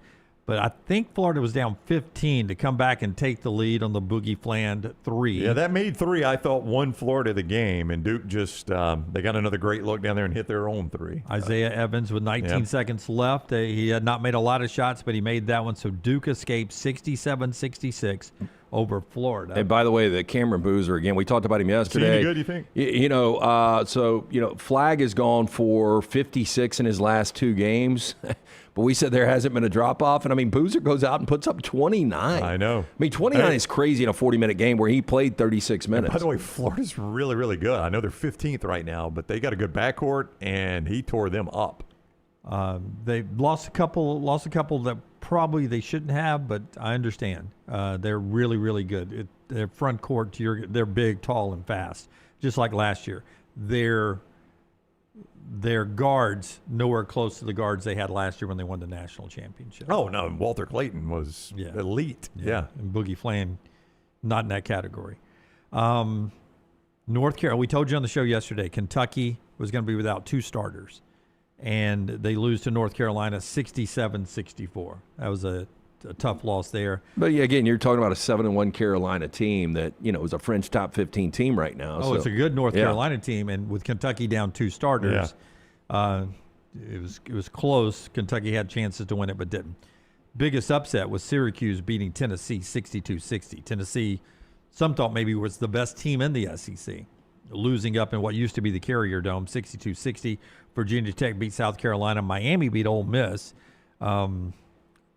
But I think Florida was down 15 to come back and take the lead on the Boogie Fland 3. Yeah, that made 3, I thought, won Florida the game. And Duke just, they got another great look down there and hit their own 3. Isaiah Evans with 19 seconds left. He had not made a lot of shots, but he made that one. So Duke escaped 67-66 over Florida. And by the way, the Cameron Boozer, again, we talked about him yesterday. Is he any good, you think? Flag has gone for 56 in his last 2 games. But we said there hasn't been a drop-off. And, Boozer goes out and puts up 29. I know. 29 is crazy in a 40-minute game where he played 36 minutes. And by the way, Florida's really, really good. I know they're 15th right now, but they got a good backcourt, and he tore them up. They lost a couple that probably they shouldn't have, but I understand. They're really, really good. Their front court, they're big, tall, and fast, just like last year. Their guards nowhere close to the guards they had last year when they won the national championship. Oh, no, Walter Clayton was elite. Yeah. And Boogie Fland, not in that category. North Carolina, we told you on the show yesterday, Kentucky was going to be without 2 starters. And they lose to North Carolina 67-64. That was a tough loss there. But again, you're talking about a 7-1 Carolina team that, is a French top 15 team right now. Oh, so it's a good North Carolina team. And with Kentucky down 2 starters, it was close. Kentucky had chances to win it, but didn't. Biggest upset was Syracuse beating Tennessee 62-60. Tennessee, some thought maybe was the best team in the SEC. losing up in what used to be the Carrier Dome, 62-60. Virginia Tech beat South Carolina. Miami beat Ole Miss.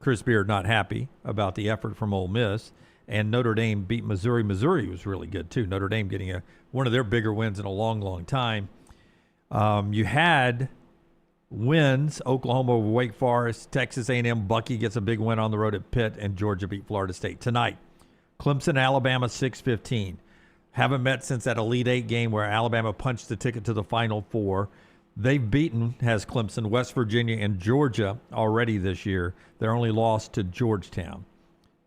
Chris Beard not happy about the effort from Ole Miss. And Notre Dame beat Missouri. Missouri was really good, too. Notre Dame getting one of their bigger wins in a long, long time. You had wins, Oklahoma over Wake Forest, Texas A&M, Bucky gets a big win on the road at Pitt, and Georgia beat Florida State. Tonight, Clemson, Alabama, 6:15. Haven't met since that Elite Eight game where Alabama punched the ticket to the Final Four. They've beaten, has Clemson, West Virginia, and Georgia already this year. They're only lost to Georgetown.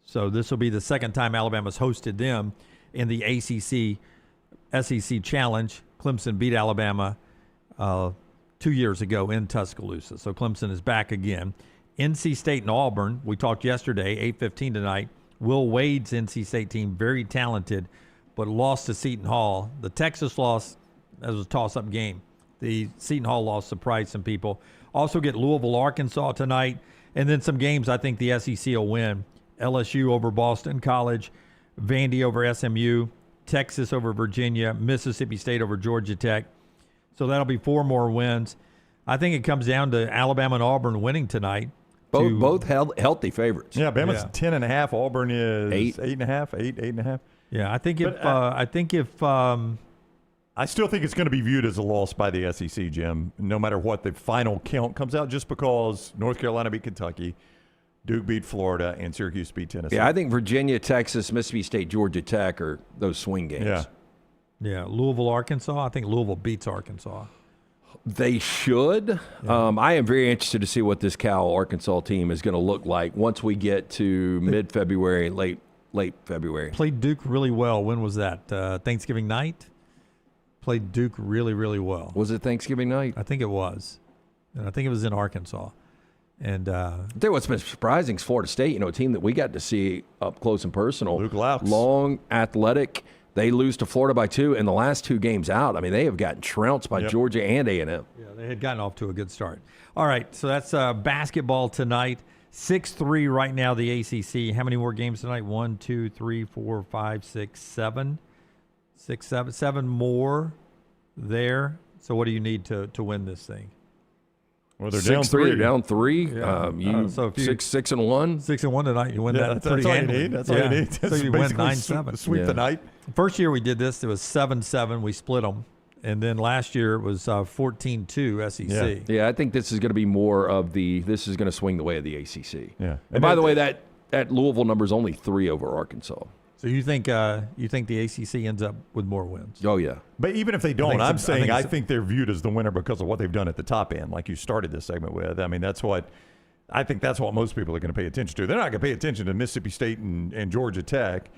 So this will be the second time Alabama's hosted them in the ACC SEC Challenge. Clemson beat Alabama 2 years ago in Tuscaloosa. So Clemson is back again. NC State and Auburn, we talked yesterday, 8:15 tonight. Will Wade's NC State team, very talented, but lost to Seton Hall. The Texas loss, that was a toss-up game. The Seton Hall loss surprised some people. Also get Louisville, Arkansas tonight, and then some games I think the SEC will win. LSU over Boston College, Vandy over SMU, Texas over Virginia, Mississippi State over Georgia Tech. So that'll be 4 more wins. I think it comes down to Alabama and Auburn winning tonight. Both healthy favorites. Yeah, Bama's 10.5. Auburn is 8.5, 8.5. Yeah, I think I still think it's going to be viewed as a loss by the SEC, Jim, no matter what the final count comes out, just because North Carolina beat Kentucky, Duke beat Florida, and Syracuse beat Tennessee. Yeah, I think Virginia, Texas, Mississippi State, Georgia Tech are those swing games. Yeah, Louisville, Arkansas. I think Louisville beats Arkansas. They should. Yeah. I am very interested to see what this Cal Arkansas team is going to look like once we get to mid-February, late February. Played Duke really well. When was that? Thanksgiving night? Played Duke really, really well. Was it Thanksgiving night? I think it was. And I think it was in Arkansas. And I tell you what's been surprising is Florida State, a team that we got to see up close and personal. Luke Laux. Long, athletic. They lose to Florida by 2 in the last 2 games out. I mean, they have gotten trounced by Georgia and A&M. Yeah, they had gotten off to a good start. All right, so that's basketball tonight. 6-3 right now, the ACC. How many more games tonight? 1, 2, 3, 4, 5, 6, 7. 6, 7. 7 more there. So what do you need to win this thing? Well, they're down 3. They're down 3. Yeah. So if you 6-1. 6-1 tonight, you win that. That's all you need. That's all you need. So you win 9-7. Sweep the night. First year we did this, it was 7-7. We split them. And then last year it was 14-2 SEC. Yeah, I think this is going to be more of this is going to swing the way of the ACC. Yeah. And by the way, that Louisville number is only 3 over Arkansas. So you think the ACC ends up with more wins? Oh, yeah. But even if they don't, I think they're viewed as the winner because of what they've done at the top end, like you started this segment with. I mean, that's what most people are going to pay attention to. They're not going to pay attention to Mississippi State and Georgia Tech.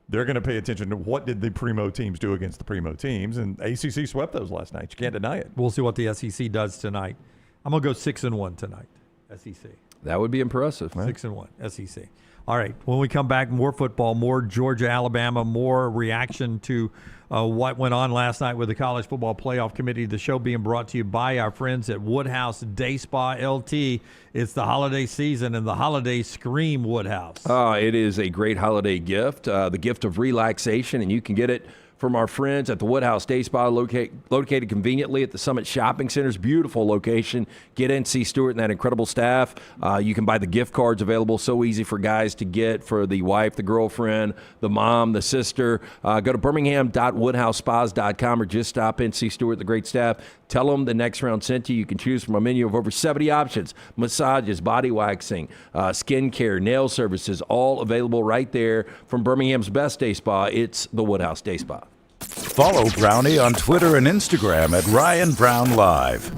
They're going to pay attention to what did the primo teams do against the primo teams, and ACC swept those last night. You can't deny it. We'll see what the SEC does tonight. I'm going to go 6-1 tonight, SEC. That would be impressive. 6-1, SEC. All right, when we come back, more football, more Georgia, Alabama, more reaction to what went on last night with the College Football Playoff Committee. The show being brought to you by our friends at Woodhouse Day Spa LT. It's the holiday season, and the holidays scream Woodhouse. It is a great holiday gift, the gift of relaxation, and you can get it from our friends at the Woodhouse Day Spa, located conveniently at the Summit Shopping Center's beautiful location. Get NC Stewart and that incredible staff. You can buy the gift cards available, so easy for guys to get for the wife, the girlfriend, the mom, the sister. Go to birmingham.woodhousespas.com or just stop NC Stewart, the great staff. Tell them the Next Round sent you. You can choose from a menu of over 70 options. Massages, body waxing, skin care, nail services, all available right there from Birmingham's best day spa. It's the Woodhouse Day Spa. Follow Brownie on Twitter and Instagram at Ryan Brown Live.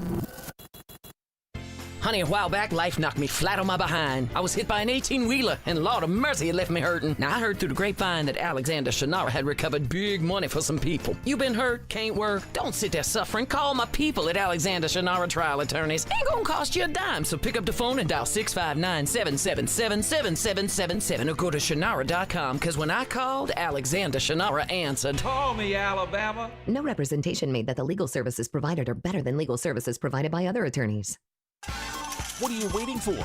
Honey, a while back, life knocked me flat on my behind. I was hit by an 18-wheeler, and Lord of mercy, it left me hurting. Now, I heard through the grapevine that Alexander Shannara had recovered big money for some people. You been hurt? Can't work? Don't sit there suffering. Call my people at Alexander Shannara Trial Attorneys. Ain't gonna cost you a dime, so pick up the phone and dial 659-777-7777 or go to Shannara.com, because when I called, Alexander Shannara answered. Call me, Alabama. No representation made that the legal services provided are better than legal services provided by other attorneys. What are you waiting for?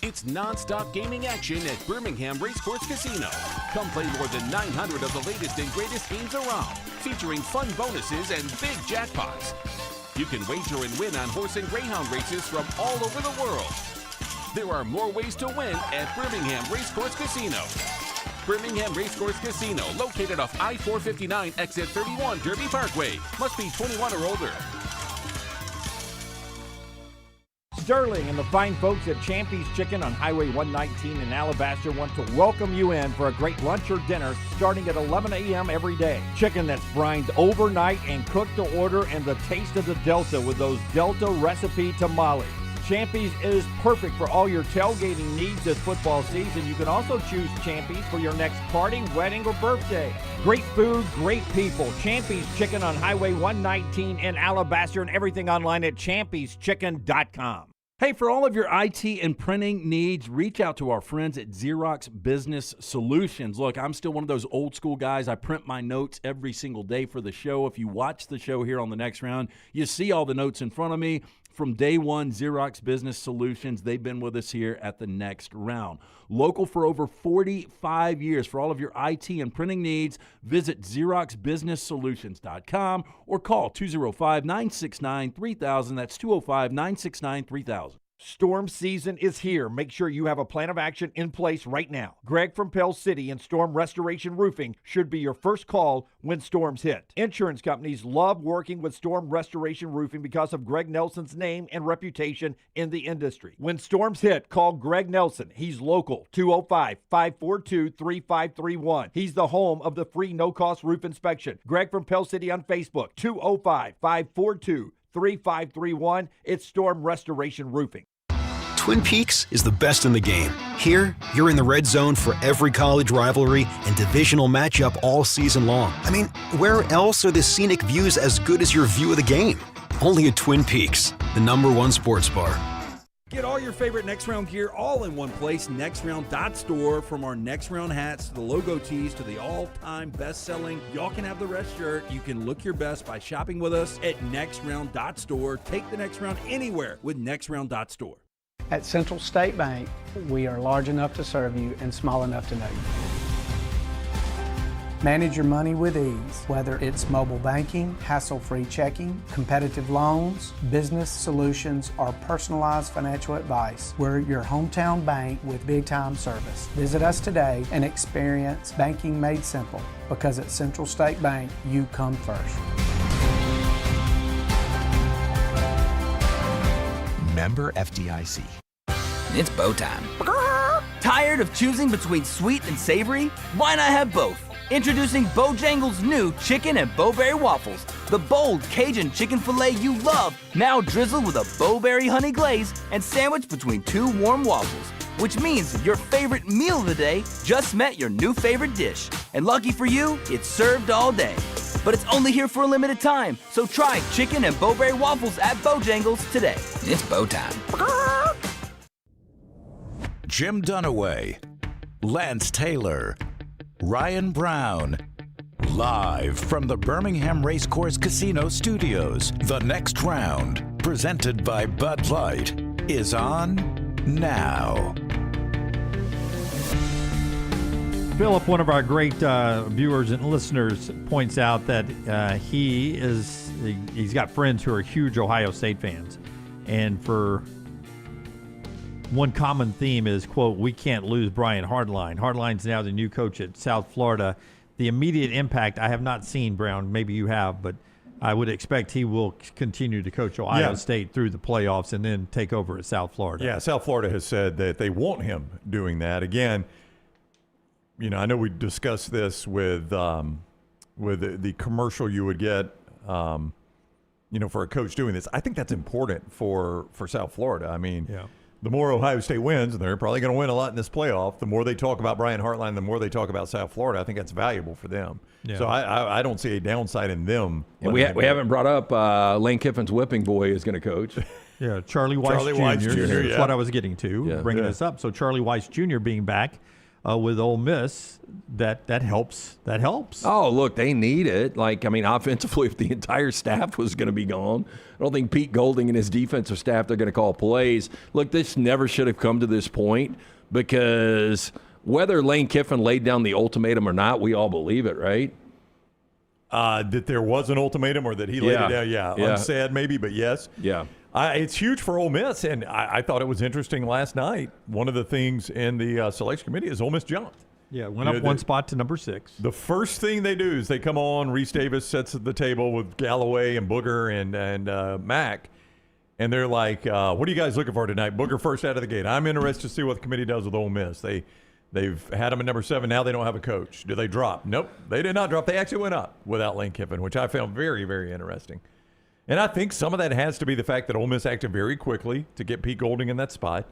It's non-stop gaming action at Birmingham Racecourse Casino. Come play more than 900 of the latest and greatest games around, featuring fun bonuses and big jackpots. You can wager and win on horse and greyhound races from all over the world. There are more ways to win at Birmingham Racecourse Casino. Birmingham Racecourse Casino, located off I-459, exit 31, Derby Parkway. Must be 21 or older. Sterling and the fine folks at Champy's Chicken on Highway 119 in Alabaster want to welcome you in for a great lunch or dinner starting at 11 a.m. every day. Chicken that's brined overnight and cooked to order, and the taste of the Delta with those Delta recipe tamales. Champy's is perfect for all your tailgating needs this football season. You can also choose Champy's for your next party, wedding, or birthday. Great food, great people. Champy's Chicken on Highway 119 in Alabaster, and everything online at champyschicken.com. Hey, for all of your IT and printing needs, reach out to our friends at Xerox Business Solutions. Look, I'm still one of those old school guys. I print my notes every single day for the show. If you watch the show here on the Next Round, you see all the notes in front of me. From day one, Xerox Business Solutions, they've been with us here at the Next Round. Local for over 45 years. For all of your IT and printing needs, visit XeroxBusinessSolutions.com or call 205-969-3000. That's 205-969-3000. Storm season is here. Make sure you have a plan of action in place right now. Greg from Pell City and Storm Restoration Roofing should be your first call when storms hit. Insurance companies love working with Storm Restoration Roofing because of Greg Nelson's name and reputation in the industry. When storms hit, call Greg Nelson. He's local, 205-542-3531. He's the home of the free no-cost roof inspection. Greg from Pell City on Facebook, 205-542-3531. It's Storm Restoration Roofing. Twin Peaks is the best in the game. Here, you're in the red zone for every college rivalry and divisional matchup all season long. I mean, where else are the scenic views as good as your view of the game? Only at Twin Peaks, the #1 sports bar. Get all your favorite Next Round gear all in one place, nextround.store. From our Next Round hats to the logo tees to the all-time best-selling Y'all Can Have the Rest shirt, you can look your best by shopping with us at nextround.store. Take the Next Round anywhere with nextround.store. At Central State Bank, we are large enough to serve you and small enough to know you. Manage your money with ease, whether it's mobile banking, hassle-free checking, competitive loans, business solutions, or personalized financial advice. We're your hometown bank with big-time service. Visit us today and experience banking made simple, because at Central State Bank, you come first. Member FDIC. It's bow time. Tired of choosing between sweet and savory? Why not have both? Introducing Bojangles' new chicken and bowberry waffles. The bold Cajun chicken filet you love, now drizzled with a bowberry honey glaze and sandwiched between two warm waffles. Which means your favorite meal of the day just met your new favorite dish. And lucky for you, it's served all day. But it's only here for a limited time, so try chicken and bowberry waffles at Bojangles today. It's bow time. Jim Dunaway, Lance Taylor, Ryan Brown. Live from the Birmingham Racecourse Casino Studios, the Next Round, presented by Bud Light, is on now. Philip, one of our great viewers and listeners, points out that he's got friends who are huge Ohio State fans, and for one common theme is, quote, we can't lose Brian Hardline. Hardline's now the new coach at South Florida. The immediate impact I have not seen, Brown. Maybe you have, but I would expect he will continue to coach Ohio State through the playoffs and then take over at South Florida. Yeah, South Florida has said that they want him doing that. Again, you know, I know we discussed this with the commercial you would get, you know, for a coach doing this. I think that's important for South Florida. I mean, the more Ohio State wins, and they're probably going to win a lot in this playoff, the more they talk about Brian Hartline, the more they talk about South Florida. I think that's valuable for them. Yeah. So I don't see a downside in them. And we haven't brought up Lane Kiffin's whipping boy is going to coach. Yeah, Charlie Weiss Jr. That's what I was getting to, bringing this up. So Charlie Weiss Jr. being back. with Ole Miss, that helps. That helps. Oh, look, they need it. Offensively, if the entire staff was going to be gone, I don't think Pete Golding and his defensive staff, they're going to call plays. Look, this never should have come to this point, because whether Lane Kiffin laid down the ultimatum or not, we all believe it, right? That there was an ultimatum, or that he laid it down. Yeah. Unsaid maybe, but yes. Yeah. It's huge for Ole Miss, and I thought it was interesting last night. One of the things in the selection committee is Ole Miss jumped. Yeah, went up one spot to number 6. The first thing they do is they come on. Reese Davis sets at the table with Galloway and Booger and Mack, and they're like, "What are you guys looking for tonight?" Booger first out of the gate. I'm interested to see what the committee does with Ole Miss. They've had them at number 7. Now they don't have a coach. Do they drop? Nope, they did not drop. They actually went up without Lane Kiffin, which I found very, very interesting. And I think some of that has to be the fact that Ole Miss acted very quickly to get Pete Golding in that spot.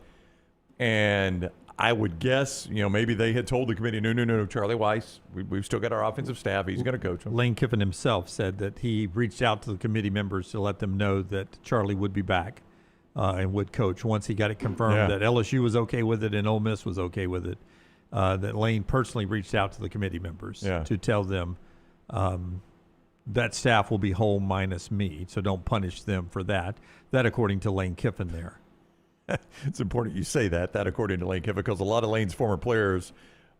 And I would guess, maybe they had told the committee, no, Charlie Weis, we've still got our offensive staff. He's going to coach them. Lane Kiffin himself said that he reached out to the committee members to let them know that Charlie would be back and would coach once he got it confirmed that LSU was okay with it and Ole Miss was okay with it. That Lane personally reached out to the committee members to tell them that staff will be whole minus me, so don't punish them for that. That according to Lane Kiffin there. It's important you say that according to Lane Kiffin, because a lot of Lane's former players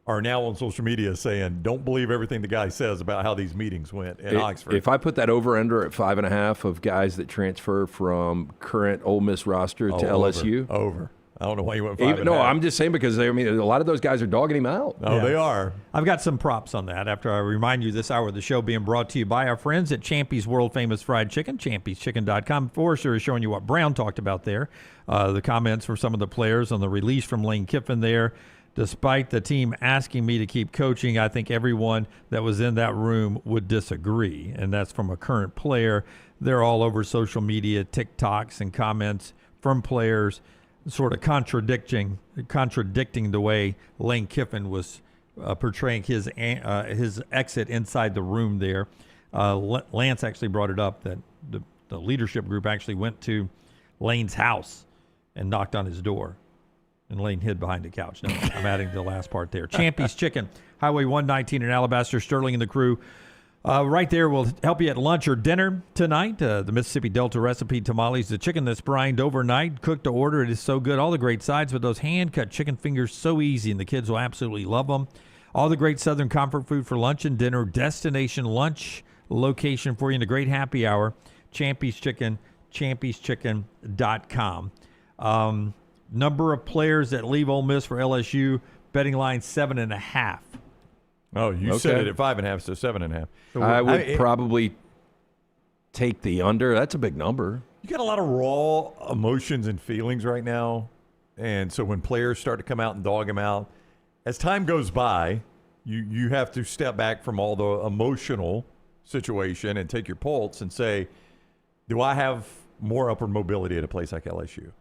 are now on social media saying, don't believe everything the guy says about how these meetings went in Oxford. If I put that over-under at 5.5 of guys that transfer from current Ole Miss roster to LSU. Over. I don't know why you went 5.5. No, I'm just saying because a lot of those guys are dogging him out. Oh, they are. I've got some props on that after I remind you this hour of the show being brought to you by our friends at Champy's World Famous Fried Chicken, champyschicken.com. Forrester is showing you what Brown talked about there. The comments from some of the players on the release from Lane Kiffin there. Despite the team asking me to keep coaching, I think everyone that was in that room would disagree. And that's from a current player. They're all over social media, TikToks and comments from players sort of contradicting the way Lane Kiffin was portraying his exit inside the room there. Lance actually brought it up that the leadership group actually went to Lane's house and knocked on his door. And Lane hid behind a couch. No, I'm adding the last part there. Champy's Chicken, Highway 119 in Alabaster. Sterling and the crew right there will help you at lunch or dinner tonight. The Mississippi Delta recipe tamales, the chicken that's brined overnight, cooked to order. It is so good. All the great sides with those hand-cut chicken fingers, so easy, and the kids will absolutely love them. All the great Southern comfort food for lunch and dinner. Destination lunch location for you in the great happy hour. Champy's Chicken, champyschicken.com. Number of players that leave Ole Miss for LSU, betting line 7.5. Oh, you said it at 5.5, so 7.5. So I would probably take the under. That's a big number. You got a lot of raw emotions and feelings right now. And so when players start to come out and dog them out, as time goes by, you have to step back from all the emotional situation and take your pulse and say, do I have more upward mobility at a place like LSU?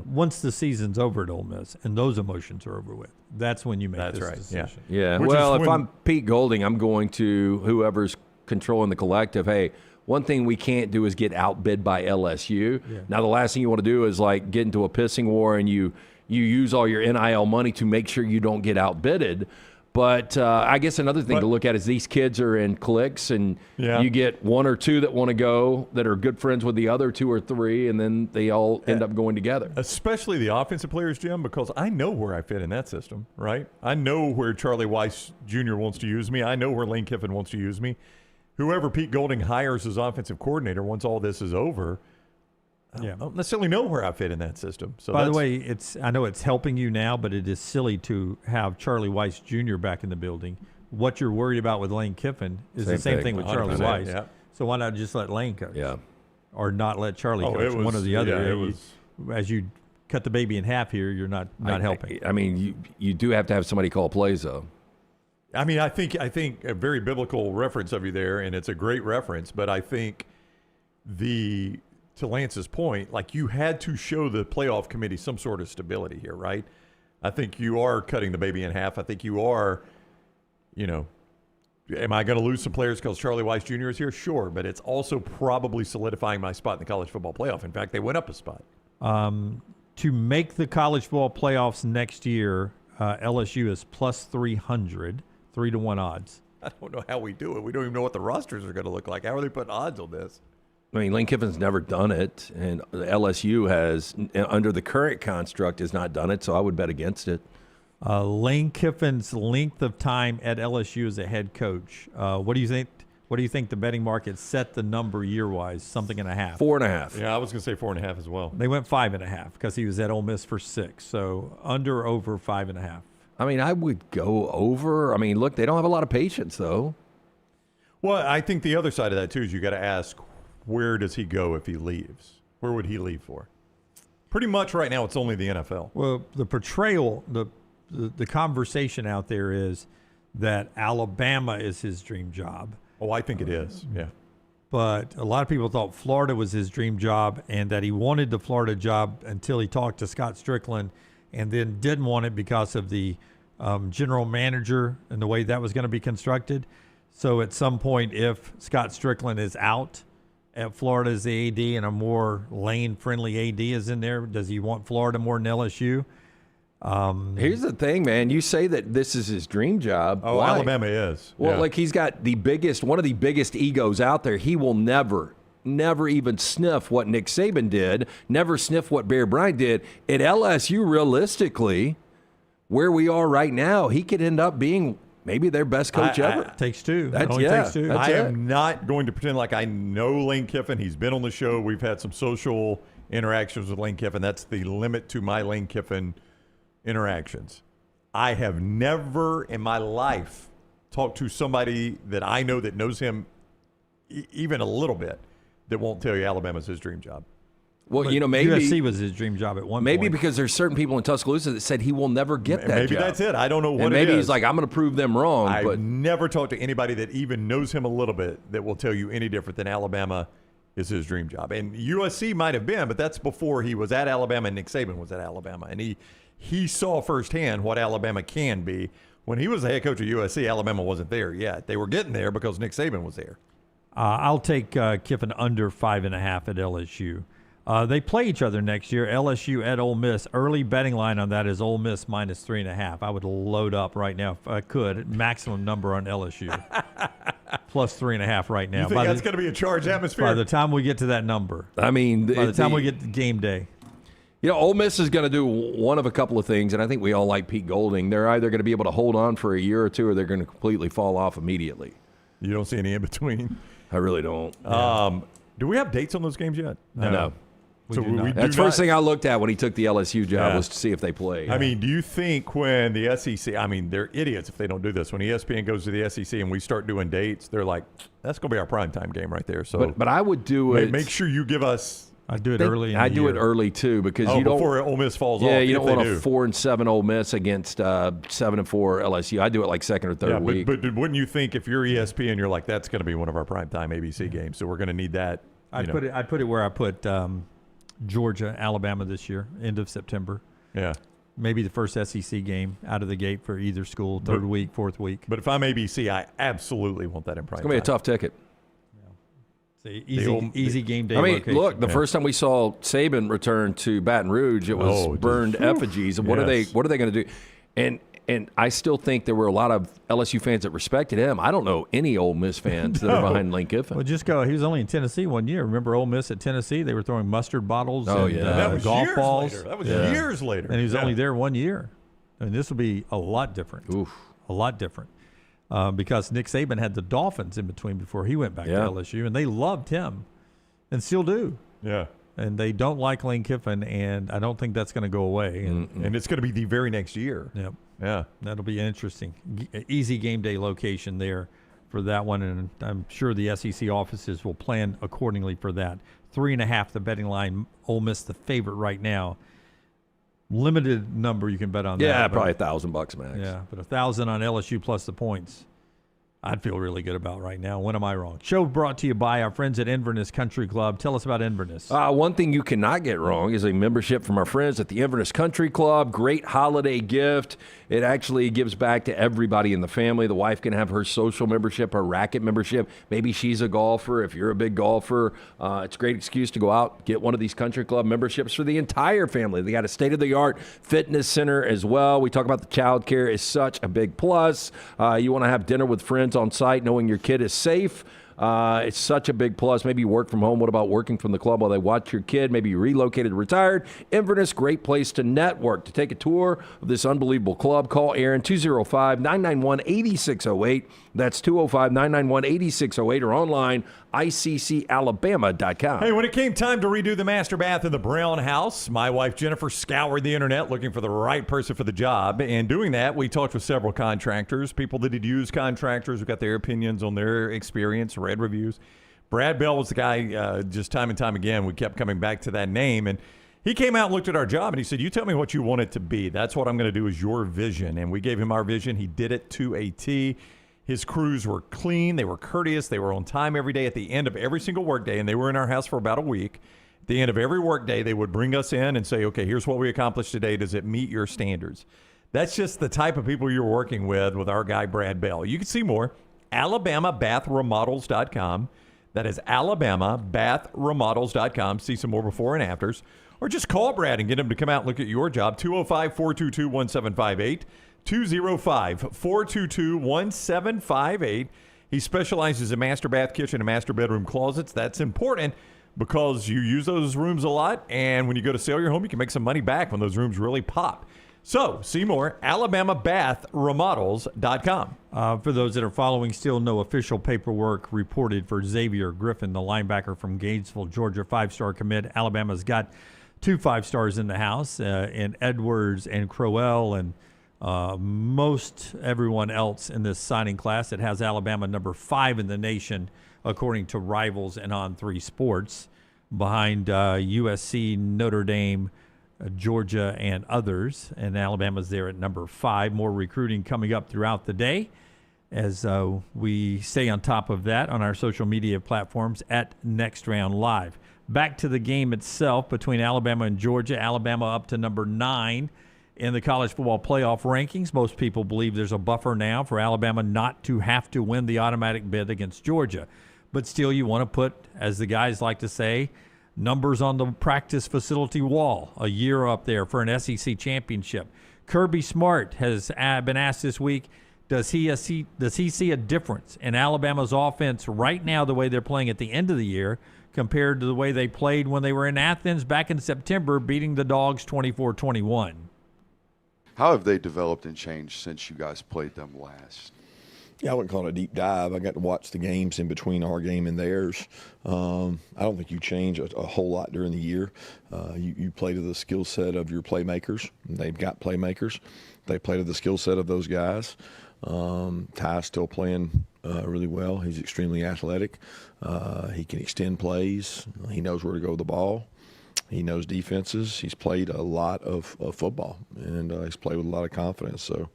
Once the season's over at Ole Miss and those emotions are over with, that's when you make this decision. Yeah. Well, if I'm Pete Golding, I'm going to whoever's controlling the collective. Hey, one thing we can't do is get outbid by LSU. Yeah. Now, the last thing you want to do is get into a pissing war and you use all your NIL money to make sure you don't get outbidded. But I guess another thing to look at is these kids are in cliques, and you get one or two that want to go that are good friends with the other 2 or 3, and then they all end up going together. Especially the offensive players, Jim, because I know where I fit in that system, right? I know where Charlie Weis Jr. wants to use me. I know where Lane Kiffin wants to use me. Whoever Pete Golding hires as offensive coordinator once all this is over, I don't necessarily know where I fit in that system. So by the way, I know it's helping you now, but it is silly to have Charlie Weis Jr. back in the building. What you're worried about with Lane Kiffin is the same thing with Charlie Weis. Yeah. So why not just let Lane coach? Yeah. Or not let Charlie coach, one or the other. As you cut the baby in half here, you're not helping. I mean, you do have to have somebody call plays, though. I mean, I think a very biblical reference of you there, and it's a great reference, but I think to Lance's point, you had to show the playoff committee some sort of stability here, right? I think you are cutting the baby in half. I think you are, am I going to lose some players because Charlie Weis Jr. is here? Sure, but it's also probably solidifying my spot in the college football playoff. In fact, they went up a spot. To make the college football playoffs next year, LSU is plus 300, 3-1 odds. I don't know how we do it. We don't even know what the rosters are going to look like. How are they putting odds on this? I mean, Lane Kiffin's never done it, and LSU has, under the current construct, has not done it, so I would bet against it. Lane Kiffin's length of time at LSU as a head coach. What do you think? What do you think the betting market set the number year-wise? Something and a half. 4.5. Yeah, I was going to say 4.5 as well. They went 5.5 because he was at Ole Miss for 6. So under or over 5.5. I mean, I would go over. I mean, look, they don't have a lot of patience, though. Well, I think the other side of that, too, is you got to ask, where does he go if he leaves? Where would he leave for? Pretty much right now, it's only the NFL. Well, the portrayal, the conversation out there is that Alabama is his dream job. Oh, I think it is, yeah. But a lot of people thought Florida was his dream job and that he wanted the Florida job until he talked to Scott Strickland and then didn't want it because of the general manager and the way that was going to be constructed. So at some point, if Scott Strickland is out at Florida as the AD and a more lane-friendly AD is in there, does he want Florida more than LSU? Here's the thing, man. You say that this is his dream job. Oh, Why? Alabama is. Well, yeah. like he's got one of the biggest egos out there. He will never even sniff what Nick Saban did, never sniff what Bear Bryant did. At LSU, realistically, where we are right now, he could end up being maybe their best coach ever. Takes two. Takes two. I am not going to pretend like I know Lane Kiffin. He's been on the show. We've had some social interactions with Lane Kiffin. That's the limit to my Lane Kiffin interactions. I have never in my life talked to somebody that I know that knows him even a little bit that won't tell you Alabama's his dream job. Well, But maybe USC was his dream job at one maybe point. because there's certain people in Tuscaloosa that said he will never get that Maybe job. that's it. I don't know what and it is. maybe he's like, I'm going to prove them wrong. I've but never talked to anybody that even knows him a little bit that will tell you any different than Alabama is his dream job. And USC might have been, but that's before he was at Alabama and Nick Saban was at Alabama. And he saw firsthand what Alabama can be. When he was the head coach of USC, Alabama wasn't there yet. They were getting there because Nick Saban was there. I'll take Kiffin under 5.5 at LSU. They play each other next year. LSU at Ole Miss. Early betting line on that is Ole Miss minus 3.5. I would load up right now if I could. Maximum number on LSU. Plus 3.5 right now. You think that's going to be a charged atmosphere? By the time we get to that number. I mean, by the time we get to game day. Ole Miss is going to do one of a couple of things, and I think we all like Pete Golding. They're either going to be able to hold on for a year or two, or they're going to completely fall off immediately. You don't see any in between? I really don't. Do we have dates on those games yet? No. So That's the first thing I looked at when he took the LSU job was to see if they played. I mean, do you think when the SEC, I mean, they're idiots if they don't do this. When ESPN goes to the SEC and we start doing dates, they're like, that's going to be our primetime game right there. So, but I would do it. Make sure you give us. I do it early. I do it early too because you don't before Ole Miss falls off. Yeah, you don't want a 4-7 Ole Miss against 7-4 LSU. I do it like second or third week. But wouldn't you think if you're ESPN, you're like, that's going to be one of our primetime ABC games, so we're going to need that. I'd put it where I put Georgia, Alabama this year, end of September. Yeah. Maybe the first SEC game out of the gate for either school, third week, fourth week. But if I'm ABC, I absolutely want that in primetime. It's going to be a tough ticket. Easy game day. I mean, location. look, the first time we saw Saban return to Baton Rouge, it was burned effigies. And what are they going to do? And I still think there were a lot of LSU fans that respected him. I don't know any Ole Miss fans that are behind Lane Kiffin. Well, just go. He was only in Tennessee 1 year. Remember Ole Miss at Tennessee? They were throwing mustard bottles and that was golf years balls. Later. That was years later. And he was only there 1 year. I mean, this will be a lot different. A lot different. Because Nick Saban had the Dolphins in between before he went back to LSU, and they loved him and still do. Yeah. And they don't like Lane Kiffin, and I don't think that's going to go away. And it's going to be the very next year. Yep. Yeah. That'll be interesting. Easy game day location there for that one, and I'm sure the SEC offices will plan accordingly for that. 3.5 the betting line. Ole Miss the favorite right now. Limited number you can bet on that. Yeah, probably $1,000 max. Yeah, but 1,000 on LSU plus the points. I'd feel really good about right now. When am I wrong? Show brought to you by our friends at Inverness Country Club. Tell us about Inverness. One thing you cannot get wrong is a membership from our friends at the Inverness Country Club. Great holiday gift. It actually gives back to everybody in the family. The wife can have her social membership, her racket membership. Maybe she's a golfer. If you're a big golfer, it's a great excuse to go out, get one of these country club memberships for the entire family. They got a state-of-the-art fitness center as well. We talk about the child care is such a big plus. You want to have dinner with friends on site knowing your kid is safe. It's such a big plus. Maybe you work from home. What about working from the club while they watch your kid? Maybe you relocated, retired. Inverness, great place to network. To take a tour of this unbelievable club, call Aaron 205-991-8608. That's 205-991-8608 or online, iccalabama.com. Hey, when it came time to redo the master bath in the Brown house, my wife Jennifer scoured the internet looking for the right person for the job. And doing that, we talked with several contractors, people that had used contractors who got their opinions on their experience, read reviews. Brad Bell was the guy, just time and time again, we kept coming back to that name. And he came out and looked at our job and he said, you tell me what you want it to be. That's what I'm going to do is your vision. And we gave him our vision. He did it to a T. His crews were clean. They were courteous. They were on time every day at the end of every single workday, and they were in our house for about a week. At the end of every workday, they would bring us in and say, okay, here's what we accomplished today. Does it meet your standards? That's just the type of people you're working with our guy, Brad Bell. You can see more, AlabamaBathRemodels.com. That is AlabamaBathRemodels.com. See some more before and afters. Or just call Brad and get him to come out and look at your job, 205-422-1758. 205-422-1758. He specializes in master bath, kitchen, and master bedroom closets. That's important because you use those rooms a lot, and when you go to sell your home, you can make some money back when those rooms really pop. So, see more, AlabamaBathRemodels.com. For those that are following, still no official paperwork reported for Xavier Griffin, the linebacker from Gainesville, Georgia, 5-star commit. Alabama's got 2 5-stars in the house, in Edwards and Crowell, and most everyone else in this signing class. It has Alabama number 5 in the nation, according to Rivals and On3 Sports, behind USC, Notre Dame, Georgia, and others. And Alabama's there at number 5. More recruiting coming up throughout the day as we stay on top of that on our social media platforms at Next Round Live. Back to the game itself between Alabama and Georgia. Alabama up to number 9 in the college football playoff rankings. Most people believe there's a buffer now for Alabama not to have to win the automatic bid against Georgia. But still, you want to put, as the guys like to say, numbers on the practice facility wall. A year up there for an SEC championship. Kirby Smart has been asked this week, does he see a difference in Alabama's offense right now, the way they're playing at the end of the year, compared to the way they played when they were in Athens back in September, beating the Dogs 24-21? How have they developed and changed since you guys played them last? Yeah, I wouldn't call it a deep dive. I got to watch the games in between our game and theirs. I don't think you change a whole lot during the year. You play to the skill set of your playmakers. They've got playmakers. They play to the skill set of those guys. Ty's still playing really well. He's extremely athletic. He can extend plays. He knows where to go with the ball. He knows defenses. He's played a lot of football, and he's played with a lot of confidence. So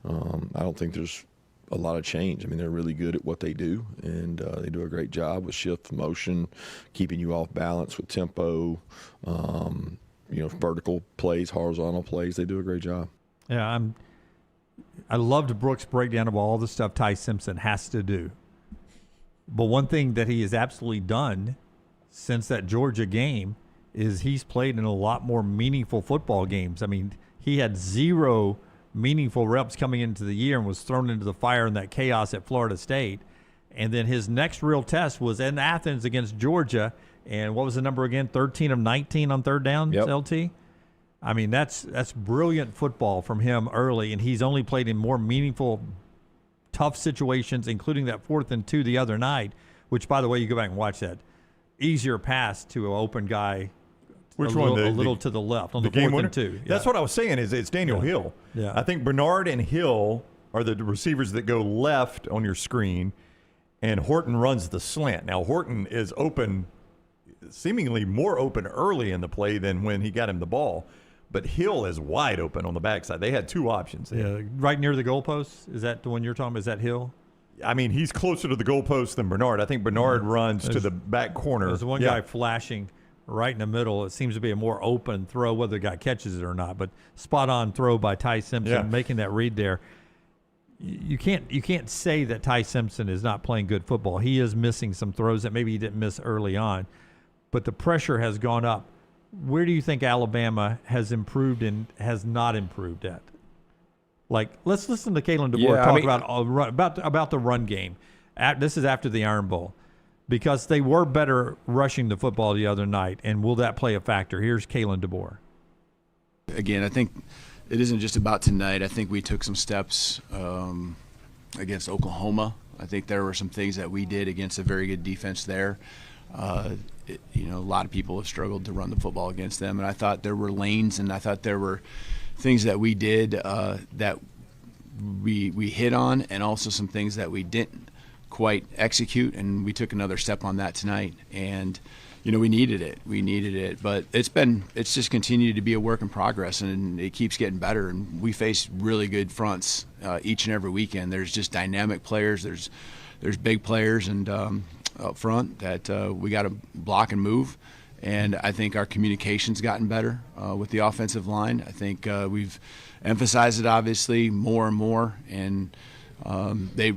I don't think there's a lot of change. I mean, they're really good at what they do, and they do a great job with shift, motion, keeping you off balance with tempo, vertical plays, horizontal plays. They do a great job. Yeah, I loved Brooks' breakdown of all the stuff Ty Simpson has to do. But one thing that he has absolutely done since that Georgia game is he's played in a lot more meaningful football games. I mean, he had 0 meaningful reps coming into the year and was thrown into the fire in that chaos at Florida State. And then his next real test was in Athens against Georgia. And what was the number again? 13 of 19 on third down, yep. LT? I mean, that's brilliant football from him early, and he's only played in more meaningful, tough situations, including that 4th and 2 the other night, which, by the way, you go back and watch that. Easier pass to an open guy. Which a one? Little to the left on the game 4th winner? and 2. Yeah. That's what I was saying. Is it's Daniel Hill. Yeah. I think Bernard and Hill are the receivers that go left on your screen, and Horton runs the slant. Now Horton is open, seemingly more open early in the play than when he got him the ball, but Hill is wide open on the backside. They had 2 options there. Yeah, right near the goalpost. Is that the one you're talking about? Is that Hill? I mean, he's closer to the goalpost than Bernard. I think Bernard runs to the back corner. There's one guy flashing right in the middle. It seems to be a more open throw, whether the guy catches it or not. But spot-on throw by Ty Simpson, making that read there. You can't say that Ty Simpson is not playing good football. He is missing some throws that maybe he didn't miss early on. But the pressure has gone up. Where do you think Alabama has improved and has not improved at? Like, let's listen to Kalen DeBoer talk about the run game. This is after the Iron Bowl, because they were better rushing the football the other night. And will that play a factor? Here's Kalen DeBoer. Again, I think it isn't just about tonight. I think we took some steps against Oklahoma. I think there were some things that we did against a very good defense there. A lot of people have struggled to run the football against them, and I thought there were lanes, and I thought there were things that we did that we hit on, and also some things that we didn't quite execute, and we took another step on that tonight. And we needed it, but it's just continued to be a work in progress, and it keeps getting better. And we face really good fronts each and every weekend. There's just dynamic players. There's big players and up front that we got to block and move. And I think our communication's gotten better with the offensive line. I think we've emphasized it obviously more and more, and they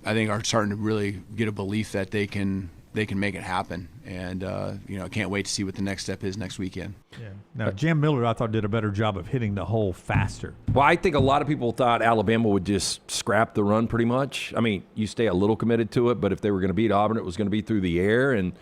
I think are starting to really get a belief that they can make it happen. And I can't wait to see what the next step is next weekend. Yeah. Now, Jam Miller, I thought, did a better job of hitting the hole faster. Well, I think a lot of people thought Alabama would just scrap the run pretty much. I mean, you stay a little committed to it, but if they were going to beat Auburn, it was going to be through the air, and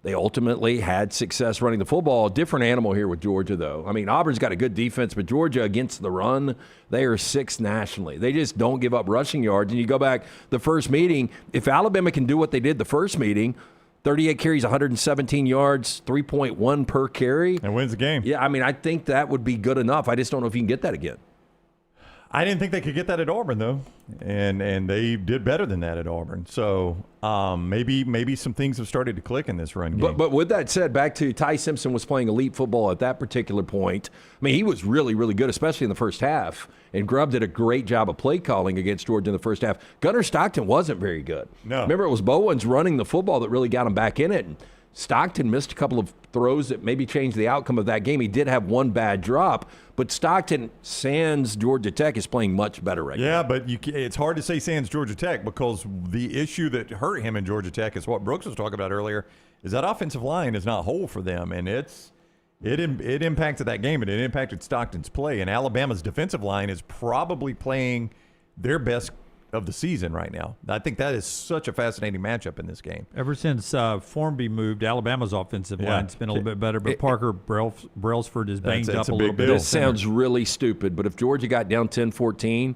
they ultimately had success running the football. Different animal here with Georgia, though. I mean, Auburn's got a good defense, but Georgia against the run, they are 6th nationally. They just don't give up rushing yards. And you go back the first meeting, if Alabama can do what they did the first meeting, 38 carries, 117 yards, 3.1 per carry. And wins the game. Yeah, I mean, I think that would be good enough. I just don't know if you can get that again. I didn't think they could get that at Auburn, though, and they did better than that at Auburn. So maybe some things have started to click in this run game. But with that said, back to Ty Simpson was playing elite football at that particular point. I mean, he was really, really good, especially in the first half. And Grubb did a great job of play calling against Georgia in the first half. Gunnar Stockton wasn't very good. No. Remember, it was Bowens running the football that really got him back in it. And Stockton missed a couple of throws that maybe changed the outcome of that game. He did have one bad drop, but Stockton, sans Georgia Tech, is playing much better right now. Yeah, but it's hard to say sans Georgia Tech, because the issue that hurt him in Georgia Tech is what Brooks was talking about earlier, is that offensive line is not whole for them, and it impacted that game, and it impacted Stockton's play. And Alabama's defensive line is probably playing their best of the season right now. I think that is such a fascinating matchup in this game. Ever since Formby moved, Alabama's offensive line's been a little bit better, but Parker Brailsford is banged up a little bit. This sounds really stupid, but if Georgia got down 10-14,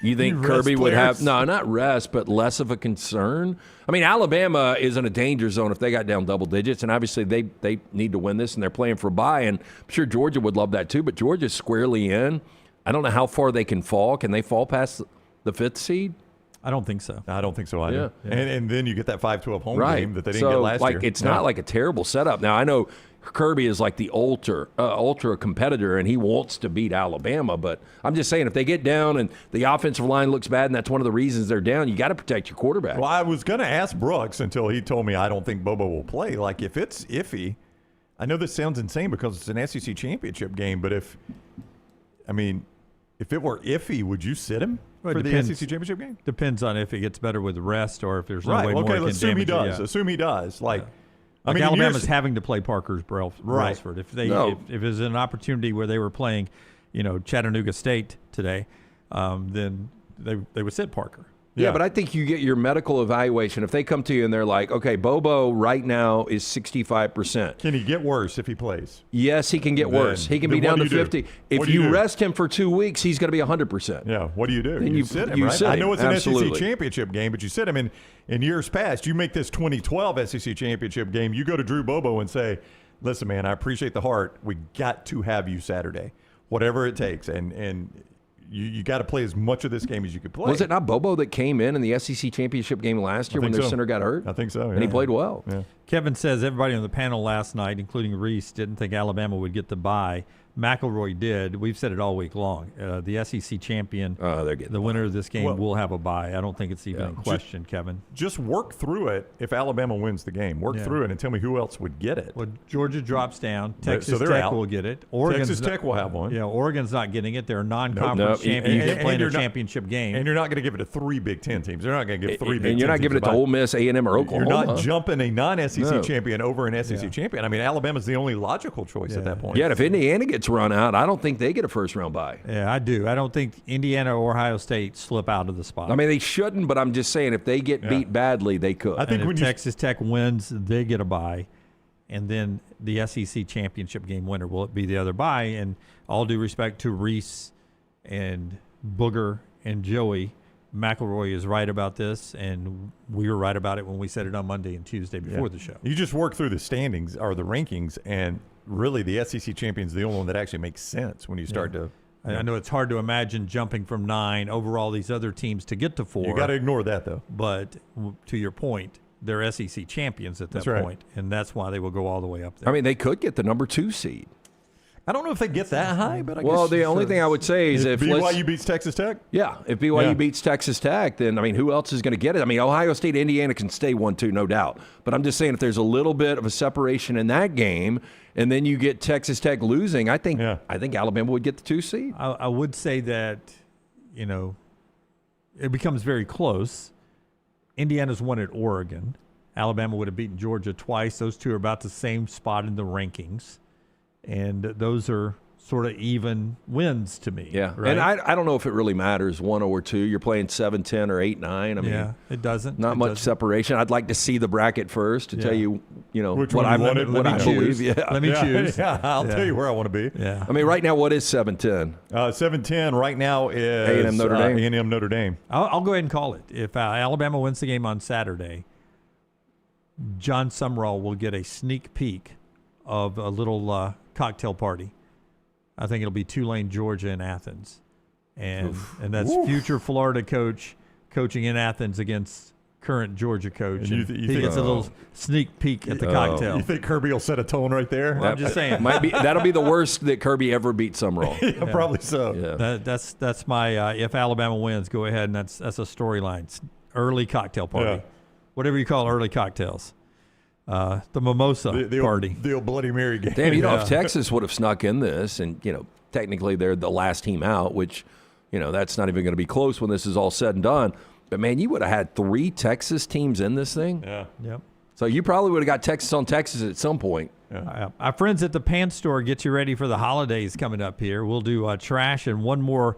you think Kirby would have, no, not rest, but less of a concern? I mean, Alabama is in a danger zone if they got down double digits, and obviously they need to win this, and they're playing for a bye, and I'm sure Georgia would love that too, but Georgia's squarely in. I don't know how far they can fall. Can they fall past the 5th seed? I don't think so. I don't think so either. Yeah. And then you get that 5-12 home game that they didn't so, get last year. It's not like a terrible setup. Now, I know Kirby is like the ultra competitor, and he wants to beat Alabama, but I'm just saying if they get down and the offensive line looks bad and that's one of the reasons they're down, you got to protect your quarterback. Well, I was going to ask Brooks until he told me I don't think Bobo will play. Like, if it's iffy, I know this sounds insane because it's an SEC championship game, but if it were iffy, would you sit him for the SEC championship game? Depends on if he gets better with rest or if there's no way more Okay, he let's can assume he damage does. Assume he does. Like Alabama's having to play Parker's Brailsford. If there's an opportunity where they were playing, Chattanooga State today, then they would sit Parker. Yeah, but I think you get your medical evaluation. If they come to you and they're like, okay, Bobo right now is 65%. Can he get worse if he plays? Yes, he can get worse. He can be down to 50. If you rest him for 2 weeks, he's going to be 100%. Yeah, what do you do? Then you sit him, right? Sit him. I know it's an Absolutely. SEC championship game, but you sit him. In years past, you make this 2012 SEC championship game, you go to Drew Bobo and say, listen, man, I appreciate the heart. We got to have you Saturday, whatever it takes. And you got to play as much of this game as you could play. Was it not Bobo that came in the SEC championship game last year when their center got hurt? I think so, yeah. And he played well. Yeah. Kevin says everybody on the panel last night, including Reese, didn't think Alabama would get the bye. McElroy did. We've said it all week long. The SEC champion, the winner of this game, will have a bye. I don't think it's even in question, Kevin. Just work through it if Alabama wins the game. Work through it and tell me who else would get it. Well, Georgia drops down. Texas so Tech out. will get it. Texas Tech will have one. Yeah, Oregon's not getting it. They're a non-conference champion. They're playing a championship game. And you're not going to give it to 3 Big Ten teams. They're not going to give 3 Big Ten teams. And you're not giving it to Ole Miss, A&M, or Oklahoma. You're not jumping a non-SEC champion over an SEC champion. I mean, Alabama's the only logical choice at that point. Yeah, and if Indiana gets run out, I don't think they get a first-round bye. Yeah, I do. I don't think Indiana or Ohio State slip out of the spot. I mean, they shouldn't, but I'm just saying if they get beat badly, they could. I think when Texas Tech wins, they get a bye. And then the SEC championship game winner will be the other bye. And all due respect to Reese and Booger and Joey, McElroy is right about this, and we were right about it when we said it on Monday and Tuesday before the show. You just work through the standings or the rankings, and really the SEC champion is the only one that actually makes sense when you start to. I know it's hard to imagine jumping from 9 over all these other teams to get to 4. You got to ignore that, though. But to your point, they're SEC champions at that point, and that's why they will go all the way up there. I mean, they could get the number 2 seed. I don't know if they get that high, but I well, guess the only thing I would say is if BYU beats Texas Tech. Yeah, if BYU beats Texas Tech, then I mean, who else is going to get it? I mean, Ohio State, Indiana can stay 1-2, no doubt. But I'm just saying, if there's a little bit of a separation in that game, and then you get Texas Tech losing, I think Alabama would get the 2 seed. I would say that it becomes very close. Indiana's won at Oregon. Alabama would have beaten Georgia twice. Those two are about the same spot in the rankings. And those are sort of even wins to me. Yeah, right? And I don't know if it really matters 1 or 2. You're playing 7-10 or 8-9. I mean, it doesn't. Not much separation. I'd like to see the bracket first to tell you, Which what one what I believe. Yeah, let me choose. Yeah, I'll tell you where I want to be. Yeah. I mean, right now, what is 7-10? 7-10 right now is A&M Notre Dame. A&M Notre Dame. I'll go ahead and call it. If Alabama wins the game on Saturday, John Sumrall will get a sneak peek of a little cocktail party. I think it'll be Tulane, Georgia, in Athens, and that's future Florida coach coaching in Athens against current Georgia coach. And he gets a little sneak peek at the cocktail. You think Kirby will set a tone right there? Well, I'm just saying. That'll be the worst that Kirby ever beat Sumrall. Yeah, probably so. Yeah. That's my if Alabama wins, go ahead, and that's a storyline. Early cocktail party, whatever you call early cocktails. The mimosa party. The old Bloody Mary game. Damn, if Texas would have snuck in this, and, technically they're the last team out, which, that's not even going to be close when this is all said and done. But, man, you would have had 3 Texas teams in this thing. Yeah. Yep. So you probably would have got Texas on Texas at some point. Yeah. Our friends at the Pan Store get you ready for the holidays coming up here. We'll do trash and one more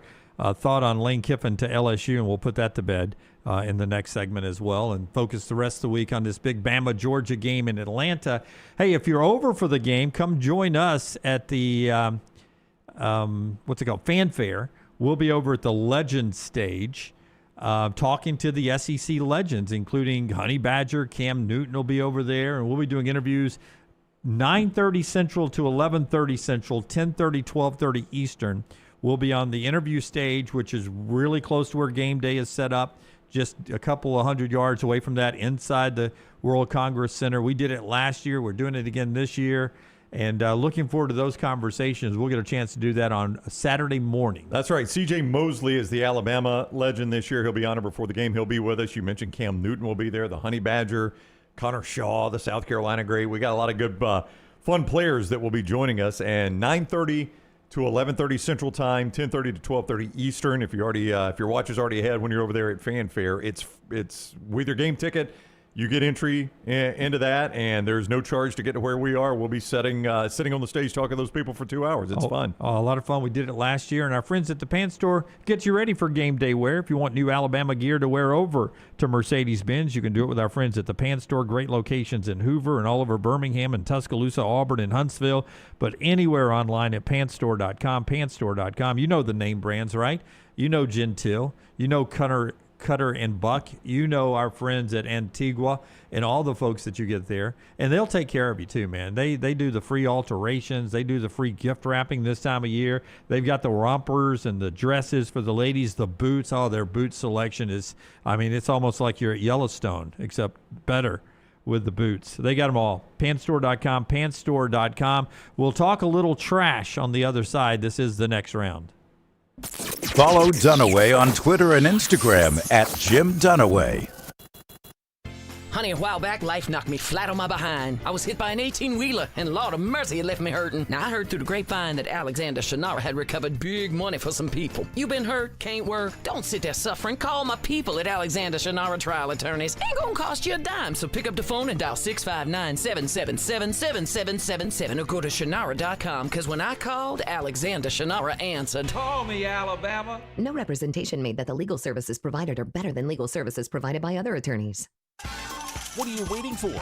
thought on Lane Kiffin to LSU, and we'll put that to bed in the next segment as well, and focus the rest of the week on this big Bama-Georgia game in Atlanta. Hey, if you're over for the game, come join us at the Fanfare. We'll be over at the Legends stage talking to the SEC legends, including Honey Badger. Cam Newton will be over there, and we'll be doing interviews 9:30 Central to 11:30 Central, 10:30, 12:30 Eastern. We'll be on the interview stage, which is really close to where game day is set up, just a couple of 100 yards away from that inside the World Congress Center. We did it last year. We're doing it again this year. And looking forward to those conversations. We'll get a chance to do that on Saturday morning. That's right. C.J. Mosley is the Alabama legend this year. He'll be honored before the game. He'll be with us. You mentioned Cam Newton will be there, the Honey Badger, Connor Shaw, the South Carolina great. We got a lot of good, fun players that will be joining us. And 9:30 to 11:30 Central Time, 10:30 to 12:30 Eastern. If your watch is already ahead when you're over there at Fanfare, it's with your game ticket. You get entry into that, and there's no charge to get to where we are. We'll be sitting on the stage talking to those people for 2 hours. It's fun. A lot of fun. We did it last year, and our friends at the Pan Store get you ready for game day wear. If you want new Alabama gear to wear over to Mercedes-Benz, you can do it with our friends at the Pan Store. Great locations in Hoover and all over Birmingham and Tuscaloosa, Auburn, and Huntsville, but anywhere online at panstore.com, panstore.com. You know the name brands, right? You know Gentile. You know Cutter and Buck. You know our friends at Antigua and all the folks that you get there. And they'll take care of you too, man. They do the free alterations. They do the free gift wrapping this time of year. They've got the rompers and the dresses for the ladies, the boots. Oh, their boot selection is, it's almost like you're at Yellowstone, except better. with the boots. They got them all. Panstore.com, panstore.com. We'll talk a little trash on the other side. This is the next round. Follow Dunaway on Twitter and Instagram at Jim Dunaway. Honey, a while back, life knocked me flat on my behind. I was hit by an 18-wheeler, and Lord of mercy, it left me hurting. Now, I heard through the grapevine that Alexander Shannara had recovered big money for some people. You been hurt? Can't work? Don't sit there suffering. Call my people at Alexander Shannara Trial Attorneys. Ain't gonna cost you a dime, so pick up the phone and dial 659-777-7777 or go to Shannara.com, because when I called, Alexander Shannara answered. Call me, Alabama. No representation made that the legal services provided are better than legal services provided by other attorneys. What are you waiting for?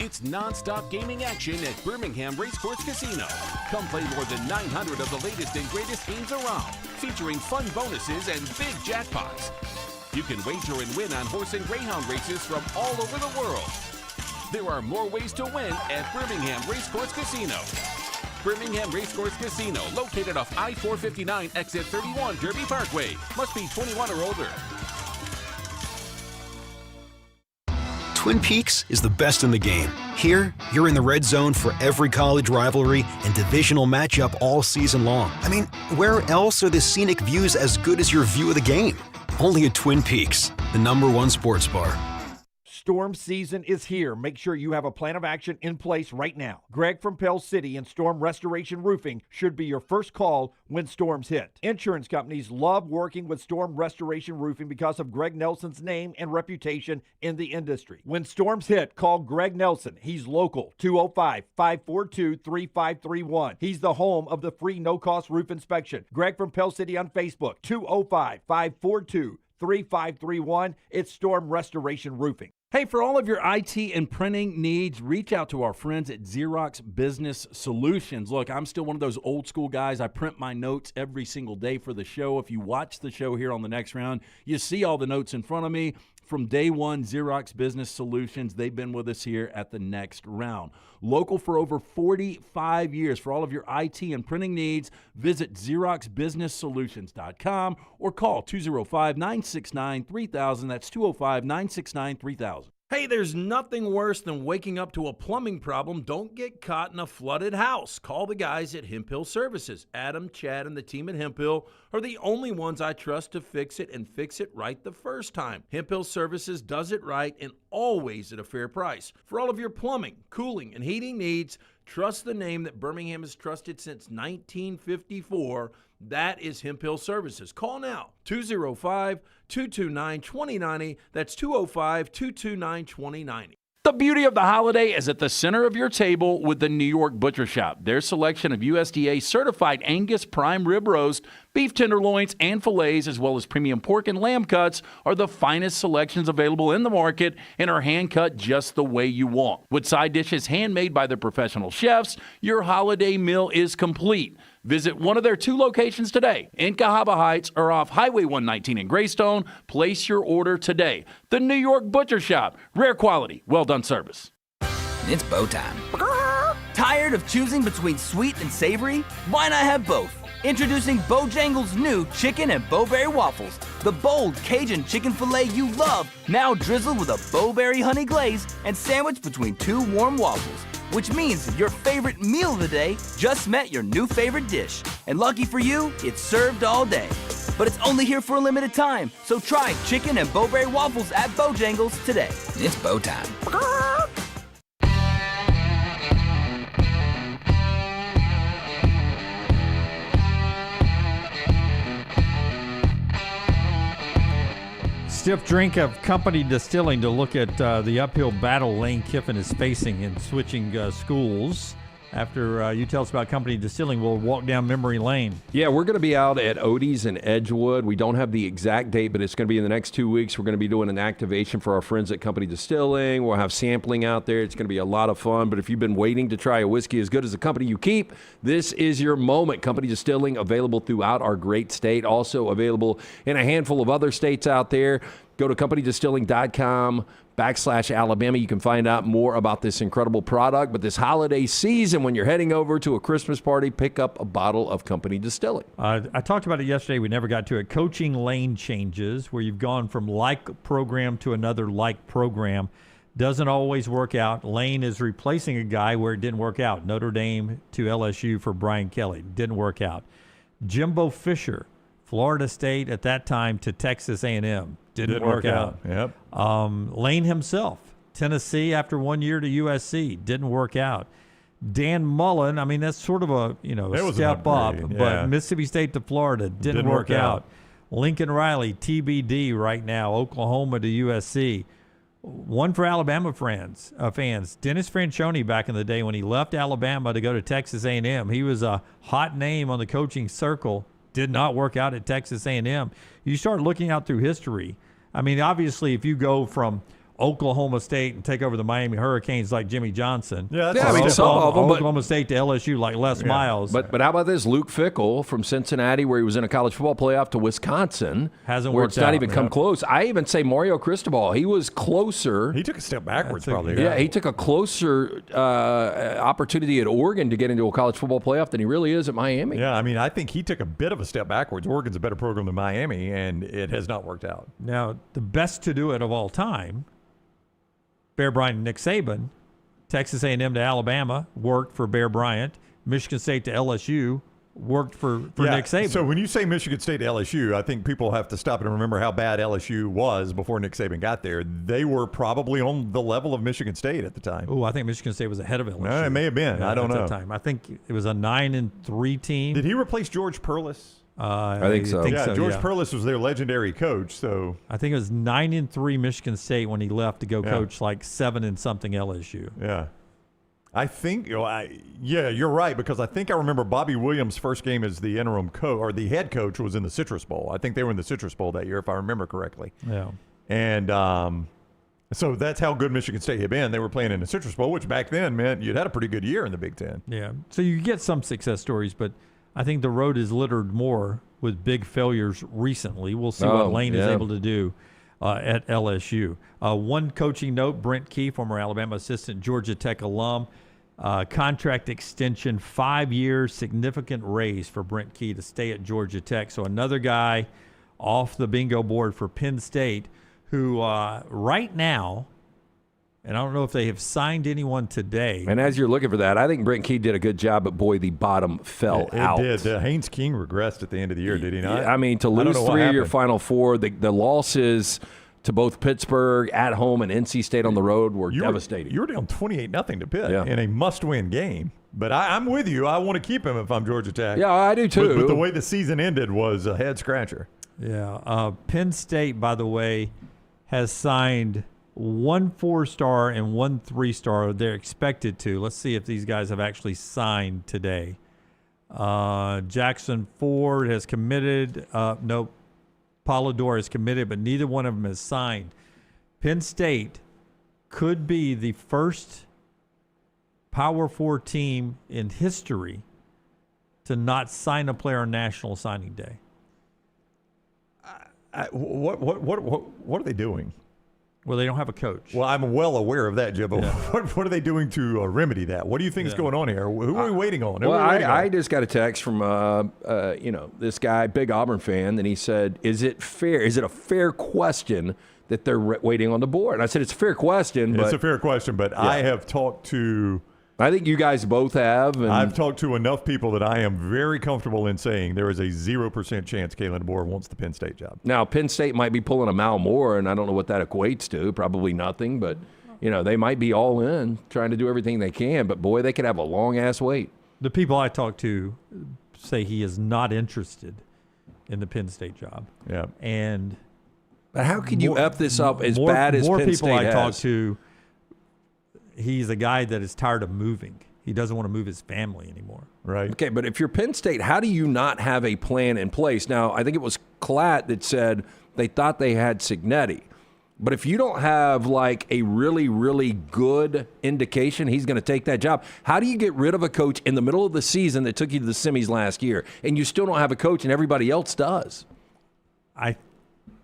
It's non-stop gaming action at Birmingham Racecourse Casino. Come play more than 900 of the latest and greatest games around, featuring fun bonuses and big jackpots. You can wager and win on horse and greyhound races from all over the world. There are more ways to win at Birmingham Racecourse Casino. Birmingham Racecourse Casino, located off I-459, exit 31, Derby Parkway. Must be 21 or older. Twin Peaks is the best in the game. Here, you're in the red zone for every college rivalry and divisional matchup all season long. I mean, where else are the scenic views as good as your view of the game? Only at Twin Peaks, the #1 sports bar. Storm season is here. Make sure you have a plan of action in place right now. Greg from Pell City and Storm Restoration Roofing should be your first call when storms hit. Insurance companies love working with Storm Restoration Roofing because of Greg Nelson's name and reputation in the industry. When storms hit, call Greg Nelson. He's local, 205-542-3531. He's the home of the free no-cost roof inspection. Greg from Pell City on Facebook, 205-542-3531. It's Storm Restoration Roofing. Hey, for all of your IT and printing needs, reach out to our friends at Xerox Business Solutions. Look, I'm still one of those old school guys. I print my notes every single day for the show. If you watch the show here on the next round, you see all the notes in front of me. From day one, Xerox Business Solutions, they've been with us here at the next round. Local for over 45 years. For all of your IT and printing needs, visit XeroxBusinessSolutions.com or call 205-969-3000. That's 205-969-3000. Hey, there's nothing worse than waking up to a plumbing problem. Don't get caught in a flooded house. Call the guys at Hemphill Services. Adam, Chad, and the team at Hemphill are the only ones I trust to fix it and fix it right the first time. Hemphill Services does it right and always at a fair price. For all of your plumbing, cooling, and heating needs, trust the name that Birmingham has trusted since 1954. That is Hemphill Services. Call now, 205-229-2090. That's 205-229-2090. The beauty of the holiday is at the center of your table with the New York Butcher Shop. Their selection of USDA certified Angus prime rib roast, beef tenderloins, and fillets, as well as premium pork and lamb cuts, are the finest selections available in the market and are hand-cut just the way you want. With side dishes handmade by their professional chefs, your holiday meal is complete. Visit one of their 2 locations today, in Cahaba Heights or off Highway 119 in Greystone. Place your order today. The New York Butcher Shop. Rare quality, well-done service. It's bow time. Tired of choosing between sweet and savory? Why not have both? Introducing Bojangles' new chicken and bowberry waffles. The bold Cajun chicken filet you love, now drizzled with a bowberry honey glaze and sandwiched between 2 warm waffles. Which means your favorite meal of the day just met your new favorite dish. And lucky for you, it's served all day. But it's only here for a limited time, so try chicken and bowberry waffles at Bojangles today. It's bow time. Stiff drink of Company Distilling to look at the uphill battle Lane Kiffin is facing in switching schools. After you tell us about Company Distilling, we'll walk down memory lane. Yeah, we're going to be out at Odie's in Edgewood. We don't have the exact date, but it's going to be in the next 2 weeks. We're going to be doing an activation for our friends at Company Distilling. We'll have sampling out there. It's going to be a lot of fun. But if you've been waiting to try a whiskey as good as the company you keep, this is your moment. Company Distilling, available throughout our great state, also available in a handful of other states out there. Go to companydistilling.com/Alabama. You can find out more about this incredible product. But this holiday season, when you're heading over to a Christmas party, pick up a bottle of Company Distilling. I talked about it yesterday. We never got to it. Coaching lane changes, where you've gone from like program to another like program. Doesn't always work out. Lane is replacing a guy where it didn't work out. Notre Dame to LSU for Brian Kelly. Didn't work out. Jimbo Fisher, Florida State at that time to Texas A&M. Didn't work out. Yep. Lane himself, Tennessee after 1 year to USC. Didn't work out. Dan Mullen, I mean, that's sort of a step up, but Mississippi State to Florida didn't work out. Lincoln Riley, TBD right now, Oklahoma to USC. One for Alabama fans. Dennis Franchione back in the day when he left Alabama to go to Texas A&M. He was a hot name on the coaching circle. Did not work out at Texas A&M. You start looking out through history. I mean, obviously, if you go from Oklahoma State and take over the Miami Hurricanes like Jimmy Johnson. I mean, some of them. Oklahoma State to LSU like Les Miles. But how about this? Luke Fickell from Cincinnati, where he was in a college football playoff, to Wisconsin. Hasn't where worked it's not out. even come close. I even say Mario Cristobal. He was closer. He took a step backwards probably. Yeah, he took a closer opportunity at Oregon to get into a college football playoff than he really is at Miami. Yeah, I mean, I think he took a bit of a step backwards. Oregon's a better program than Miami, and it has not worked out. Now, the best to do it of all time, Bear Bryant and Nick Saban. Texas A&M to Alabama worked for Bear Bryant. Michigan State to LSU worked for Nick Saban. So when you say Michigan State to LSU, I think people have to stop and remember how bad LSU was before Nick Saban got there. They were probably on the level of Michigan State at the time. Oh, I think Michigan State was ahead of LSU. It may have been. I don't know. At that time. I think it was a 9-3 team. Did he replace George Perlis? I think so. George Perlis was their legendary coach. So I think it was 9-3 Michigan State when he left to go coach like 7-something LSU. Yeah. I think, you're right, because I think I remember Bobby Williams' first game as the interim coach, or the head coach, was in the Citrus Bowl. I think they were in the Citrus Bowl that year, if I remember correctly. Yeah. And so that's how good Michigan State had been. They were playing in the Citrus Bowl, which back then meant you'd had a pretty good year in the Big Ten. Yeah. So you get some success stories, but I think the road is littered more with big failures recently. We'll see what Lane is able to do at LSU. One coaching note, Brent Key, former Alabama assistant, Georgia Tech alum, contract extension, 5 years, significant raise for Brent Key to stay at Georgia Tech. So another guy off the bingo board for Penn State who right now, and I don't know if they have signed anyone today. And as you're looking for that, I think Brent Key did a good job, but boy, the bottom fell out. It did. Haynes King regressed at the end of the year, did he not? Yeah, I mean, to lose 3 of your Final Four, the losses to both Pittsburgh at home and NC State on the road were devastating. You were down 28-0 to Pitt in a must-win game. But I'm with you. I want to keep him if I'm Georgia Tech. Yeah, I do too. But the way the season ended was a head-scratcher. Yeah. Penn State, by the way, has signed 1 4-star and 1 3-star. They're expected to. Let's see if these guys have actually signed today. Jackson Ford has committed. No, Polidor has committed, but neither one of them has signed. Penn State could be the first Power 4 team in history to not sign a player on National Signing Day. What are they doing? Well, they don't have a coach. Well, I'm well aware of that, Jim. But what are they doing to remedy that? What do you think is going on here? Who are we waiting on? Well, I just got a text from this guy, big Auburn fan, and he said, "Is it fair? Is it a fair question that they're waiting on the board?" And I said, "It's a fair question." It's a fair question, but I have talked to. I think you guys both have. And I've talked to enough people that I am very comfortable in saying there is a 0% chance Kalen DeBoer wants the Penn State job. Now, Penn State might be pulling a Mal Moore, and I don't know what that equates to. Probably nothing, but they might be all in, trying to do everything they can. But boy, they could have a long-ass wait. The people I talk to say he is not interested in the Penn State job. Yeah. But how can you F this up as bad as Penn State has? More people I talk to, he's a guy that is tired of moving. He doesn't want to move his family anymore. Right. Okay, but if you're Penn State, how do you not have a plan in place? Now, I think it was Klatt that said they thought they had Cignetti. But if you don't have like a really, really good indication he's going to take that job, how do you get rid of a coach in the middle of the season that took you to the semis last year and you still don't have a coach and everybody else does?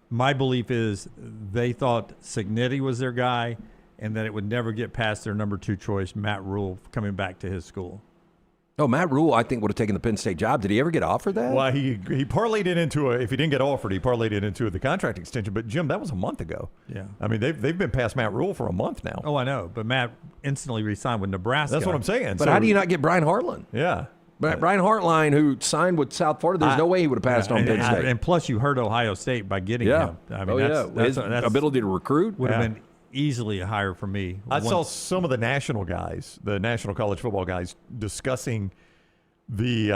My belief is they thought Cignetti was their guy, and that it would never get past their number 2 choice, Matt Rule, coming back to his school. Oh, Matt Rule, I think, would have taken the Penn State job. Did he ever get offered that? Well, he parlayed it into if he didn't get offered, he parlayed it into the contract extension. But, Jim, that was a month ago. Yeah. I mean, they've been past Matt Rule for a month now. Oh, I know. But Matt instantly re-signed with Nebraska. That's what I'm saying. But how do you not get Brian Hartline? Yeah. Brian Hartline, who signed with South Florida, there's no way he would have passed on Penn State. And plus, you hurt Ohio State by getting him. I mean, his ability to recruit would have been easily a hire for me. I saw some of the national guys, the national college football guys, discussing going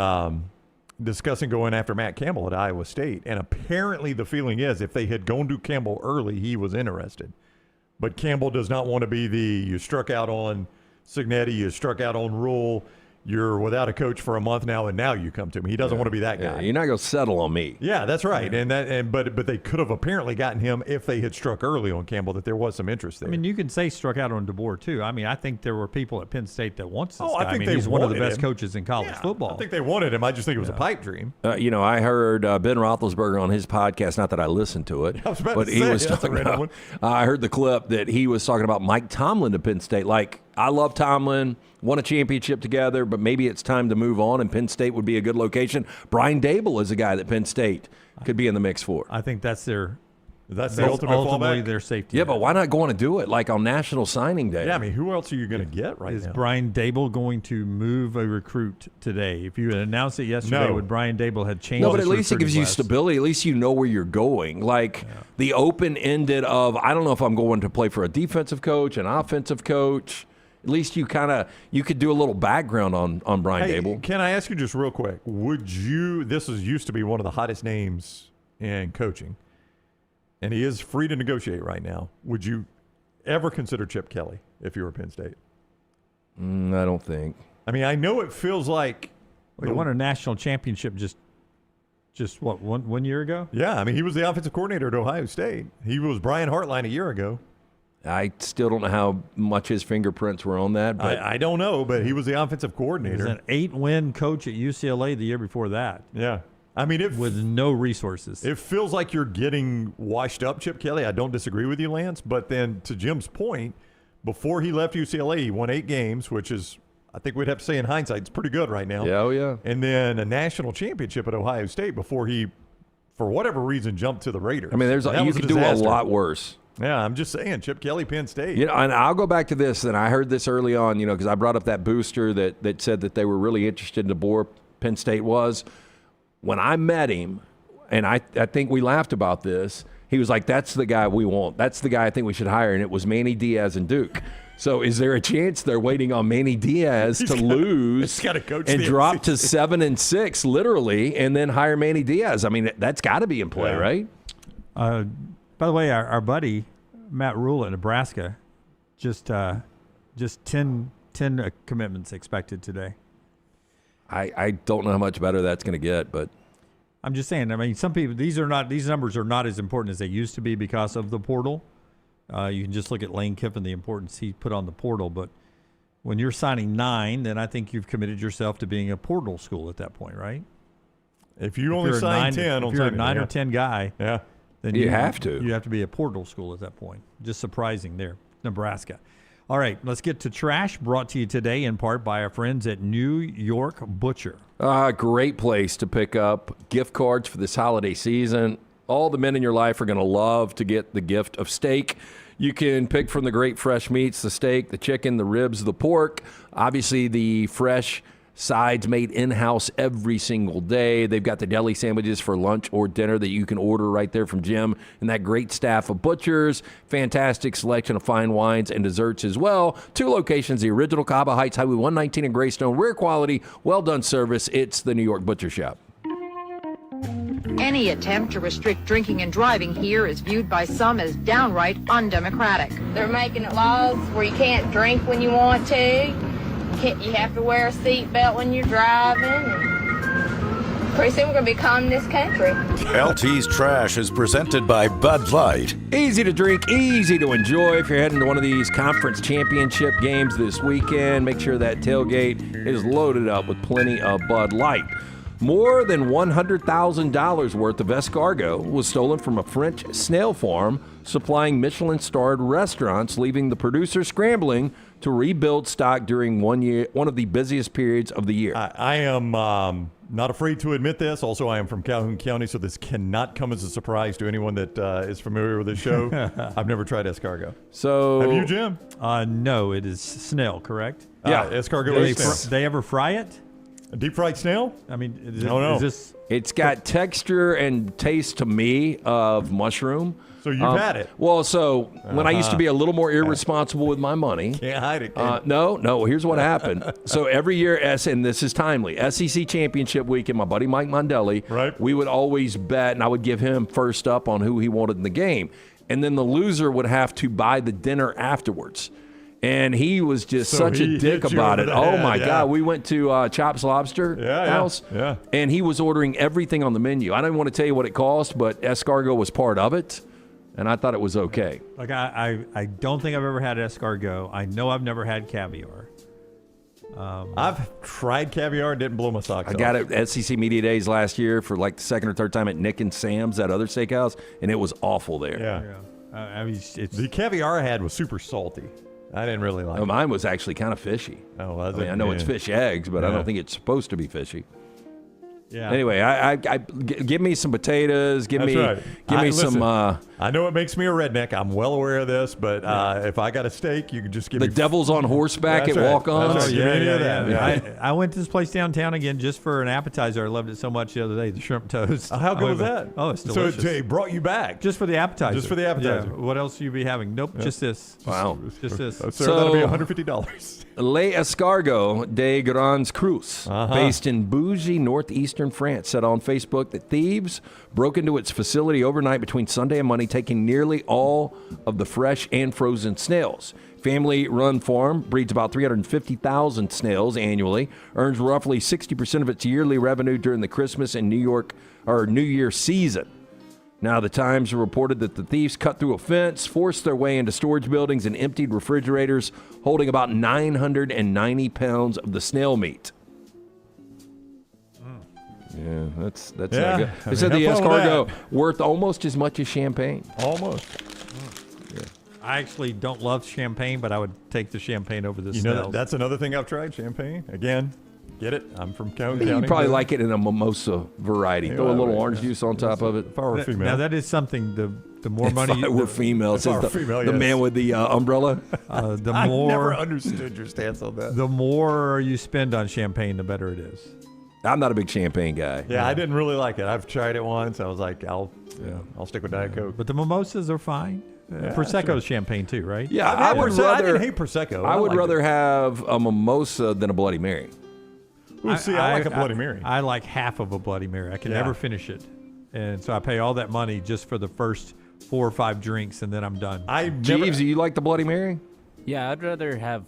after Matt Campbell at Iowa State. And apparently the feeling is if they had gone to Campbell early, he was interested. But Campbell does not want to be you struck out on Cignetti, you struck out on Rule. You're without a coach for a month now, and now you come to me. He doesn't want to be that guy. You're not going to settle on me. Yeah, that's right. But they could have apparently gotten him if they had struck early on Campbell. That there was some interest there. I mean, you can say struck out on DeBoer too. I mean, I think there were people at Penn State that wants this guy. I think he's one of the best him. coaches in college football. I think they wanted him. I just think it was a pipe dream. I heard Ben Roethlisberger on his podcast. Not that I listened to it, but he was talking about. I heard the clip that he was talking about Mike Tomlin to Penn State. Like, I love Tomlin. Won a championship together, but maybe it's time to move on, and Penn State would be a good location. Brian Dable is a guy that Penn State could be in the mix for. I think that's the ultimate fallback. Their safety. Yeah, but why not go on and do it like on National Signing Day? Yeah, I mean, who else are you going to get right now? Is Brian Dable going to move a recruit today? If you had announced it yesterday, would Brian Dable have changed? No, but at least it gives you stability. At least you know where you're going. Like the open-ended of, I don't know if I'm going to play for a defensive coach, an offensive coach. At least you could do a little background on Brian Dable. Can I ask you just real quick? This used to be one of the hottest names in coaching, and he is free to negotiate right now. Would you ever consider Chip Kelly if you were Penn State? I don't think. I mean, I know it feels like he won a national championship just what, one year ago? Yeah, I mean, he was the offensive coordinator at Ohio State. He was Brian Hartline a year ago. I still don't know how much his fingerprints were on that. But I don't know, but he was the offensive coordinator. He was an 8-win coach at UCLA the year before that. Yeah. I mean, with no resources. It feels like you're getting washed up, Chip Kelly. I don't disagree with you, Lance. But then to Jim's point, before he left UCLA, he won 8 games, which is, I think we'd have to say in hindsight, it's pretty good right now. Yeah, oh yeah. And then a national championship at Ohio State before he, for whatever reason, jumped to the Raiders. I mean, you could do a lot worse. Yeah, I'm just saying, Chip Kelly, Penn State. And I'll go back to this, and I heard this early on, because I brought up that booster that said that they were really interested in DeBoer. Penn State was. When I met him, and I think we laughed about this, he was like, that's the guy we want. That's the guy I think we should hire, and it was Manny Diaz and Duke. So is there a chance they're waiting on Manny Diaz to lose and drop to 7-6, literally, and then hire Manny Diaz? I mean, that's got to be in play, right? By the way, our buddy Matt Rule at Nebraska, just 10 commitments expected today. I don't know how much better that's going to get, but I'm just saying. I mean, some people these numbers are not as important as they used to be because of the portal. You can just look at Lane Kiffin, the importance he put on the portal. But when you're signing 9, then I think you've committed yourself to being a portal school at that point, right? If you only sign 10, if you're a 9 or 10 guy, yeah. Then you have to. You have to be a portal school at that point. Just surprising there, Nebraska. All right, let's get to trash, brought to you today in part by our friends at New York Butcher. Great place to pick up gift cards for this holiday season. All the men in your life are going to love to get the gift of steak. You can pick from the great fresh meats, the steak, the chicken, the ribs, the pork. Obviously, the fresh sides made in-house every single day. They've got the deli sandwiches for lunch or dinner that you can order right there from Jim and that great staff of butchers. Fantastic selection of fine wines and desserts as well. 2 locations, the original Cahaba Heights, Highway 119 in Greystone. Rare quality, well-done service. It's the New York Butcher Shop. Any attempt to restrict drinking and driving here is viewed by some as downright undemocratic. They're making laws where you can't drink when you want to. You have to wear a seatbelt when you're driving. And pretty soon we're going to be calling this country. LT's Trash is presented by Bud Light. Easy to drink, easy to enjoy. If you're heading to one of these conference championship games this weekend, make sure that tailgate is loaded up with plenty of Bud Light. More than $100,000 worth of escargot was stolen from a French snail farm supplying Michelin-starred restaurants, leaving the producer scrambling to rebuild stock during one of the busiest periods of the year. I am not afraid to admit this. Also, I am from Calhoun County, so this cannot come as a surprise to anyone that is familiar with this show. I've never tried escargot. So, have you, Jim? No, it is snail, correct? Yeah, escargot is snail. They ever fry it? A deep fried snail? I mean, No. is this? It's got texture and taste to me of mushroom. So you've had it. Well, so when I used to be a little more irresponsible with my money. Can't hide it. No, here's what happened. So every year, and this is timely, SEC Championship Weekend, my buddy Mike Mondelli, we would always bet, and I would give him first up on who he wanted in the game. And then the loser would have to buy the dinner afterwards. And he was just such a dick about it. Oh, my God. We went to Chops Lobster House, and he was ordering everything on the menu. I don't want to tell you what it cost, but escargot was part of it, and I thought it was okay. Like I don't think I've ever had escargot. I know I've never had caviar. I've tried caviar and didn't blow my socks off. I got it at SEC Media Days last year for like the second or third time at Nick and Sam's, that other steakhouse, and it was awful there. Yeah. I mean, the caviar I had was super salty. I didn't really like it. Mine was actually kind of fishy. Oh, was I know it's fish eggs, but I don't think it's supposed to be fishy. Yeah. Anyway, I give me some potatoes. Give me some. I know it makes me a redneck. I'm well aware of this, but if I got a steak, you can just give me the devil's on horseback at walk-ons. I went to this place downtown again just for an appetizer. I loved it so much the other day. The shrimp toast. How good was that? Oh, it's delicious. So it brought you back just for the appetizer. Just for the appetizer. Yeah. What else will you be having? Nope, just this. Wow, just this. So that'll be $150. Le Escargot de Grands Crus, based in bougie northeastern France, said on Facebook that thieves broke into its facility overnight between Sunday and Monday, taking nearly all of the fresh and frozen snails. Family-run farm breeds about 350,000 snails annually, earns roughly 60% of its yearly revenue during the Christmas and New Year season. Now, the Times reported that the thieves cut through a fence, forced their way into storage buildings, and emptied refrigerators holding about 990 pounds of the snail meat. Yeah, that's not good. They said the escargot worth almost as much as champagne. Almost. Yeah. I actually don't love champagne, but I would take the champagne over the snails. That's another thing I've tried, champagne. Again, get it? I'm from Calhoun County. You probably like it in a mimosa variety. Throw a little orange juice on top of it. If I were a female. Now, that is something, the more money... If I were female, says the man with the umbrella. I never understood your stance on that. The more you spend on champagne, the better it is. I'm not a big champagne guy. Yeah, I didn't really like it. I've tried it once. I was like, I'll stick with Diet Coke. But the mimosas are fine. Prosecco is champagne too, right? Yeah, I didn't hate Prosecco. I would rather have a mimosa than a Bloody Mary. Ooh, see, I like a Bloody Mary. I like half of a Bloody Mary. I can never finish it. And so I pay all that money just for the first 4 or 5 drinks, and then I'm done. Jeeves, do you like the Bloody Mary? Yeah, I'd rather have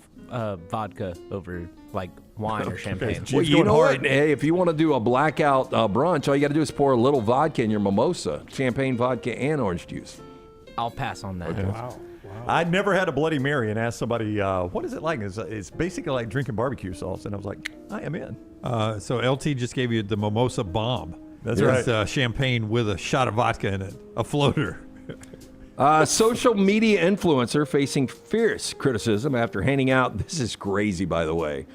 vodka over like wine or champagne. Well, you know what? Hey, if you want to do a blackout brunch, all you got to do is pour a little vodka in your mimosa, champagne, vodka, and orange juice. I'll pass on that. Okay. Wow. I'd never had a Bloody Mary and asked somebody, what is it like? It's basically like drinking barbecue sauce. And I was like, I am in. So LT just gave you the mimosa bomb. That's right. It's champagne with a shot of vodka in it, a floater. Social media influencer facing fierce criticism after handing out, this is crazy by the way,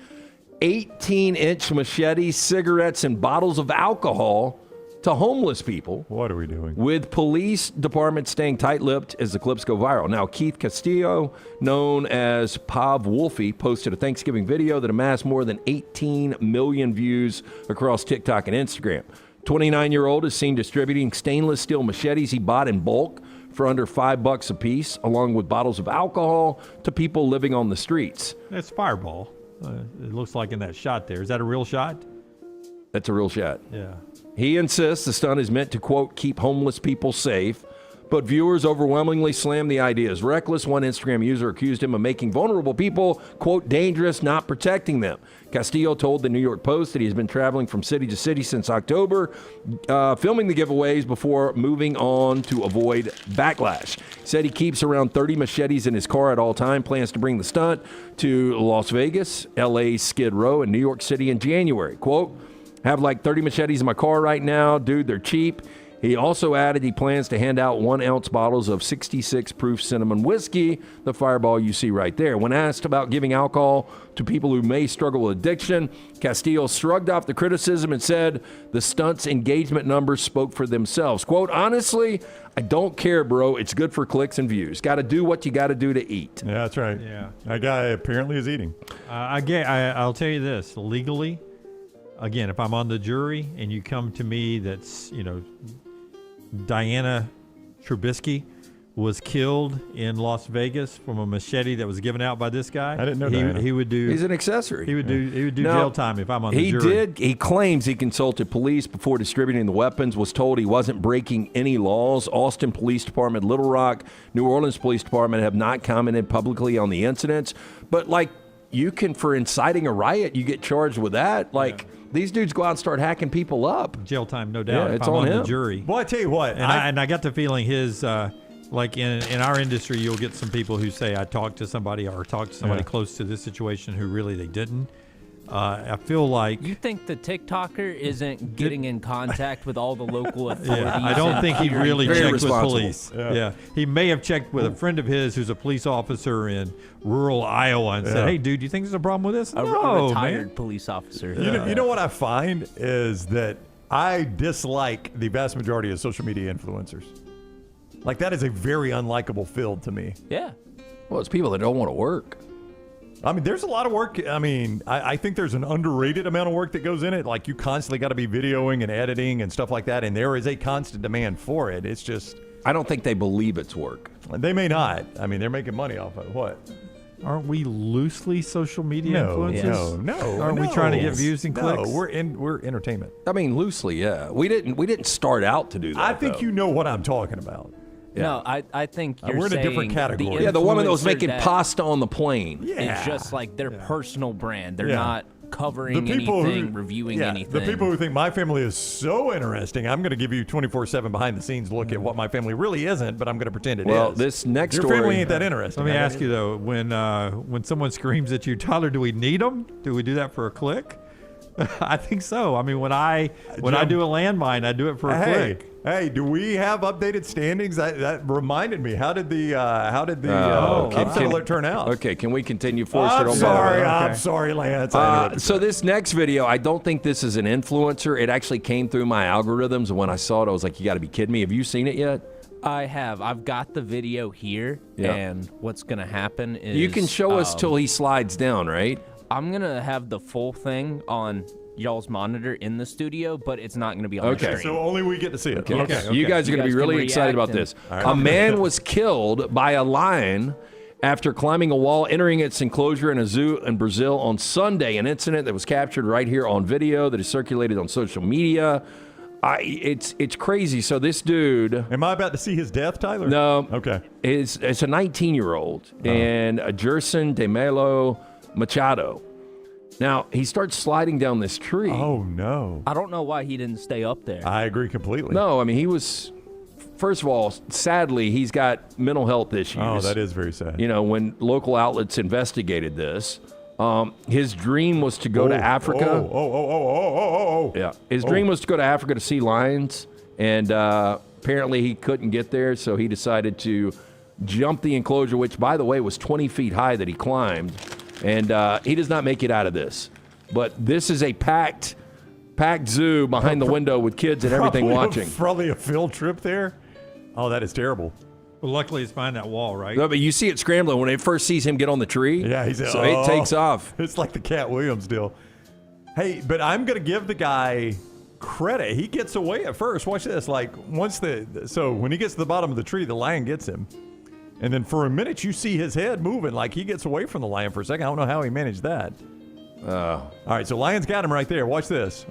18-inch machetes, cigarettes, and bottles of alcohol to homeless people. What are we doing? With police departments staying tight-lipped as the clips go viral. Now, Keith Castillo, known as Pav Wolfie, posted a Thanksgiving video that amassed more than 18 million views across TikTok and Instagram. 29-year-old is seen distributing stainless steel machetes he bought in bulk for under $5 a piece, along with bottles of alcohol to people living on the streets. It's Fireball. It looks like in that shot there. Is that a real shot? That's a real shot. Yeah. He insists the stunt is meant to, quote, keep homeless people safe, but viewers overwhelmingly slam the idea as reckless. One Instagram user accused him of making vulnerable people, quote, dangerous, not protecting them. Castillo told the New York Post that he has been traveling from city to city since October, filming the giveaways before moving on to avoid backlash. He said he keeps around 30 machetes in his car at all time, plans to bring the stunt to Las Vegas, LA, Skid Row, and New York City in January. Quote, Have like 30 machetes in my car right now. Dude, they're cheap. He also added he plans to hand out 1-ounce bottles of 66 proof cinnamon whiskey, the Fireball you see right there. When asked about giving alcohol to people who may struggle with addiction, Castillo shrugged off the criticism and said the stunt's engagement numbers spoke for themselves. Quote, honestly, I don't care, bro. It's good for clicks and views. Got to do what you got to do to eat. Yeah, that's right. Yeah. That guy apparently is eating. I'll tell you this. Legally, again, if I'm on the jury and you come to me that's, Diana Trubisky was killed in Las Vegas from a machete that was given out by this guy. I didn't know that. He would do. He's an accessory. He would do jail time if I'm on the He jury. He claims he consulted police before distributing the weapons, was told he wasn't breaking any laws. Austin Police Department, Little Rock, New Orleans Police Department have not commented publicly on the incidents. But, you can, for inciting a riot, you get charged with that. These dudes go out and start hacking people up. Jail time, no doubt. Yeah, if it's I'm on on him. the jury. Well, I tell you what. And I got the feeling his, in our industry, you'll get some people who say, I talked to somebody or talked to somebody close to this situation who really they didn't. I feel like... You think the TikToker isn't getting in contact with all the local authorities? Yeah, I don't think he really Very checked with responsible. police. Yeah. He may have checked with a friend of his who's a police officer in rural Iowa and said, hey, dude, do you think there's a problem with this? A retired police officer. You know what I find is that I dislike the vast majority of social media influencers. That is a very unlikable field to me. Yeah. Well, it's people that don't want to work. I mean, there's a lot of work. I mean, I think there's an underrated amount of work that goes in it. You constantly got to be videoing and editing and stuff like that, and there is a constant demand for it. It's just... I don't think they believe it's work. They may not. I mean, they're making money off of it. What? Aren't we loosely social media influencers? No. Aren't we trying to get views and clicks? No, we're entertainment. I mean, loosely, yeah. We didn't start out to do that. I think though. you know what I'm talking about. Yeah. No, I think you're we're in a saying different category. The woman that was influencer making that pasta on the plane. It's just their personal brand. They're Yeah. not covering The people anything, reviewing anything. The people who think my family is so interesting, I'm going to give you 24/7 behind the scenes look at what my family really isn't, but I'm going to pretend it is. Well, this next Your story, family ain't that interesting. Let me ask you, though, when someone screams at you, Tyler, do we need them? Do we do that for a click? I think so. I mean, when I do a landmine, I do it for a click. Hey, do we have updated standings? That reminded me. How did the upset alert turn out? Okay, can we continue? Forrester, I'm sorry, Lance. So this next video, I don't think this is an influencer. It actually came through my algorithms, and when I saw it, I was like, you got to be kidding me. Have you seen it yet? I have. I've got the video here, and what's going to happen is... You can show us till he slides down, right? I'm going to have the full thing on y'all's monitor in the studio, but it's not going to be on the screen. So only we get to see it. Okay. You guys are going to be really excited about this. Right. A man was killed by a lion after climbing a wall, entering its enclosure in a zoo in Brazil on Sunday. An incident that was captured right here on video that is circulated on social media. It's crazy. So this dude... Am I about to see his death, Tyler? No. Okay. It's a 19-year-old, and Gerson de Melo Machado. Now, he starts sliding down this tree. Oh, no. I don't know why he didn't stay up there. I agree completely. No, I mean, he was... First of all, sadly, he's got mental health issues. Oh, that is very sad. When local outlets investigated this, his dream was to go to Africa. Yeah. His dream was to go to Africa to see lions, and apparently he couldn't get there, so he decided to jump the enclosure, which, by the way, was 20 feet high that he climbed, and he does not make it out of this. But this is a packed zoo behind the window with kids and everything watching. Probably a field trip there. Oh, that is terrible. Well, luckily it's behind that wall, right? No, but you see it scrambling when it first sees him get on the tree. Yeah, it takes off. It's like the Cat Williams deal. Hey, but I'm going to give the guy credit. He gets away at first. Watch this. So when he gets to the bottom of the tree, the lion gets him. And then for a minute, you see his head moving like he gets away from the lion for a second. I don't know how he managed that. All right, so lion's got him right there. Watch this.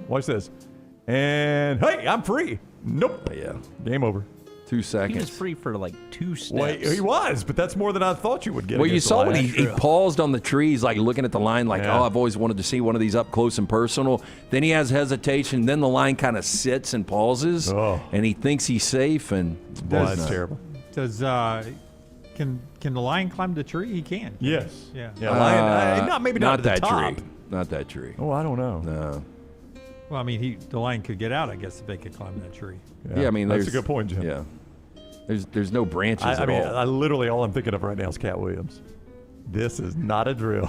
And, hey, I'm free. Nope. Yeah. Game over. 2 seconds. He was free for 2 steps. Well, he was, but that's more than I thought you would get. Well, you saw when he paused on the trees, looking at the line, I've always wanted to see one of these up close and personal. Then he has hesitation. Then the line kind of sits and pauses, and he thinks he's safe. And that's terrible. Does can the lion climb the tree? He can. Yes. Yeah. Lion. Maybe not to the that top. tree. Not that tree. Oh, I don't know. No. Well, I mean, the lion could get out, I guess, if they could climb that tree. Yeah, I mean, that's a good point, Jim. Yeah. There's no branches I at mean, all. I literally, all I'm thinking of right now is Cat Williams. This is not a drill.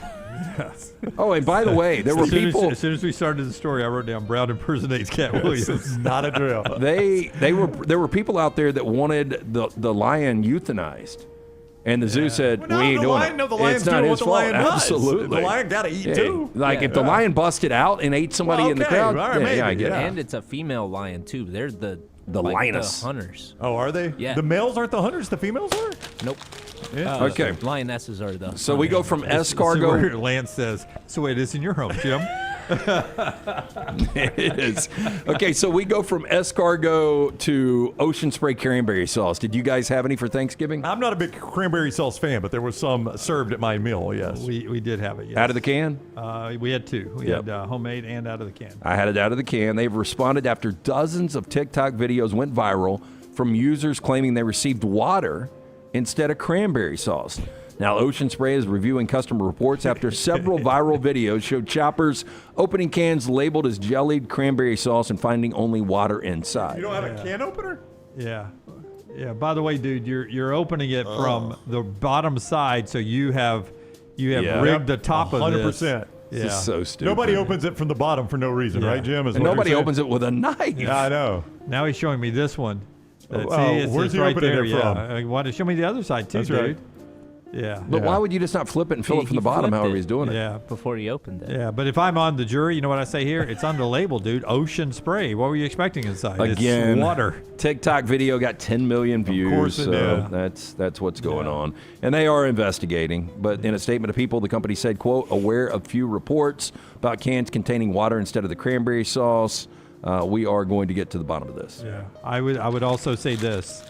Yes. Oh, and by the way, there were people. As soon as we started the story, I wrote down Brown impersonates Cat Williams. This is not a drill. There were people out there that wanted the lion euthanized. And the zoo said, Well, we ain't doing it. No, the lion's it's not doing his what the fault. lion does. Absolutely. The lion got to eat too. Like if the lion busted out and ate somebody in the crowd, all right, I get it. And it's a female lion too. They're the lioness. the hunters. Oh, are they? Yeah. The males aren't the hunters. The females are. Nope. Yeah. Okay. Lionesses are the. So we go from escargot. Where Lance says, "So it is in your home, Jim." It is. Okay, so we go from escargot to ocean spray cranberry sauce. Did you guys have any for Thanksgiving? I'm not a big cranberry sauce fan, but there was some served at my meal. Yes, we did have it. Yes. Out of the can? We had two. We Yep. had homemade and out of the can. I had it out of the can. They've responded after dozens of TikTok videos went viral from users claiming they received water instead of cranberry sauce. Now, Ocean Spray is reviewing customer reports after several viral videos showed shoppers opening cans labeled as jellied cranberry sauce and finding only water inside. You don't have a can opener? Yeah. Yeah. By the way, dude, you're opening it from the bottom side, so you have rigged the top of this. 100%. This is so stupid. Nobody opens it from the bottom for no reason, right, Jim? And nobody opens it with a knife. Yeah, I know. Now he's showing me this one. Where's he right opening there, it from? Why don't show me the other side too, That's dude? right. Yeah. But why would you just not flip it and fill it from the bottom, however he's doing it? Yeah. Before he opened it. Yeah, but if I'm on the jury, you know what I say here? It's on the label, dude. Ocean Spray. What were you expecting inside? Again, it's water. TikTok video got 10 million views. Of course it so did. that's what's going on. And they are investigating. But in a statement to People, the company said, quote, aware of few reports about cans containing water instead of the cranberry sauce. We are going to get to the bottom of this. Yeah. I would also say this.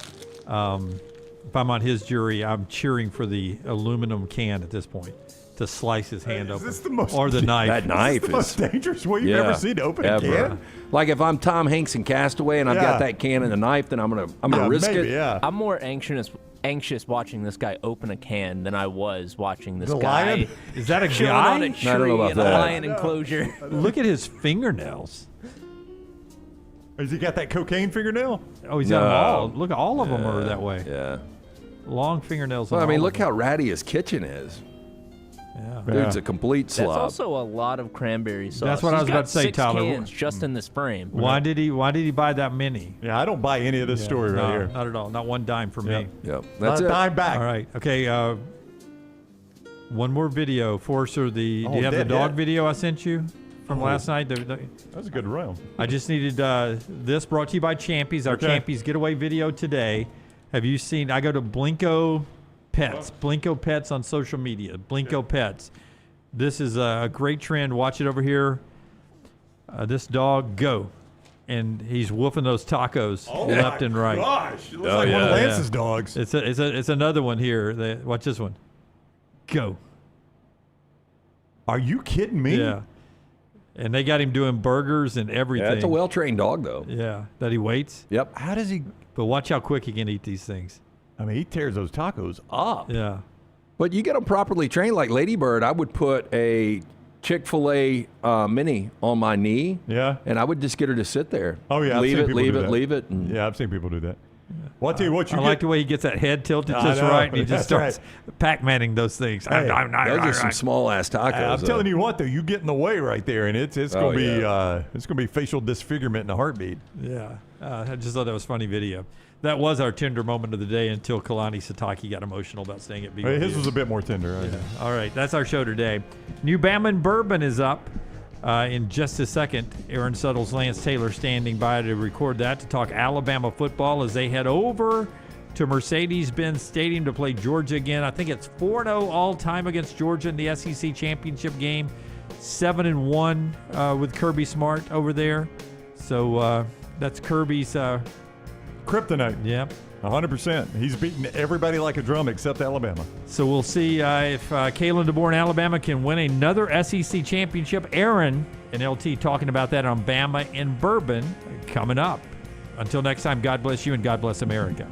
If I'm on his jury, I'm cheering for the aluminum can at this point to slice his hand open. Or the knife. That knife This is the most dangerous way you've ever seen to open a can. Like if I'm Tom Hanks in Castaway and I've got that can and a knife, then I'm gonna risk it. Yeah. I'm more anxious watching this guy open a can than I was watching this The guy. lion? Is that a chilling guy? on a I don't know tree about in a that. lion enclosure. Look at his fingernails. Has he got that cocaine fingernail? Oh, he's got them all. Look, all of them are that way. Yeah. Long fingernails. Well, I on mean, all look of them. how ratty his kitchen is. Yeah. Dude's a complete That's slob. also a lot of cranberry sauce. That's what I He's was got about to say, 6 Tyler. cans just in this frame. Why did he buy that many? Yeah, I don't buy any of this story right here. Not at all. Not one dime for me. Yep. Not That's a it. dime back. All right. Okay. One more video for us. Do you have the dead dog yet? video I sent you from last night? That was a good round. I just needed this brought to you by Champies, our Champies Getaway video today. Have you seen? I go to Blinko Pets. Blinko Pets on social media. Blinko Pets. This is a great trend. Watch it over here. This dog, go. And he's woofing those tacos left and right. Gosh, it looks like one of Lance's dogs. It's another one here. Watch this one. Go. Are you kidding me? Yeah. And they got him doing burgers and everything. Yeah, it's a well-trained dog, though. Yeah, that he waits. Yep. How does he? But watch how quick he can eat these things. I mean, he tears those tacos up. Yeah. But you get them properly trained, like Ladybird. I would put a Chick-fil-A mini on my knee. Yeah. And I would just get her to sit there. Oh yeah, leave I've seen it, people leave do it, that. leave it. Yeah, I've seen people do that. Well, I'll tell you what, I like the way he gets that head tilted I just know. right, and he just That's starts Pac-Manning those things. Hey, Those are some small-ass tacos. I'm telling you what, though, you get in the way right there, and it's gonna be facial disfigurement in a heartbeat. Yeah, I just thought that was a funny video. That was our tender moment of the day until Kalani Sitake got emotional about staying at BYU. His was a bit more tender. Right? Yeah. All right, that's our show today. New Bama and Bourbon is up in just a second. Aaron Suttles, Lance Taylor standing by to record that, to talk Alabama football as they head over to Mercedes-Benz Stadium to play Georgia again. I think it's 4-0 all-time against Georgia in the SEC championship game. 7-1 with Kirby Smart over there. So that's Kirby's kryptonite. Yep. 100%. He's beaten everybody like a drum except Alabama. So we'll see if Kalen DeBoer and Alabama can win another SEC championship. Aaron and LT talking about that on Bama and Bourbon coming up. Until next time, God bless you and God bless America.